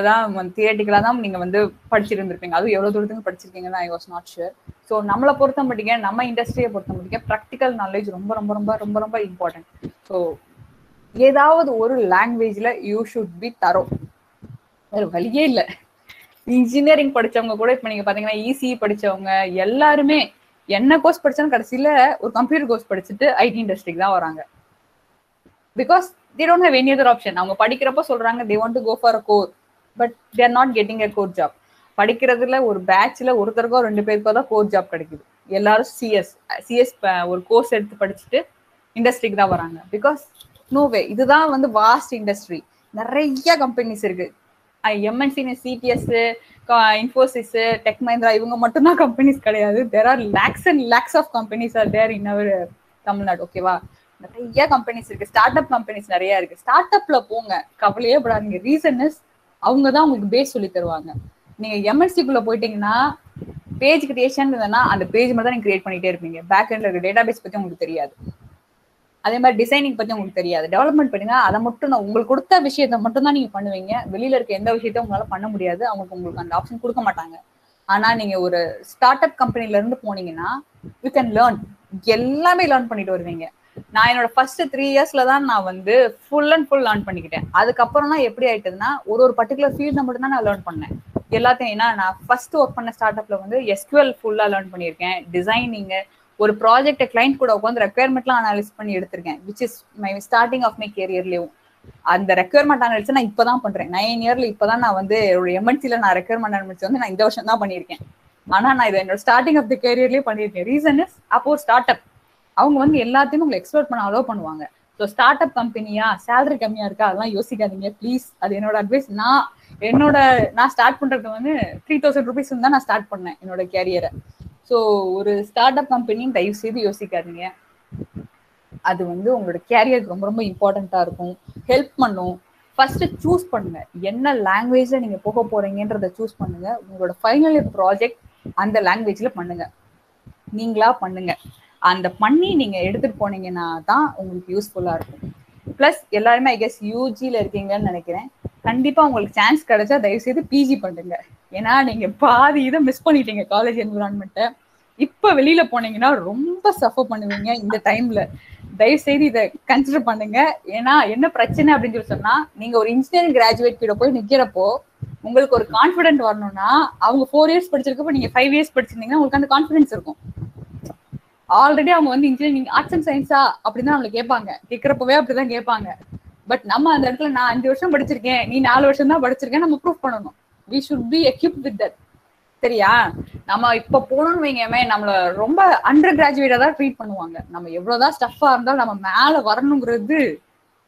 தான் நீங்க வந்து படிச்சிருந்திருப்பீங்க. அதுவும் எவ்வளவு தூரத்துக்கு படிச்சிருக்கீங்கன்னா I was not sure. So நம்மளை பொறுத்த மட்டும், நம்ம இண்டஸ்ட்ரியை பொறுத்த மட்டும் ப்ராக்டிக்கல் நாலேஜ் ரொம்ப ரொம்ப ரொம்ப ரொம்ப ரொம்ப இம்பார்ட்டன்ட். ஸோ ஏதாவது ஒரு லாங்குவேஜ்ல யூ ஷுட் பி தரோ. வேற வழியே இல்லை. இன்ஜினியரிங் படிச்சவங்க கூட இப்ப நீங்க பாத்தீங்கன்னா இசி படிச்சவங்க எல்லாருமே என்ன கோர்ஸ் படிச்சாலும் கடைசியில ஒரு கம்ப்யூட்டர் கோர்ஸ் படிச்சுட்டு ஐடி இண்டஸ்ட்ரிக்கு தான் வராங்க. Because they don't have any other option. அவங்க படிக்கிறப்ப சொல்றாங்க they want to go for a core, but they are not getting a core job. படிக்கிறதுல ஒரு பேட்ச்ல ஒருத்தருக்கோ 2 பேருக்கோ தான் கோர் ஜாப் கிடைக்குது. எல்லாரும் சிஎஸ் ஒரு கோர்ஸ் எடுத்து படிச்சுட்டு இண்டஸ்ட்ரிக்கு தான் வராங்க. பிகாஸ் நோவே இதுதான் வந்து வாஸ்ட் இண்டஸ்ட்ரி. நிறைய கம்பெனிஸ் இருக்கு. MNC, CTS, Infosys, Tech Mahindra இவங்க மட்டும்தான் கம்பெனிஸ் கிடையாது. There are lakhs and lakhs of companies are there in our Tamil Nadu. ஓகேவா? நிறைய கம்பெனிஸ் இருக்கு. ஸ்டார்ட் அப் கம்பெனிஸ் நிறைய இருக்கு. ஸ்டார்ட் அப்ல போங்க, கவலையே படாதீங்க. ரீசன் இஸ் அவங்க தான் உங்களுக்கு பேஸ் சொல்லி தருவாங்க. நீங்க எம்என்சிக்குள்ள போயிட்டீங்கன்னா பேஜ் கிரியேஷன் இருந்ததுன்னா அந்த பேஜ் மட்டும் தான் நீங்க கிரியேட் பண்ணிட்டே இருப்பீங்க. பேக் எண்ட்ல இருக்க டேட்டா பேஸ் பத்தி உங்களுக்கு தெரியாது. அதே மாதிரி டிசைனிங் பத்தி உங்களுக்கு தெரியாது. டெவலப்மெண்ட் பண்ணீங்கன்னா அதை மட்டும் தான் உங்களுக்கு கொடுத்த விஷயத்த மட்டும் தான் நீங்க பண்ணுவீங்க. வெளியில இருக்க எந்த விஷயத்தையும் உங்களால பண்ண முடியாது. உங்களுக்கு அந்த ஆப்ஷன் கொடுக்க மாட்டாங்க. ஆனா நீங்க ஒரு ஸ்டார்ட் அப் கம்பெனில இருந்து போனீங்கன்னா யூ கேன் லேர்ன், எல்லாமே லேர்ன் பண்ணிட்டு வருவீங்க. நான் என்னோட ஃபர்ஸ்ட் 3 இயர்ஸ்ல தான் நான் வந்து ஃபுல் அண்ட் ஃபுல் லேர்ன் பண்ணிக்கிட்டேன். அதுக்கப்புறம் தான் எப்படி ஆயிட்டதுன்னா ஒரு பர்டிகுலர் ஃபீல்ட மட்டும் தான் நான் லேர்ன் பண்ணேன் எல்லாத்தையும். ஏன்னா நான் ஃபர்ஸ்ட் ஒர்க் பண்ண ஸ்டார்ட் அப்ல வந்து எஸ்கியூஎல் ஃபுல்லா லேர்ன் பண்ணியிருக்கேன். டிசைனிங், ஒரு ப்ராஜெக்ட் கிளைண்ட் கூட உட்காந்து ரெக்யர்மெண்ட்லாம் அனாலிஸ் பண்ணி எடுத்திருக்கேன். Which is my starting of my கேரியர்லயும். அந்த ரெக்யர்மெண்ட் அனாலிஸ் நான் இப்பதான் பண்றேன். 9 இயர்ல இப்பதான் நான் வந்து ஒரு எம்என்சில நான் ரெக்யர்மெண்ட் அனாலிஸ் வந்து நான் இந்த வருஷம் தான் பண்ணியிருக்கேன். ஆனா நான் இதை என்னோட ஸ்டார்டிங் ஆஃப் த கேரியர்லயே பண்ணியிருக்கேன். ரீசன் இஸ் அப்போ ஒரு ஸ்டார்ட் அப் அவங்க வந்து எல்லாத்தையும் உங்களை எக்ஸ்ப்ளோர் பண்ண அலோவ் பண்ணுவாங்க. ஸோ ஸ்டார்ட் அப் கம்பெனியா, சேலரி கம்மியா இருக்கா, அதெல்லாம் யோசிக்காதீங்க ப்ளீஸ். அது என்னோட அட்வைஸ். நான் ஸ்டார்ட் பண்றது வந்து 3000 rupees தான் நான் ஸ்டார்ட் பண்ணேன் என்னோட கேரியரை. ஸோ ஒரு ஸ்டார்ட் அப் கம்பெனியும் தயவு செய்து யோசிக்காதீங்க. அது வந்து உங்களோட கேரியருக்கு ரொம்ப ரொம்ப இம்பார்ட்டண்டா இருக்கும், ஹெல்ப் பண்ணும். ஃபர்ஸ்ட் சூஸ் பண்ணுங்க என்ன லாங்குவேஜ்ல நீங்க போக போறீங்கன்றத சூஸ் பண்ணுங்க. உங்களோட ஃபைனல் இயர் ப்ராஜெக்ட் அந்த லாங்குவேஜ்ல பண்ணுங்க, நீங்களா பண்ணுங்க. அந்த பண்ணி நீங்க எடுத்துட்டு போனீங்கன்னா தான் உங்களுக்கு யூஸ்ஃபுல்லா இருக்கும். பிளஸ் எல்லாருமே ஐ கெஸ் யூஜில இருக்கீங்கன்னு நினைக்கிறேன். கண்டிப்பா உங்களுக்கு சான்ஸ் கிடைச்சா தயவு செய்து பிஜி பண்ணுங்க. ஏன்னா நீங்க பாதி இதை மிஸ் பண்ணிட்டீங்க காலேஜ் என்விரான்மெண்ட்டை. இப்ப வெளியில போனீங்கன்னா ரொம்ப சஃபர் பண்ணுவீங்க இந்த டைம்ல. தயவு செய்து இதை கன்சிடர் பண்ணுங்க. ஏன்னா என்ன பிரச்சனை அப்படின்னு சொல்லி சொன்னா, நீங்க ஒரு இன்ஜினியரிங் கிராஜுவேட் கிட்ட போய் நிக்கிறப்போ உங்களுக்கு ஒரு கான்பிடென்ட் வரணும்னா அவங்க 4 இயர்ஸ் படிச்சிருக்கப்போ நீங்க 5 இயர்ஸ் படிச்சிருந்தீங்கன்னா உங்களுக்கு அந்த கான்பிடன்ஸ் இருக்கும். ஆல்ரெடி அவங்க வந்து இன்ஜினியரிங் ஆர்ட்ஸ் அண்ட் சயின்ஸா அப்படின்னு நம்மள கேட்பாங்க. கேட்கறப்பவே அப்படிதான் கேட்பாங்க. பட் நம்ம அந்த இடத்துல நான் 5 வருஷம் படிச்சிருக்கேன், நீ 4 வருஷம் தான் படிச்சிருக்கேன் நம்ம ப்ரூவ் பண்ணணும். We should be equipped with that. சரியா? நம்ம இப்ப போனோம்னு வைங்கமே நம்மள ரொம்ப அண்டர் கிராஜுவேட்டா தான் ட்ரீட் பண்ணுவாங்க. நம்ம எவ்வளவுதான் ஸ்டஃபா இருந்தாலும் நம்ம மேல வரணுங்கிறது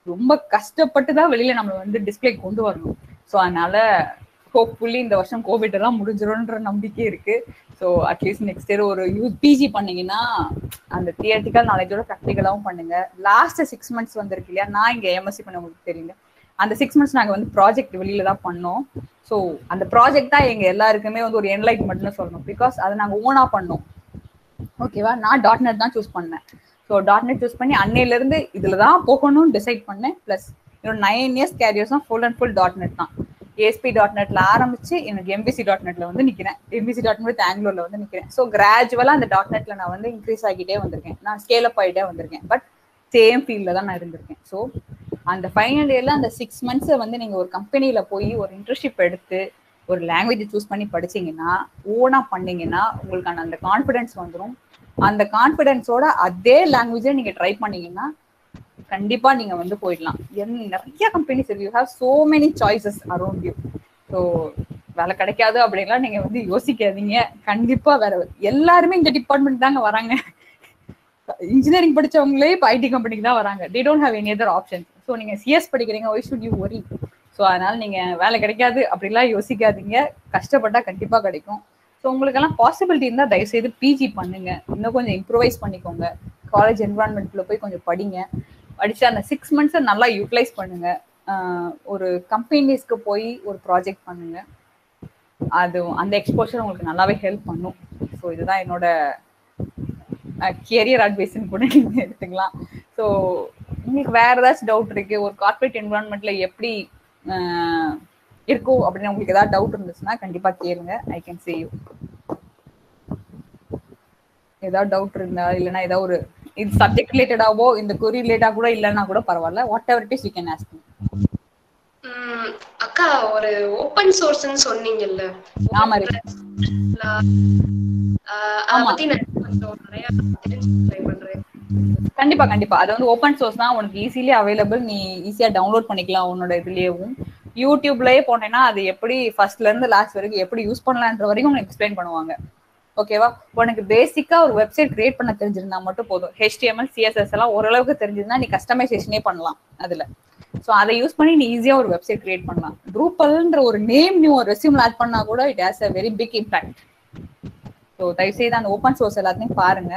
ரொம்ப கஷ்டப்பட்டு தான் வெளியில நம்ம வந்து டிஸ்பிளே கொண்டு வரணும். ஸோ அதனால ஹோப்ஃபுல்லி இந்த வருஷம் கோவிட் எல்லாம் முடிஞ்சிடும்ன்ற நம்பிக்கை இருக்கு. ஸோ அட்லீஸ்ட் நெக்ஸ்ட் இயர் ஒரு பிஜி பண்ணீங்கன்னா அந்த தியரட்டிக்கல் நாலேஜோட ப்ராக்டிக்கலாவும் பண்ணுங்க. லாஸ்ட் 6 months வந்திருக்கு இல்லையா, நான் இங்க எம்எஸ்சி பண்ண உங்களுக்கு தெரியல. அந்த 6 months நாங்க வந்து ப்ராஜெக்ட் வெளியில தான் பண்ணோம். ஸோ அந்த ப்ராஜெக்ட் தான் எங்க எல்லாருக்குமே வந்து ஒரு என்லைட்மெண்ட்னு சொல்லணும். பிகாஸ் அதை நாங்க ஓனா பண்ணோம். ஓகேவா? நான் .NET தான் சூஸ் பண்ணேன். ஸோ .NET சூஸ் பண்ணி அன்னையில இருந்து இதுல தான் போகணும்னு டிசைட் பண்ணேன். பிளஸ் இன்னொரு 9 years கேரியர்ஸ் தான் ஃபுல் அண்ட் ஃபுல் .NET தான். ASP.NETல ஆரம்பிச்சு எனக்கு MVC.NETல வந்து நிக்கிறேன். MVC.NET வித் ஆங்குலர்ல வந்து நிக்கிறேன். ஸோ கிராஜுவலா அந்த .NETல நான் வந்து இன்க்ரீஸ் ஆகிட்டே வந்திருக்கேன். நான் ஸ்கேல் அப் ஆகிட்டே வந்திருக்கேன். பட் சேம் ஃபீல்ட்ல தான் நான் இருந்திருக்கேன். ஸோ அந்த ஃபைனல் இயர்ல அந்த 6 months வந்து நீங்க ஒரு கம்பெனில போய் ஒரு இன்டர்ன்ஷிப் எடுத்து ஒரு லாங்குவேஜ் சூஸ் பண்ணி படிச்சீங்கன்னா, ஓனா பண்ணீங்கன்னா உங்களுக்கான அந்த கான்ஃபிடன்ஸ் வந்துடும். அந்த கான்ஃபிடன்ஸோட அதே லாங்குவேஜை நீங்க ட்ரை பண்ணீங்கன்னா கண்டிப்பா நீங்க வந்து போயிடலாம். நிறைய கம்பெனிஸ் இருக்கு, you have so many choices around you. So வேலை கிடைக்காது அப்படின்லாம் நீங்க வந்து யோசிக்காதீங்க. கண்டிப்பா வேற எல்லாருமே இந்த டிபார்ட்மெண்ட் தாங்க வராங்க. இன்ஜினியரிங் படிச்சவங்களே இப்போ ஐடி கம்பெனிக்கு தான் வராங்க. தே don't have any other option. So நீங்க சிஎஸ் படிக்கிறீங்க, why should you worry? So அதனால நீங்க வேலை கிடைக்காது அப்படிலாம் யோசிக்காதீங்க. கஷ்டப்பட்டா கண்டிப்பா கிடைக்கும். ஸோ உங்களுக்கெல்லாம் பாசிபிலிட்டி இருந்தால் தயவுசெய்து பிஜி பண்ணுங்க, இன்னும் கொஞ்சம் இம்ப்ரூவைஸ் பண்ணிக்கோங்க. காலேஜ் என்வரான்மெண்ட்ல போய் கொஞ்சம் படிங்க. படிச்சு அந்த 6 months நல்லா யூட்டிலைஸ் பண்ணுங்க. ஒரு கம்பெனிஸ்க்கு போய் ஒரு ப்ராஜெக்ட் பண்ணுங்க. அது அந்த எக்ஸ்போஷர் உங்களுக்கு நல்லாவே ஹெல்ப் பண்ணும். ஸோ இதுதான் என்னோட கேரியர் அட்வைஸ்ன்னு கூட நீங்க எடுத்துக்கலாம். ஸோ உங்களுக்கு வேற ஏதாச்சும் டவுட் இருக்கு, ஒரு கார்பரேட் என்வரான்மெண்ட்ல எப்படி இருக்கும் அப்படின்னு உங்களுக்கு ஏதாவது டவுட் இருந்துச்சுன்னா கண்டிப்பா கேளுங்க. I can say you. ஏதாவது டவுட் இருந்தா இல்லைன்னா ஏதாவது ஒரு இது சப்ஜெக்ட் ரிலேட்டடாவோ இந்த கொரி ரிலேட்டா கூட இல்லைன்னா கூட பரவாயில்ல, what ever it is you can ask me. அக்கா, ஒரு ஓபன் சோர்ஸ்னு சொன்னீங்கல்ல, ஆமா கண்டிப்பா கண்டிப்பா. அது வந்து ஓபன் சோர்ஸ் தான், உனக்கு ஈஸிலி அவைலபிள். நீ ஈஸியா டவுன்லோட் பண்ணிக்கலாம் உன்னோட இதுலயும். யூடியூப்லயே போனேன்னா அது எப்படி ஃபர்ஸ்ட்ல இருந்து லாஸ்ட் வரைக்கும் எப்படி யூஸ் பண்ணலான்ற வரைக்கும் உங்களுக்கு எக்ஸ்பிளைன் பண்ணுவாங்க. ஓகேவா? உனக்கு பேசிக்கா ஒரு வெப்சைட் கிரியேட் பண்ண தெரிஞ்சிருந்தா மட்டும் போதும். HTML CSS எல்லாம் ஓரளவுக்கு தெரிஞ்சிருந்தா நீ கஸ்டமைசேஷனே பண்ணலாம் அதுல. ஸோ அதை யூஸ் பண்ணி நீ ஈஸியா ஒரு வெப்சைட் கிரியேட் பண்ணலாம். ட்ரூப்பல்ன்ற ஒரு நேம் நீ ஒரு ரெஸ்யூம்ல ஆட் பண்ணா கூட it has a very big impact. So தயவுசெய்து அந்த ஓப்பன் சோர்ஸ் எல்லாத்தையும் பாருங்க,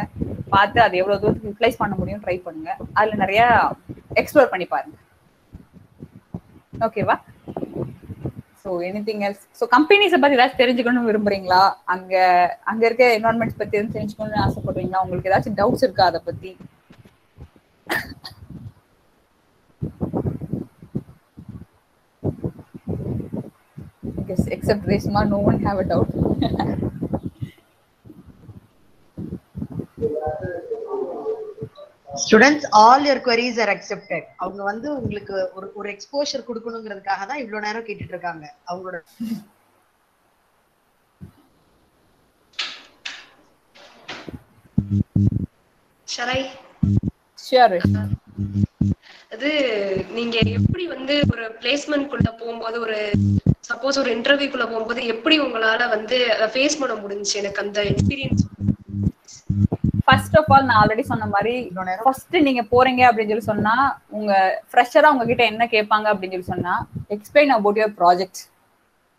பார்த்து அது எவ்வளவு தூரத்துக்கு யூட்டிலைஸ் பண்ண முடியும் ட்ரை பண்ணுங்க. அதுல நிறைய எக்ஸ்ப்ளோர் பண்ணி பாருங்க. ஓகேவா? So anything else? ஸோ கம்பெனிஸை பத்தி ஏதாச்சும் தெரிஞ்சுக்கணும்னு விரும்புறீங்களா? அங்க இருக்க என்வரான்மெண்ட்ஸ் பத்தி எதுவும் தெரிஞ்சுக்கணும்னு ஆசைப்படுறீங்களா? உங்களுக்கு ஏதாச்சும் டவுட்ஸ் இருக்கா அதை பத்தி? Except Reshma, no one have a doubt. Students, all your queries are accepted. அவங்க வந்து உங்களுக்கு ஒரு எக்ஸ்போஷர் கொடுக்கணும்ங்கிறதுக்காக தான் இவ்வளவு நேரம் கேட்டுட்டு இருக்காங்க. அவங்களோட ஷரை ஷியர். அது நீங்க எப்படி வந்து ஒரு பிளேஸ்மென்ட்குள்ள போகும்போது, ஒரு சப்போஸ் ஒரு இன்டர்வியூக்குள்ள போகும்போது எப்படி உங்களால வந்து ஃபேஸ் பண்ண முடிஞ்சுச்சு? எனக்கு அந்த எக்ஸ்பீரியன்ஸ். ஃபர்ஸ்ட் ஆஃப் ஆல், நான் ஆல்ரெடி சொன்ன மாதிரி ஃபர்ஸ்ட் நீங்க போறீங்க அப்படின்னு சொல்லி சொன்னா, உங்க ஃப்ரெஷரா உங்ககிட்ட என்ன கேட்பாங்க அப்படின்னு சொல்லி சொன்னா, எக்ஸ்பிளைன் அபவுட் யுவர் ப்ராஜெக்ட்.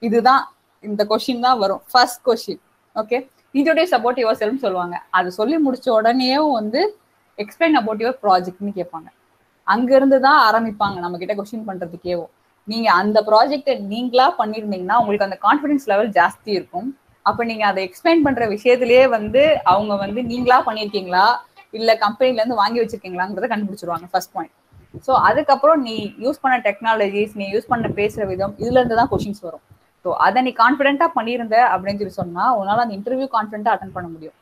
இதுதான், இந்த கொஸ்டின் தான் வரும் first question. Okay, introduce about your செல்ஃப்னு சொல்லுவாங்க. அது சொல்லி முடிச்ச உடனே வந்து எக்ஸ்பிளைன் அபவுட் யுவர் ப்ராஜெக்ட்னு கேட்பாங்க. அங்க இருந்து தான் ஆரம்பிப்பாங்க நம்ம கிட்ட கொஸ்டின் பண்றதுக்கேவும். நீங்க அந்த ப்ராஜெக்டை நீங்களா பண்ணிருந்தீங்கன்னா உங்களுக்கு அந்த கான்ஃபிடன்ஸ் லெவல் ஜாஸ்தி இருக்கும். அப்ப நீங்க அதை எக்ஸ்பிளைன் பண்ற விஷயத்திலேயே வந்து அவங்க வந்து நீங்களா பண்ணிருக்கீங்களா இல்ல கம்பெனில இருந்து வாங்கி வச்சிருக்கீங்களாங்கிறத கண்டுபிடிச்சிருவாங்க ஃபர்ஸ்ட் பாயிண்ட். ஸோ அதுக்கப்புறம் நீ யூஸ் பண்ண டெக்னாலஜிஸ், நீ யூஸ் பண்ண பேசுற விதம், இதுல இருந்து தான் கொஸ்டின்ஸ் வரும். ஸோ அதை நீ கான்ஃபிடென்ட்டா பண்ணியிருந்த அப்படின்னு சொல்லி சொன்னா உன்னால அந்த இன்டர்வியூ கான்ஃபிடென்ட்டா அட்டன் பண்ண முடியும்.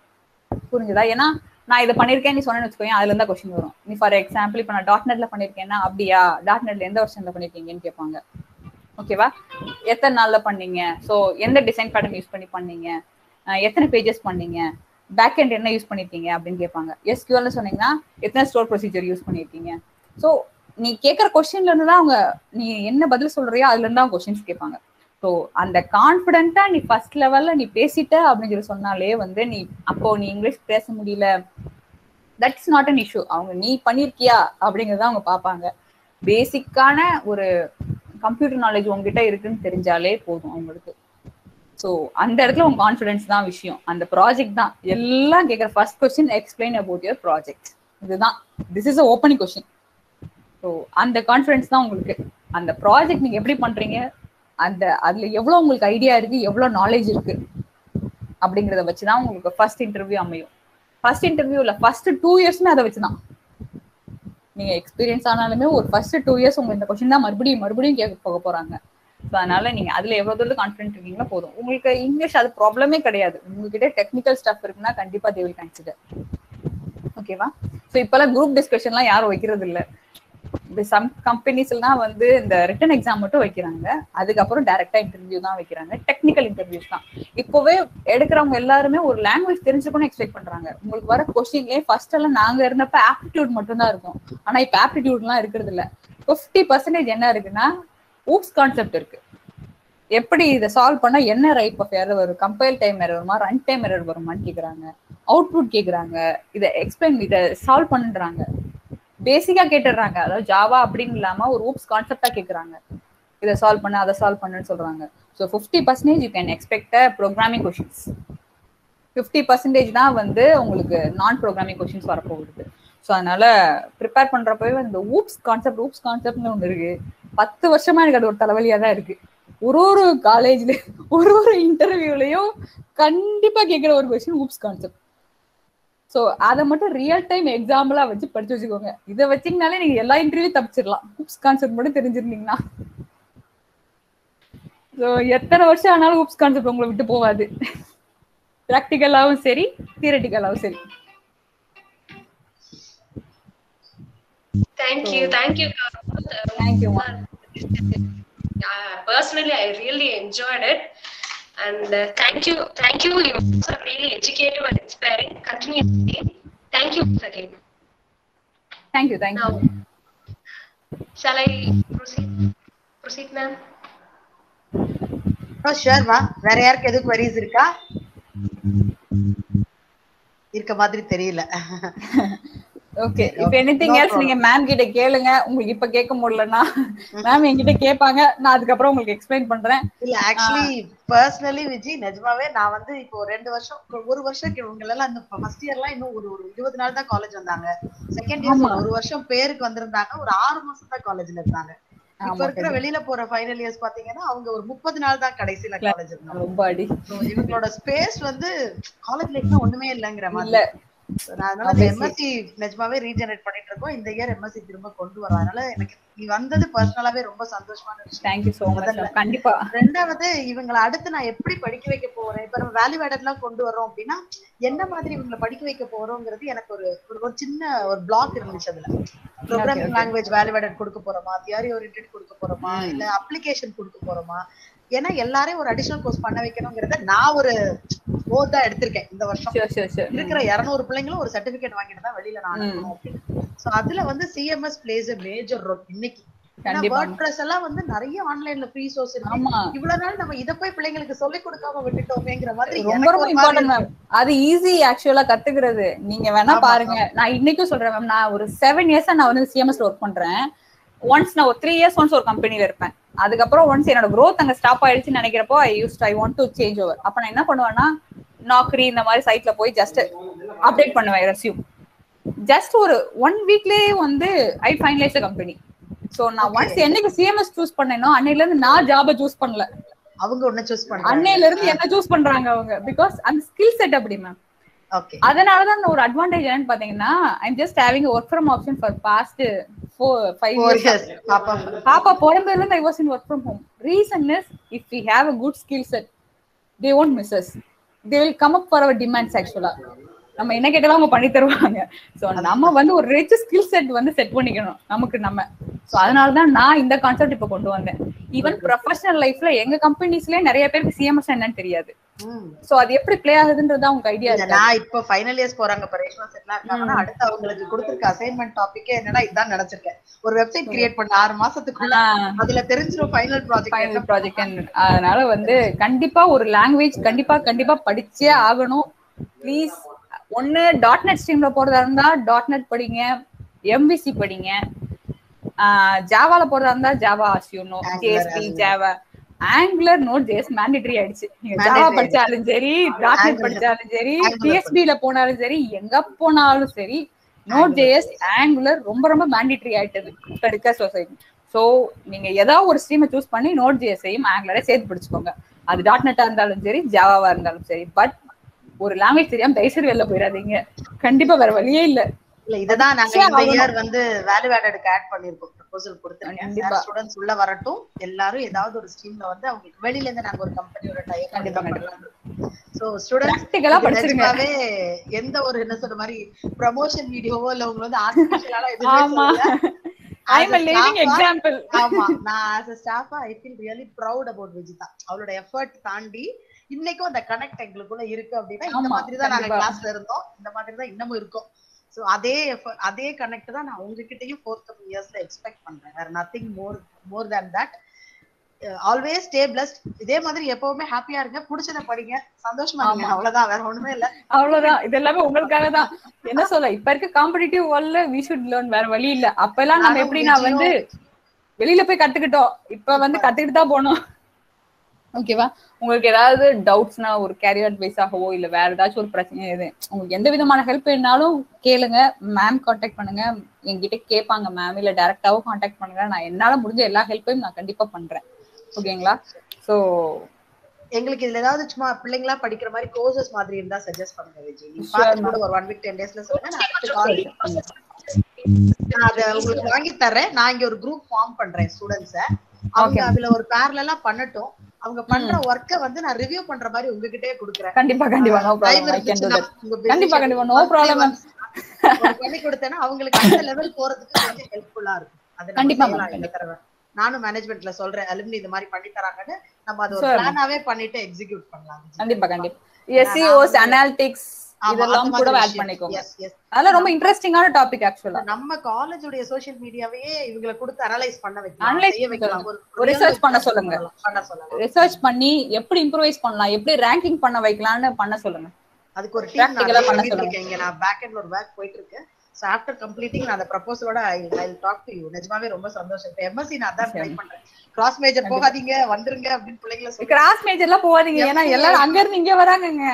புரிஞ்சுதா? ஏன்னா நான் இதை பண்ணிருக்கேன் நீ சொன்னேன்னு வச்சுக்கோங்க, அதுல இருந்தா கொஸ்டின் வரும். நீ ஃபார் எக்ஸாம்பிள் இப்ப நான் .NETல பண்ணிருக்கேன்னா, அப்படியா .NETல எந்த வருஷன்ல பண்ணிருக்கீங்கன்னு கேட்பாங்க. ஓகேவா? எத்தனை நாள்ல பண்ணீங்க? ஸோ எந்த டிசைன் பேட்டர்ன் யூஸ் பண்ணி பண்ணீங்க? எத்தனை பேஜஸ் பண்ணீங்க? பேக் எண்ட் என்ன யூஸ் பண்ணிருக்கீங்க அப்படின்னு கேட்பாங்க. SQLன்னு சொன்னீங்கன்னா எத்தனை ஸ்டோர் ப்ரொசீஜர் யூஸ் பண்ணிருக்கீங்க? ஸோ நீ கேட்கற கொஸ்டின்ல இருந்து தான் அவங்க நீ என்ன பதில் சொல்றியோ அதுல இருந்து தான் கொஸ்டின்ஸ் கேட்பாங்க. ஸோ அந்த கான்ஃபிடென்ட்டா நீ ஃபர்ஸ்ட் லெவல்ல நீ பேசிட்ட அப்படின்னு சொல்லி சொன்னாலே வந்து நீ அப்போ நீ இங்கிலீஷ் பேச முடியல, தட்ஸ் நாட் அன் இஷ்யூ. அவங்க நீ பண்ணிருக்கியா அப்படிங்கறத அவங்க பார்ப்பாங்க. பேசிக்கான ஒரு கம்ப்யூட்டர் நாலேஜ் உங்ககிட்ட இருக்குன்னு தெரிஞ்சாலே போதும் அவங்களுக்கு. ஸோ அந்த இடத்துல உங்க கான்ஃபிடன்ஸ் தான் விஷயம். அந்த ப்ராஜெக்ட் தான் எல்லாம் கேட்குற first question, explain about your project. இதுதான், this is a opening question. So அந்த கான்ஃபிடன்ஸ் தான் உங்களுக்கு. அந்த ப்ராஜெக்ட் நீங்க எப்படி பண்றீங்க, அந்த அதுல எவ்வளவு உங்களுக்கு ஐடியா இருக்கு, எவ்வளவு நாலேஜ் இருக்கு அப்படிங்கிறத வச்சுதான் உங்களுக்கு ஃபர்ஸ்ட் இன்டர்வியூ அமையும். ஃபர்ஸ்ட் இன்டர்வியூல ஃபர்ஸ்ட் 2 இயர்ஸ்மே அதை வச்சுதான். நீங்க எக்ஸ்பீரியன்ஸ் ஆனாலுமே ஒரு ஃபர்ஸ்ட் 2 இயர்ஸ் உங்க இந்த கொஸ்டின் தான் மறுபடியும் கேட்க போக போறாங்க. ஸோ அதனால நீங்க அதுல எவ்வளவு தூரம் கான்ஃபிடென்ட் இருக்கீங்களோ போதும். உங்களுக்கு இங்கிலீஷ் அது ப்ராப்ளமே கிடையாது. உங்ககிட்ட டெக்னிக்கல் ஸ்டாஃப் இருக்குன்னா கண்டிப்பா தே வில் கன்சிடர். ஓகேவா? ஸோ இப்பெல்லாம் குரூப் டிஸ்கஷன்லாம் யாரும் வைக்கிறது இல்லை. சம் கம்பெனிஸ்லாம் வந்து இந்த ரிட்டன் எக்ஸாம் மட்டும் வைக்கிறாங்க, அதுக்கப்புறம் டைரக்டா இன்டர்வியூ தான் வைக்கிறாங்க, டெக்னிக்கல் இன்டர்வியூஸ் தான். இப்போவே எடுக்கிறவங்க எல்லாருமே ஒரு லாங்குவேஜ் தெரிஞ்சுக்கணும் எக்ஸ்பெக்ட் பண்றாங்க. உங்களுக்கு வர கொஸ்டின்லேயே ஃபர்ஸ்ட் எல்லாம் நாங்க இருந்தப்ப ஆப்டிடியூட் மட்டும் தான் இருக்கும், ஆனா இப்ப ஆப்டிடியூட்லாம் இருக்கிறது இல்ல. 50% என்ன இருக்குன்னா ஊப்ஸ் கான்செப்ட் இருக்கு. எப்படி இதை சால்வ் பண்ணா என்ன ரைட் ஆஃப் எரர் வரும், கம்பைல் டைம் எரர் வருமா, ரன் டைம் எரர் வருமான்னு கேக்குறாங்க, அவுட்புட் கேக்குறாங்க, இதை எக்ஸ்பிளைன் இதை சால்வ் பண்ணுறாங்க, பேசிக்கா கேட்டுடுறாங்க. அதாவது ஜாவா அப்படின்னு இல்லாம ஒரு ஊப்ஸ் கான்செப்டா கேக்குறாங்க, இதை சால்வ் பண்ண அதை சால்வ் பண்ணுன்னு சொல்றாங்க. So 50% you can expect programming questions, 50% தான் வந்து உங்களுக்கு நான் ப்ரோக்ராமிங் கொஷின்ஸ் வரப்போகுது. ஸோ அதனால ப்ரிப்பேர் பண்றப்பவே இந்த ஊப்ஸ் கான்செப்ட்னு ஒன்று இருக்கு. 10 வருஷமா எனக்கு அது ஒரு தலைவலியா தான் இருக்கு. ஒரு காலேஜ்ல ஒரு இன்டர்வியூலயும் கண்டிப்பா கேட்கிற ஒரு கொஸ்டின் ஊப்ஸ் கான்செப்ட். ஸோ அதை மட்டும் ரியல் டைம் எக்ஸாம்பிளா வச்சு படிச்சு வச்சுக்கோங்க. இதை வச்சிங்கனாலே நீங்க எல்லா இன்டர்வியூ தப்பிச்சிடலாம், ஊப்ஸ் கான்செப்ட் மட்டும் தெரிஞ்சிருந்தீங்கன்னா. ஸோ எத்தனை வருஷம் ஆனாலும் ஊப்ஸ் கான்செப்ட் உங்களை விட்டு போகாது, ப்ராக்டிக்கலாவும் சரி தியரட்டிக்கலாவும் சரி. Thank you. Personally, I really enjoyed it, and thank you. You also really educative and inspiring. Continuously, thank you once again. Thank you. Now, shall I proceed, ma'am? Oh, sure, ma. வேற யாருக்கு எது queries இருக்கா? இருக்க மாதிரி தெரியல. Okay, if anything else நீங்க ma'am கிட்ட கேளுங்க. உங்களுக்கு இப்ப கேட்க முடியலன்னா மேம் என்கிட்ட கேட்பாங்க, நான் அதுக்கப்புறம் உங்களுக்கு எக்ஸ்பிளைன் பண்றேன். இல்ல ஆக்சுவலி பர்சனலி விஜி நிஜமாவே நான் வந்து இப்போ 2 வருஷம் ஒரு வருஷம் இவங்க எல்லாம் இந்த ஃபர்ஸ்ட் இயர்லாம் இன்னும் ஒரு 20 நாள் தான் காலேஜ் வந்தாங்க. செகண்ட் இயர் ஒரு வருஷம் பேருக்கு வந்திருந்தாங்க, ஒரு 6 மாசம் தான் காலேஜ்ல இருந்தாங்க. இப்ப இருக்கிற வெளியில போற ஃபைனல் இயர்ஸ் பாத்தீங்கன்னா அவங்க ஒரு 30 நாள் தான் கடைசியில காலேஜ் இருந்தாங்க. ரொம்ப அடி இவங்களோட ஸ்பேஸ் வந்து காலேஜ் லைஃப்ல ஒண்ணுமே இல்லங்கிற மாதிரி. அதனால எம்எஸ்சி நிஜமாவே ரீஜெனரேட் பண்ணிட்டு இருக்கோம். இந்த இயர் எம்எஸ்சி திரும்ப கொண்டு வரோம். அதனால எனக்கு நீ வந்தது பர்சனலாவே ரொம்ப சந்தோஷமான விஷயம். Thank you so much. கண்டிப்பா. ரெண்டாவது இவங்களை அடுத்து நான் எப்படி படிக்க வைக்க போறேன், இப்ப நம்ம வேல்யூ ஆடட் எல்லாம் கொண்டு வரோம் அப்படின்னா என்ன மாதிரி இவங்களை படிக்க வைக்க போறோங்கிறது எனக்கு ஒரு சின்ன ஒரு பிளாக் இருந்துச்சு. அதுல ப்ரோக்ராமிங் லாங்குவேஜ் வேல்யூ ஆடட் கொடுக்க போறோமா, தியரி ஓரியன்டட் கொடுக்க போறோமா, இல்ல அப்ளிகேஷன் கொடுக்க போறோமா. ஏன்னா எல்லாரையும் ஒரு அடிஷனல் கோர்ஸ் பண்ண வைக்கணுங்கிறத நான் ஒரு கோல் தான் எடுத்திருக்கேன் இந்த வருஷம். இருக்கிற 200 பிள்ளைங்களும் ஒரு சர்டிபிகேட் வாங்கிட்டு தான் வெளியில நான் அனுப்பணும் அப்படின்னு. சோ அதுல வந்து CMS place a major role. இன்னைக்கு வேர்ட்பிரஸ் எல்லாம் வந்து நிறைய ஆன்லைன்ல ஃப்ரீ சோர்ஸ் இருக்கு. இவ்வளவு நாள் நம்ம இத போய் பிள்ளைங்களுக்கு சொல்லி கொடுக்காம விட்டுட்டோமேங்கிற மாதிரி. ரொம்ப இம்பார்ட்டன்ட் மேம், அது ஈஸி ஆக்சுவலா கத்துக்கிறது. நீங்க வேணா பாருங்க, நான் இன்னைக்கும் சொல்றேன் மேம், நான் ஒரு 7 இயர்ஸா நான் வந்து சிஎம்எஸ்ல ஒர்க் பண்றேன். ஒன்ஸ் நான் ஒரு 3 இயர்ஸ் ஒன்ஸ் ஒரு கம்பெனில இருப்பேன். அதுக்கப்புறம் ஒன்ஸ் என்னோட growth அங்க ஸ்டாப் ஆயிடுச்சுன்னு நினைக்கிறப்போ I want to change over. அப்ப நான் என்ன பண்ணுவேன்னா நாக்ரி இந்த மாதிரி சைட்ல போய் ஜஸ்ட் அப்டேட் பண்ணுவேன் ரெஸ்யூம். ஜஸ்ட் ஒரு 1 வீக்லயே வந்து I finalize the company. So நான் ஒன்ஸ் என்னைக்கு சிஎம்எஸ் சூஸ் பண்ணேனோ அன்னையில இருந்து நான் ஜாப சூஸ் பண்ணல, அவங்க ஒண்ணு சூஸ் பண்றாங்க. அன்னையில இருந்து என்ன சூஸ் பண்றாங்க அவங்க. பிகாஸ் அந்த ஸ்கில் செட் அப்படி மேம். அதனாலதான் ஒரு அட்வான்டேஜ் என்னன்னு பாத்தீங்கன்னா I'm just having work from option for past 4-5 years. பாப்பா பிறந்ததுல இருந்து I was in work from home. Reason is if we have a good skill set they won't miss us, they will come up for our demands. ஆக்சுவலா நம்ம என்ன கேட்டாலும் அவங்க பண்ணி தருவாங்க. சோ நம்ம வந்து ஒரு ரிச் ஸ்கில் செட் வந்து செட் பண்ணிக்கணும் நமக்கு நம்ம. சோ அதனாலதான் நான் இந்த கான்செப்ட் இப்ப கொண்டு வந்தேன். ஈவன் ப்ரொஃபஷனல் லைஃப்ல எங்க கம்பெனிஸ்லயே நிறைய பேருக்கு சிஎம்எஸ் என்னன்னு தெரியாது. சோ அது எப்படி ப்ளே ஆகுதுன்றதா உங்களுக்கு ஐடியா இருக்கு. நான் இப்ப ஃபைனல் இயர்ஸ் போறாங்க, பரேஷனா செட்டில் ஆகாங்கன்னா அடுத்து அவங்களுக்கு கொடுத்திருக்க அசைன்மென்ட் டாபிக்கே என்னடா இதான் நினைச்சிருக்கேன். ஒரு வெப்சைட் கிரியேட் பண்ண 6 மாசத்துக்குள்ள அதுல தெரிஞ்சிரும் ஃபைனல் ப்ராஜெக்ட். அதனால வந்து கண்டிப்பா ஒரு லாங்குவேஜ் கண்டிப்பா படிச்சே ஆகணும். ப்ளீஸ் ஒன்னு .NET ஸ்ட்ரீம்ல போறதா இருந்தா .NET படிங்க, MVC படிங்க. ஜாவால போறதா இருந்தா ஜாவா ஆசியூனோ, JSP, Java, Angular, Node.js mandatory ஆயிடுச்சு. நீங்க ஜாவா படிச்சாலும் சரி, .NET படிச்சாலும் சரி, PHP ல போனாலும் சரி, எங்க போனாலும் சரி, Node.js, ஆங்குலர் ரொம்ப மேண்டேட்டரி ஆயிட்டது இப்ப இருக்க சொசைட்டி. சோ நீங்க ஏதாவது ஒரு ஸ்ட்ரீமை சூஸ் பண்ணி Node.js-ஐயும் ஆங்குலரையும் சேர்த்து படிச்சுக்கோங்க. அது .NET இருந்தாலும் சரி, ஜாவாவா இருந்தாலும் சரி. பட் ஒரு லாங்குவேஜ் தெரியாம தயவுசெய்து வெளில போயிடாதீங்க. கண்டிப்பா வேற வழியே இல்ல. இததான் நாங்க இந்த இயர் வந்து வேல்யூ ஆடடுக்கு ஆட் பண்ணிருக்கோம், ப்ரொபோசல் கொடுத்திருக்கேன். ஸ்டூடண்ட்ஸ் உள்ள வரட்டும், எல்லாரும் ஏதாவது ஒரு ஸ்ட்ரீம்ல வந்து அவங்களுக்கு வெளியில இருந்து நாங்க ஒரு கம்பெனியோட டைப் பண்ணலாம். சோ ஸ்டூடண்ட்ஸ் நிஜமாவே எந்த ஒரு என்ன சொல்ற மாதிரி ப்ரமோஷன் வீடியோவோ இல்ல உங்க வந்து ஆர்டிஃபிஷியலால எதுவுமே சொல்லல. I am a living example. ஆமா, நான் as a staff I feel really proud about Vijitha. அவளோட எஃபர்ட் தாண்டி இன்னைக்கும் அந்த கனெக்ட் எங்களுக்குள்ள இருக்கு அப்படின்னா இந்த மாதிரி தான் நாங்க கிளாஸ்ல இருந்தோம், இந்த மாதிரி தான் இன்னமும் இருக்கோம். சோ அதே கனெக்ட் தான் நான் உங்ககிட்டயும் 4th இயர்ஸ்ல எக்ஸ்பெக்ட் பண்றேன். வேற nothing more than that. Always stay blessed. இதே மாதிரி எப்பவுமே ஹாப்பியா இருங்க, புடிச்சத படிங்க, சந்தோஷமா இருங்க, அவ்வளவுதான், வேற ஒண்ணுமே இல்ல. அவ்வளவுதான். இது எல்லாமே உங்களுக்காக தான். என்ன சொல்ல, இப்ப இருக்க காம்படிட்டிவ் வேர்ல்ட்ல we should learn, வேற வழி இல்ல. அப்ப எல்லாம் நம்ம எப்படி நான் வந்து வெளியில போய் கத்துக்கிட்டோம், இப்ப வந்து கத்துக்கிட்டு தான் போனோம். ஓகேவா? உங்களுக்கு ஏதாவது டவுட்ஸ்னா ஒரு கேரியர் அட்வைஸ் ஆகவோ இல்ல வேற ஏதாச்சும் ஒரு பிரச்சனை, உங்களுக்கு எந்த விதமான ஹெல்ப் வேணாலும் கேளுங்க, மேம் கான்டாக்ட் பண்ணுங்க, என்கிட்ட கேட்பாங்க மேம், இல்ல டைரக்டாவும் கான்டாக்ட் பண்ணுங்க. நான் என்னால முடிஞ்ச எல்லா ஹெல்ப்பையும் நான் கண்டிப்பா பண்றேன். ஓகேங்களா? சோ எங்களுக்கு இதுல ஏதாவது சும்மா பிள்ளைங்களா படிக்கிற மாதிரி கோர்சஸ் மாதிரி இருந்தா சஜஸ்ட் பண்ணுங்க விஜி. நீங்க பாத்து கூட ஒரு 1 week 10 daysல சொல்லுங்க, நான் அத உங்களுக்கு வாங்கி தரேன். நான் இங்க ஒரு குரூப் ஃபார்ம் பண்றேன் ஸ்டூடண்ட்ஸ, அவங்க அதுல ஒரு parallel பண்ணட்டும். அவங்க பண்ற வர்க்க வந்து நான் ரிவ்யூ பண்ற மாதிரி உங்ககிட்டயே கொடுக்கிறேன். கண்டிப்பா கண்டிப்பா no problem, I can do that. கண்டிப்பா கண்டிப்பா நோ ப்ராப்ளம். பண்ணி கொடுத்தேனா அவங்களுக்கு அந்த லெவல் போறதுக்கு கொஞ்சம் ஹெல்ப்ஃபுல்லா இருக்கும். அது கண்டிப்பா நானும் மேனேஜ்மென்ட்ல சொல்றேன், அலுமினி இது மாதிரி பண்ணி தராங்கன்னு நம்ம அது ஒரு பிளானாவே பண்ணிட்டு எக்ஸிக்யூட் பண்ணலாம். கண்டிப்பா கண்டிப்பா எஸ்இஓஸ் அனாலிட்டிக்ஸ் இதெல்லாம் கூட ஆட் பண்ணிக்கோங்க. அதெல்லாம் ரொம்ப இன்ட்ரஸ்டிங்கான டாபிக். ஆக்சுவலா நம்ம காலேஜ் உடைய சோஷியல் மீடியாவே இவங்களை கொடுத்து அனலைஸ் பண்ண வைக்கலாம், ஒரு ரிசர்ச் பண்ண சொல்லுங்க. ரிசர்ச் பண்ணி எப்படி இம்ப்ரூவைஸ் பண்ணலாம், எப்படி ரேங்கிங் பண்ண வைக்கலாம்னு பண்ண சொல்லுங்க. அதுக்கு ஒரு டீம் நான் பண்ண சொல்லுங்க. நான் பேக் எண்ட்ல ஒரு வர்க் போயிட்டு இருக்கு. So after completing நான் அந்த ப்ரொபோசலோட I'll talk to you. நிஜமாவே ரொம்ப சந்தோஷம். இப்ப எம்எஸ்சி நான் அதான் ட்ரை பண்றேன். கிராஸ் மேஜர் போகாதீங்க, வந்துருங்க அப்படினு பிள்ளைகளை சொல்றேன். கிராஸ் மேஜர்லாம் போகாதீங்க, ஏன்னா எல்லாரும் அங்க இருந்து இங்க வராங்கங்க.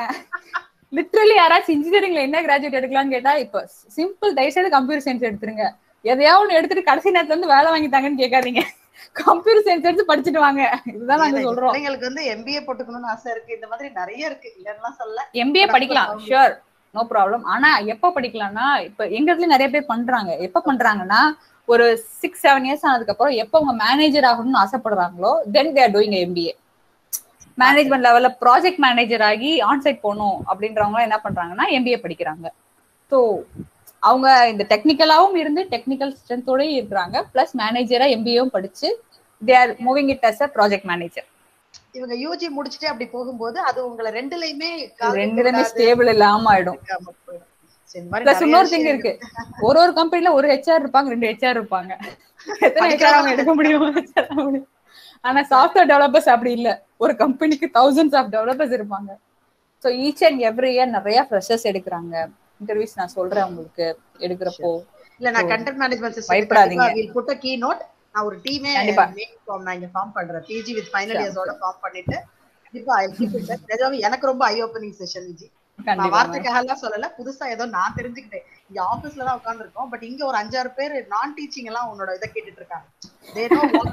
லிட்டரலி யாராச்சும் இன்ஜினியரிங்ல என்ன கிராஜுவேட் எடுக்கலாம்னு கேட்டா இப்ப சிம்பிள் தயவுசெய்து கம்ப்யூட்டர் சயின்ஸ் எடுத்துருங்க. எதையாவது ஒண்ணு எடுத்துட்டு கடைசி நேரத்துல இருந்து வேலை வாங்கிட்டாங்கன்னு கேட்காதீங்க. கம்ப்யூட்டர் சயின்ஸ் எடுத்து படிச்சுட்டு வாங்க. இதுதான் நாங்க சொல்றோம். பிள்ளைங்களுக்கு வந்து எம்பிஏ போட்டுக்கணும்னு ஆசை இருக்கு. இந்த மாதிரி நிறைய இருக்கு, இல்லன்னா சொல்ல. எம்பிஏ படிக்கலாம், ஷூர், நோ ப்ராப்ளம். ஆனா எப்ப படிக்கலாம்னா, இப்ப எங்க இடத்துல நிறைய பேர் பண்றாங்க. எப்ப பண்றாங்கன்னா ஒரு 6-7 இயர்ஸ் ஆனதுக்கு அப்புறம் எப்ப அவங்க மேனேஜர் ஆகணும்னு ஆசைப்படுறாங்களோ then they are doing MBA. Management லெவல்ல ப்ராஜெக்ட் மேனேஜர் ஆகி ஆன்சைட் போகணும் அப்படின்றவங்க என்ன பண்றாங்கன்னா எம்பிஏ படிக்கிறாங்க. ஸோ அவங்க இந்த டெக்னிக்கலாவும் இருந்து டெக்னிக்கல் ஸ்ட்ரென்த்தோடய இருக்கிறாங்க, பிளஸ் மேனேஜரா எம்பிஏவும் படிச்சு they are moving it as a project manager. இவங்க யூஜி முடிச்சுட்டு அப்படி போகும்போது அது உங்களை ரெண்டுலயுமே ஸ்டேபிள் இல்லாம ஆயிடும். பிளஸ் இன்னொரு திங் இருக்கு, ஒரு கம்பெனில ஒரு ஹெச்ஆர் இருப்பாங்க, 2 ஹெச்ஆர் இருப்பாங்க. எத்தனை ஹெச்ஆர் அவங்க எடுக்க முடியும்? ஆனா சாஃப்ட்வேர் டெவலப்பர்ஸ் அப்படி இல்ல, ஒரு கம்பெனிக்கு thousands ஆஃப் டெவலப்பர்ஸ் இருப்பாங்க. So each and every year நிறைய ஃப்ரெஷர்ஸ் எடுக்கிறாங்க. இன்டர்வியூஸ் நான் சொல்றேன் உங்களுக்கு எடுக்கிறப்போ. இல்ல நான் கண்டென்ட் மேனேஜ்மெண்ட் சிஸ்டம் பயப்படாதீங்க, வில் புட் a keynote. நான் ஒரு டீமே நான் இங்க ஃபார்ம் பண்றேன். பிஜி வித் ஃபைனல் இயர்ஸோட ஃபார்ம் பண்ணிட்டு கண்டிப்பா ஐ கீப் இட். நிஜமாவே எனக்கு ரொம்ப ஐ ஓபனிங் செஷன் விஜி. நான் வார்த்தைக்காக எல்லாம் சொல்லல, புதுசா ஏதோ நான் தெரிஞ்சுக்கிட்டேன். இங்க ஆபீஸ்ல தான் உட்கார்ந்துருக்கோம், பட் இங்க ஒரு 5-6 பேர் நான் டீச்சிங் எல்லாம் உன்னோட இதை கேட்டுட்டு இருக்காங்க. they know what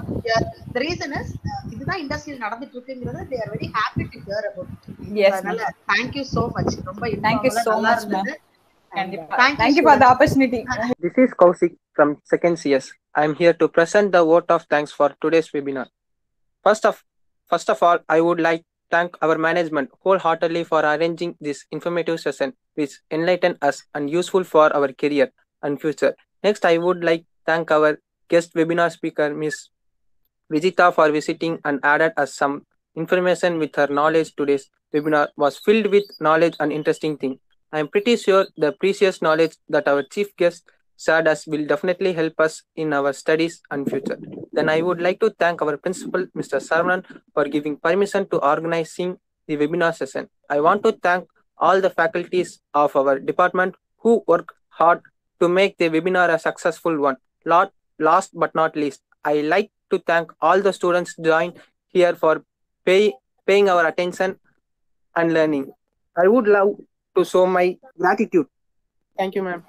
the reason is இதுதான் இண்டஸ்ட்ரியில் நடந்துட்டு இருக்குங்கிறது they are very happy to hear about it. Yes, அதனால thank you so much. ரொம்ப thank you so much ma'am. Thank you for the opportunity. This is Kaushik from 2nd CS. I am here to present the vote of thanks for today's webinar. First of all, I would like thank our management wholeheartedly for arranging this informative session which enlighten us and useful for our career and future. Next, I would like thank our guest webinar speaker Ms. Vijitha for visiting and added us some information with her knowledge. Today's webinar was filled with knowledge and interesting things. I am pretty sure the precious knowledge that our chief guest shared us will definitely help us in our studies and future. Then I would like to thank our principal, Mr. Saravanan, for giving permission to organizing the webinar session. I want to thank all the faculties of our department who work hard to make the webinar a successful one. Last but not least, I like to thank all the students joined here for paying our attention and learning. I would love to show my gratitude. Thank you, ma'am.